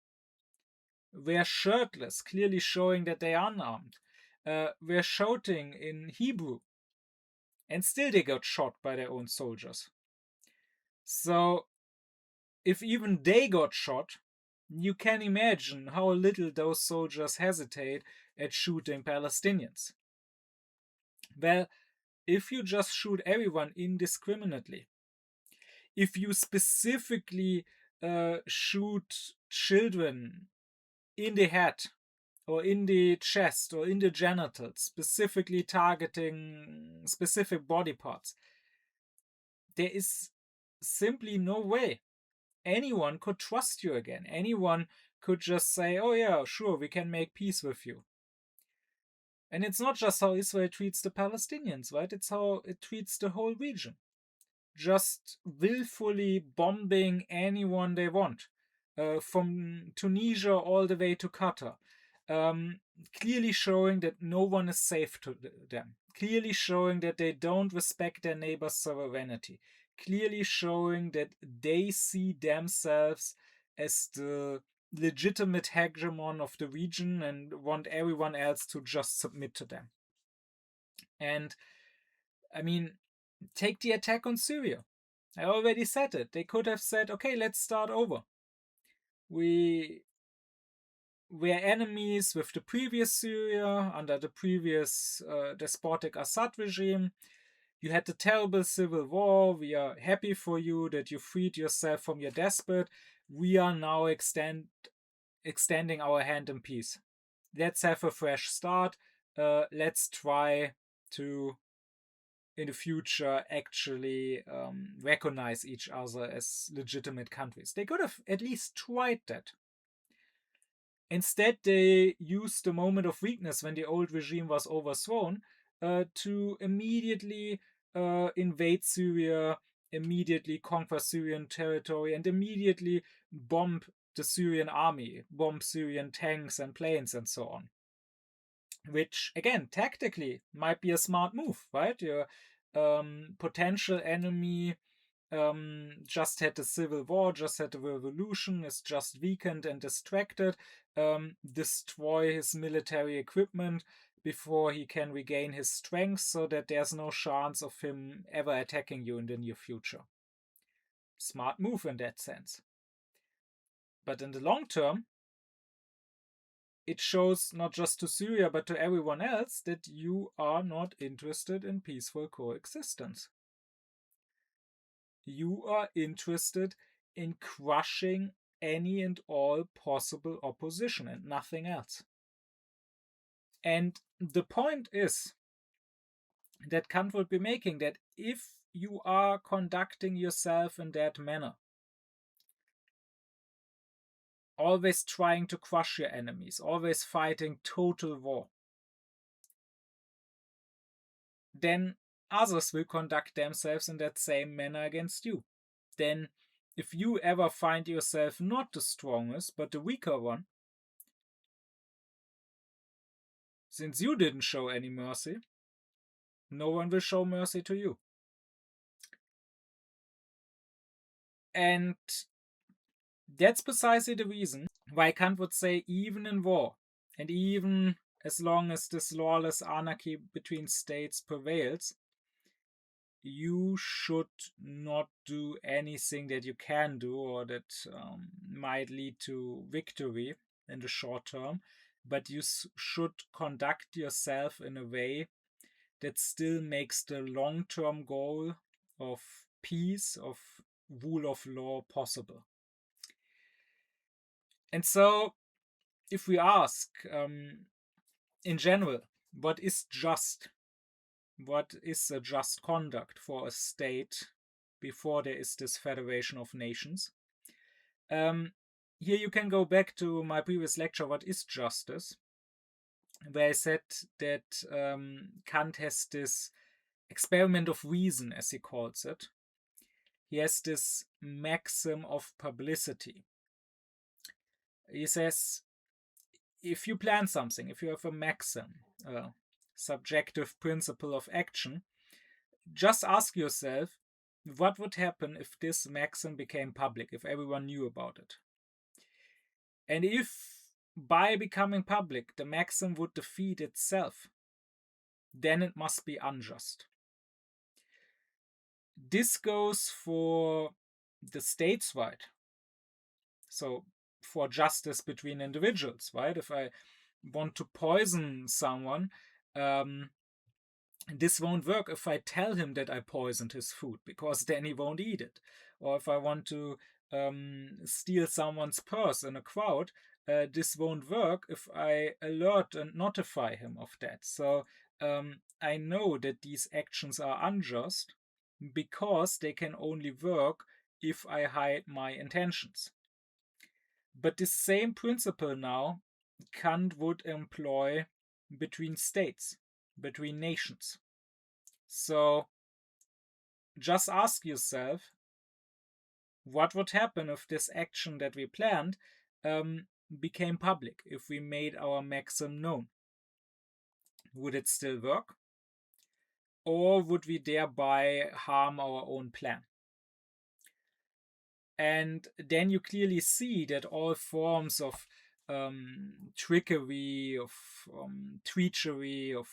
were shirtless, clearly showing that they are unarmed, were shouting in Hebrew, and still they got shot by their own soldiers. So, if even they got shot, you can imagine how little those soldiers hesitate at shooting Palestinians. Well, if you just shoot everyone indiscriminately, if you specifically shoot children in the head or in the chest or in the genitals, specifically targeting specific body parts, there is simply no way anyone could trust you again. Anyone could just say, oh yeah, sure, we can make peace with you. And it's not just how Israel treats the Palestinians, right? It's how it treats the whole region. Just willfully bombing anyone they want, from Tunisia all the way to Qatar. Clearly showing that no one is safe to them. Clearly showing that they don't respect their neighbor's sovereignty. Clearly showing that they see themselves as the legitimate hegemon of the region and want everyone else to just submit to them. And I mean, take the attack on Syria. I already said it. They could have said, okay, let's start over. We were enemies with the previous Syria, under the previous despotic Assad regime. You had the terrible civil war. We are happy for you that you freed yourself from your despot. We are now extending our hand in peace. Let's have a fresh start. Let's try to, in the future, actually recognize each other as legitimate countries. They could have at least tried that. Instead, they used the moment of weakness when the old regime was overthrown to immediately invade Syria, immediately conquer Syrian territory, and immediately bomb the Syrian army, bomb Syrian tanks and planes and so on. Which, again, tactically might be a smart move, right? Your potential enemy just had a civil war, just had a revolution, is just weakened and distracted, destroy his military equipment before he can regain his strength so that there's no chance of him ever attacking you in the near future. Smart move in that sense. But in the long term, it shows not just to Syria but to everyone else that you are not interested in peaceful coexistence. You are interested in crushing any and all possible opposition and nothing else. And the point is that Kant would be making, that if you are conducting yourself in that manner, always trying to crush your enemies, always fighting total war, then others will conduct themselves in that same manner against you. Then, if you ever find yourself not the strongest, but the weaker one, since you didn't show any mercy, no one will show mercy to you. And that's precisely the reason why Kant would say, even in war, and even as long as this lawless anarchy between states prevails, you should not do anything that you can do or that might lead to victory in the short term, but you should conduct yourself in a way that still makes the long-term goal of peace, of rule of law possible. And so, if we ask, in general, what is just? What is a just conduct for a state before there is this federation of nations? Here you can go back to my previous lecture, What is Justice?, where I said that Kant has this experiment of reason, as he calls it. He has this maxim of publicity. He says, if you plan something, if you have a maxim, a subjective principle of action, just ask yourself, what would happen if this maxim became public, if everyone knew about it? And if by becoming public the maxim would defeat itself, then it must be unjust. This goes for the states' right. So for justice between individuals, right? If I want to poison someone, this won't work if I tell him that I poisoned his food, because then he won't eat it. Or if I want to steal someone's purse in a crowd, this won't work if I alert and notify him of that. So I know that these actions are unjust because they can only work if I hide my intentions. But the same principle now Kant would employ between states, between nations. So just ask yourself, what would happen if this action that we planned became public, if we made our maxim known? Would it still work? Or would we thereby harm our own plan? And then you clearly see that all forms of trickery, of treachery, of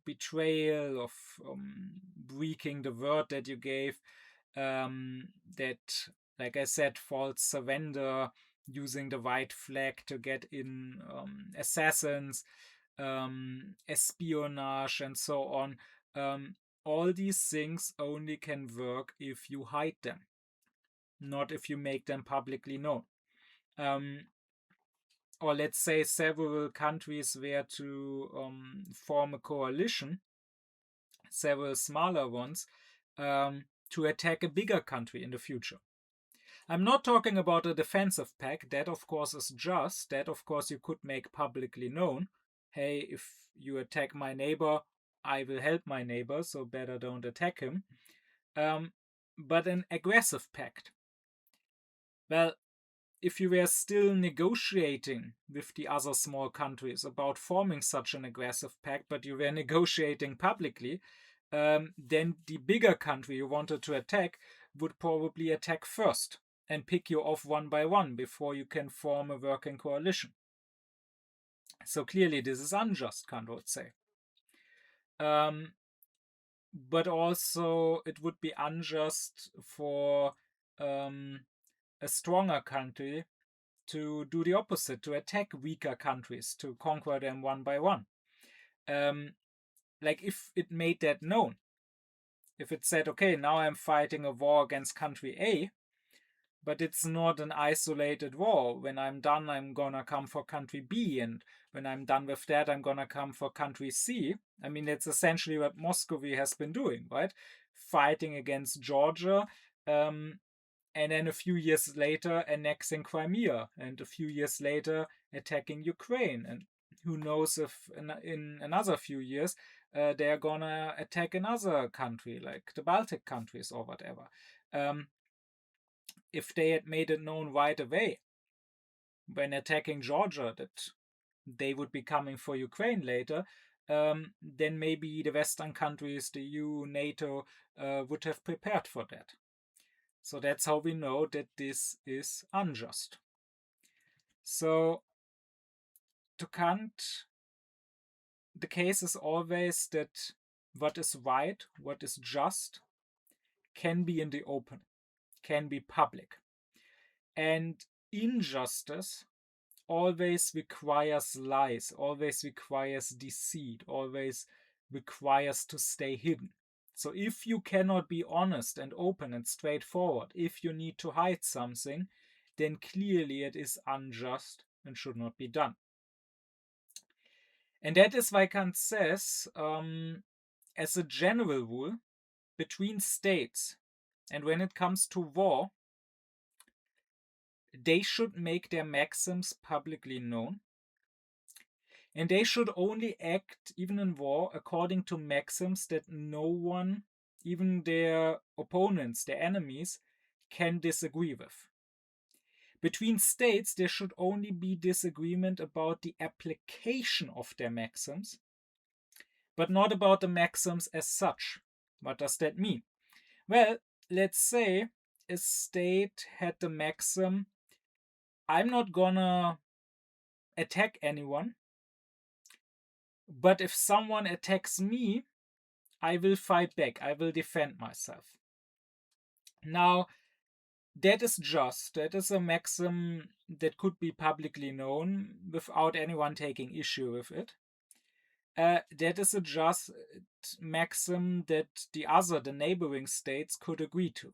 betrayal, of breaking the word that you gave, that, like I said, false surrender, using the white flag to get in, assassins, espionage, and so on. All these things only can work if you hide them, not if you make them publicly known. Or let's say several countries were to form a coalition, several smaller ones, to attack a bigger country in the future. I'm not talking about a defensive pact. That, of course, is just. That, of course, you could make publicly known. Hey, if you attack my neighbor, I will help my neighbor, so better don't attack him. But an aggressive pact. Well, if you were still negotiating with the other small countries about forming such an aggressive pact, but you were negotiating publicly, then the bigger country you wanted to attack would probably attack first and pick you off one by one before you can form a working coalition. So clearly this is unjust, Kant would say. But also it would be unjust for a stronger country to do the opposite, to attack weaker countries, to conquer them one by one. Like if it made that known, if it said, okay, now I'm fighting a war against country A, but it's not an isolated war. When I'm done, I'm gonna come for country B, and when I'm done with that, I'm gonna come for country C. I mean, that's essentially what Moscow has been doing, right? Fighting against Georgia, and then a few years later annexing Crimea, and a few years later attacking Ukraine. And who knows if in another few years they're gonna attack another country, like the Baltic countries or whatever. If they had made it known right away when attacking Georgia that they would be coming for Ukraine later, then maybe the Western countries, the EU, NATO, would have prepared for that. So that's how we know that this is unjust. So to Kant, the case is always that what is right, what is just, can be in the open, can be public. And injustice always requires lies, always requires deceit, always requires to stay hidden. So if you cannot be honest and open and straightforward, if you need to hide something, then clearly it is unjust and should not be done. And that is why Kant says, as a general rule, between states, and when it comes to war, they should make their maxims publicly known. And they should only act, even in war, according to maxims that no one, even their opponents, their enemies, can disagree with. Between states, there should only be disagreement about the application of their maxims, but not about the maxims as such. What does that mean? Well, let's say a state had the maxim, I'm not gonna attack anyone, but if someone attacks me, I will fight back, I will defend myself. Now, that is just, that is a maxim that could be publicly known without anyone taking issue with it. That is a just maxim that the neighboring states could agree to.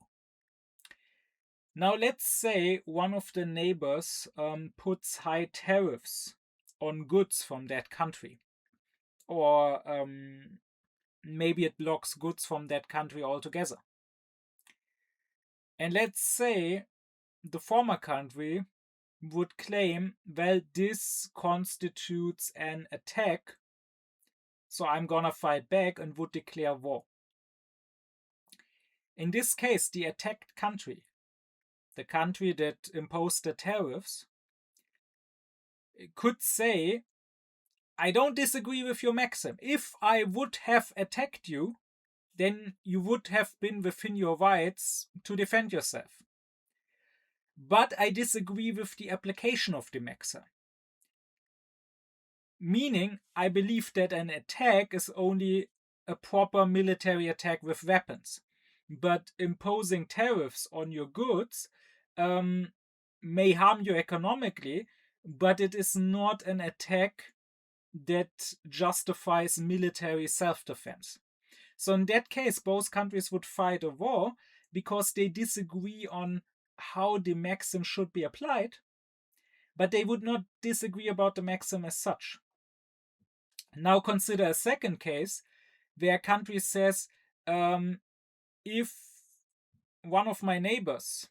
Now, let's say one of the neighbors puts high tariffs on goods from that country. Or maybe it blocks goods from that country altogether. And let's say the former country would claim, well, this constitutes an attack, so I'm gonna fight back, and would declare war. In this case, the attacked country, the country that imposed the tariffs, could say, I don't disagree with your maxim. If I would have attacked you, then you would have been within your rights to defend yourself. But I disagree with the application of the maxim. Meaning, I believe that an attack is only a proper military attack with weapons. But imposing tariffs on your goods may harm you economically, but it is not an attack that justifies military self-defense. So in that case, both countries would fight a war because they disagree on how the maxim should be applied, but they would not disagree about the maxim as such. Now consider a second case where a country says, if one of my neighbors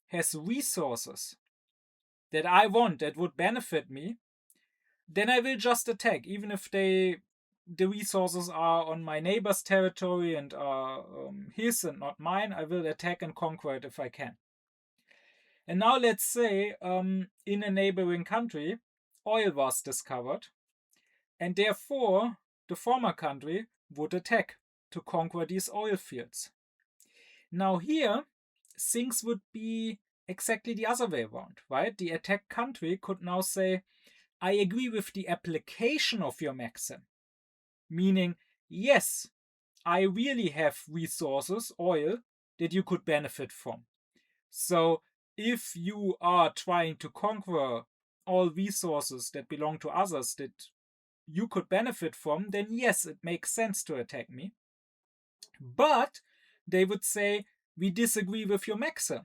has resources that I want that would benefit me, then I will just attack, even if the resources are on my neighbor's territory and are his and not mine. I will attack and conquer it if I can. And now let's say in a neighboring country, oil was discovered, and therefore the former country would attack to conquer these oil fields. Now here, things would be exactly the other way around, right? The attacked country could now say, I agree with the application of your maxim. Meaning, yes, I really have resources, oil, that you could benefit from. So if you are trying to conquer all resources that belong to others that you could benefit from, then yes, it makes sense to attack me. But they would say, we disagree with your maxim.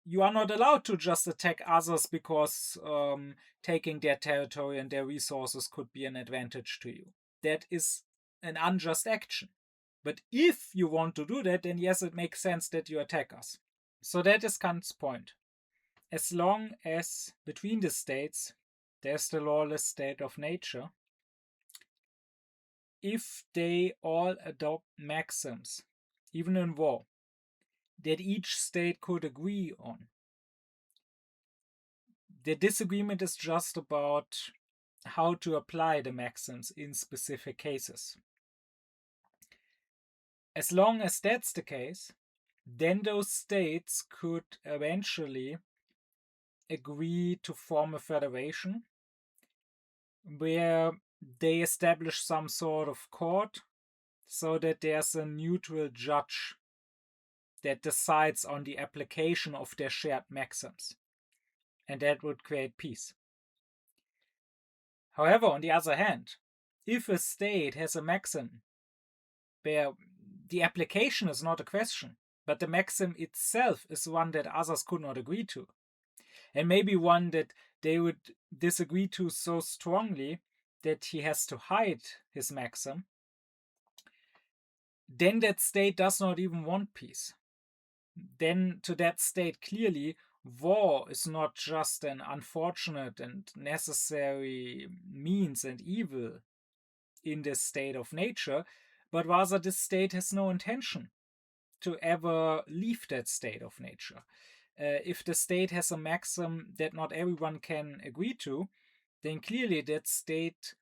You are not allowed to just attack others because taking their territory and their resources could be an advantage to you. That is an unjust action. But if you want to do that, then yes, it makes sense that you attack us. So that is Kant's point. As long as between the states there's the lawless state of nature, if they all adopt maxims, even in war, that each state could agree on, the disagreement is just about how to apply the maxims in specific cases. As long as that's the case, then those states could eventually agree to form a federation where they establish some sort of court so that there's a neutral judge that decides on the application of their shared maxims. And that would create peace. However, on the other hand, if a state has a maxim where the application is not a question, but the maxim itself is one that others could not agree to, and maybe one that they would disagree to so strongly that he has to hide his maxim, then that state does not even want peace. Then to that state, clearly, war is not just an unfortunate and necessary means and evil in this state of nature, but rather this state has no intention to ever leave that state of nature. If the state has a maxim that not everyone can agree to, then clearly that state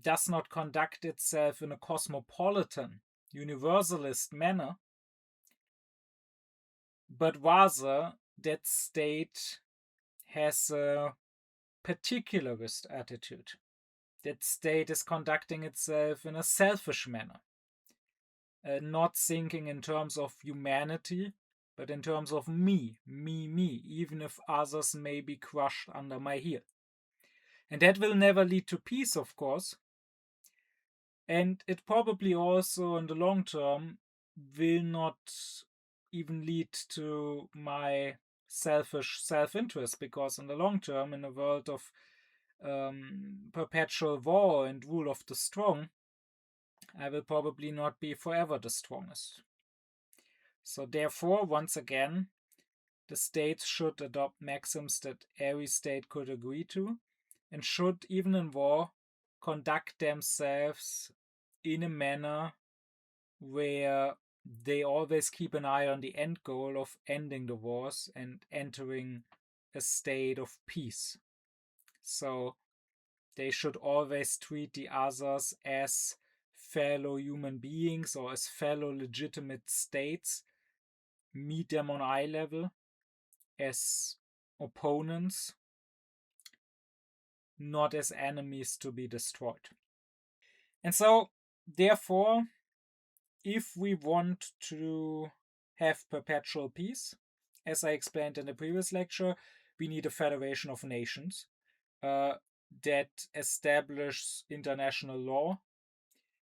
does not conduct itself in a cosmopolitan, universalist manner, but rather that state has a particularist attitude. That state is conducting itself in a selfish manner, not thinking in terms of humanity, but in terms of me, even if others may be crushed under my heel. And that will never lead to peace, of course. And it probably also, in the long term, will not even lead to my selfish self-interest, because in the long term, in a world of perpetual war and rule of the strong, I will probably not be forever the strongest. So therefore, once again, the states should adopt maxims that every state could agree to, and should, even in war, conduct themselves in a manner where they always keep an eye on the end goal of ending the wars and entering a state of peace. So they should always treat the others as fellow human beings or as fellow legitimate states, meet them on eye level as opponents, not as enemies to be destroyed. And so, therefore, if we want to have perpetual peace, as I explained in the previous lecture, we need a federation of nations that establishes international law,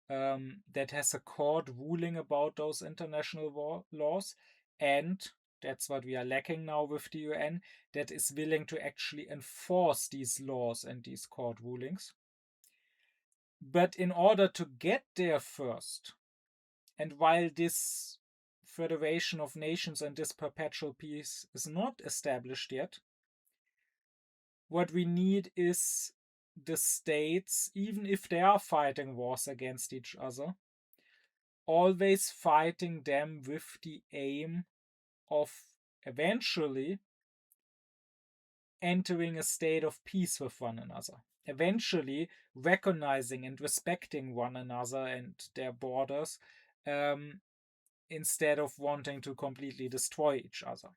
that has a court ruling about those international laws, and that's what we are lacking now with the UN, that is willing to actually enforce these laws and these court rulings. But in order to get there first, and while this federation of nations and this perpetual peace is not established yet, what we need is the states, even if they are fighting wars against each other, always fighting them with the aim of eventually entering a state of peace with one another, eventually recognizing and respecting one another and their borders, instead of wanting to completely destroy each other.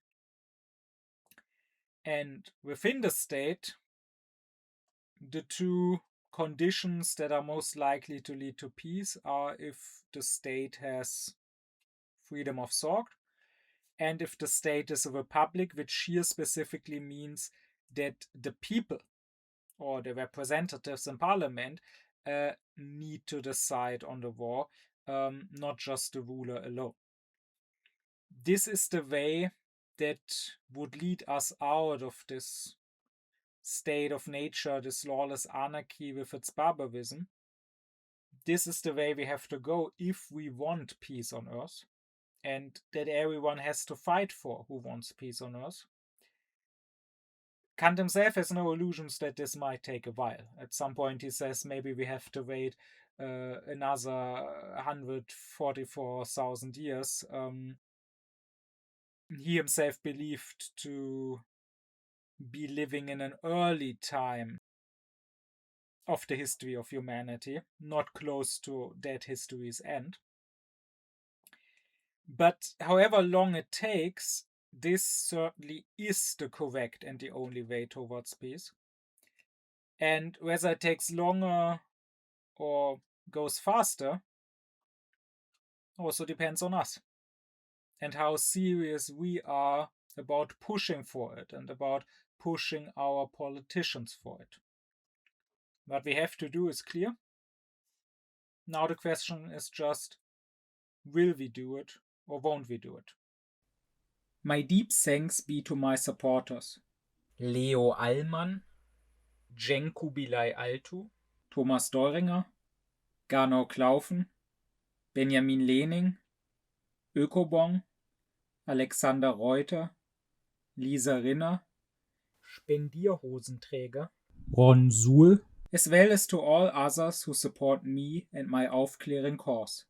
And within the state, the two conditions that are most likely to lead to peace are if the state has freedom of thought, and if the state is a republic, which here specifically means that the people or the representatives in parliament need to decide on the war, not just the ruler alone. This is the way that would lead us out of this state of nature, this lawless anarchy with its barbarism. This is the way we have to go if we want peace on Earth, and that everyone has to fight for who wants peace on Earth. Kant himself has no illusions that this might take a while. At some point he says maybe we have to wait another 144,000 years. He himself believed to be living in an early time of the history of humanity, not close to that history's end. But however long it takes, this certainly is the correct and the only way towards peace. And whether it takes longer or goes faster also depends on us and how serious we are about pushing for it and about pushing our politicians for it. What we have to do is clear. Now the question is just, will we do it or won't we do it? My deep thanks be to my supporters: Leo Allmann, Cenk Kubilay Altu, Thomas Doringer, Gernot Klaufen, Benjamin Lehning, Ökobong, Alexander Reuter, Lisa Rinner, Spendierhosenträger, Ron Suhl, as well as to all others who support me and my aufkläring cause.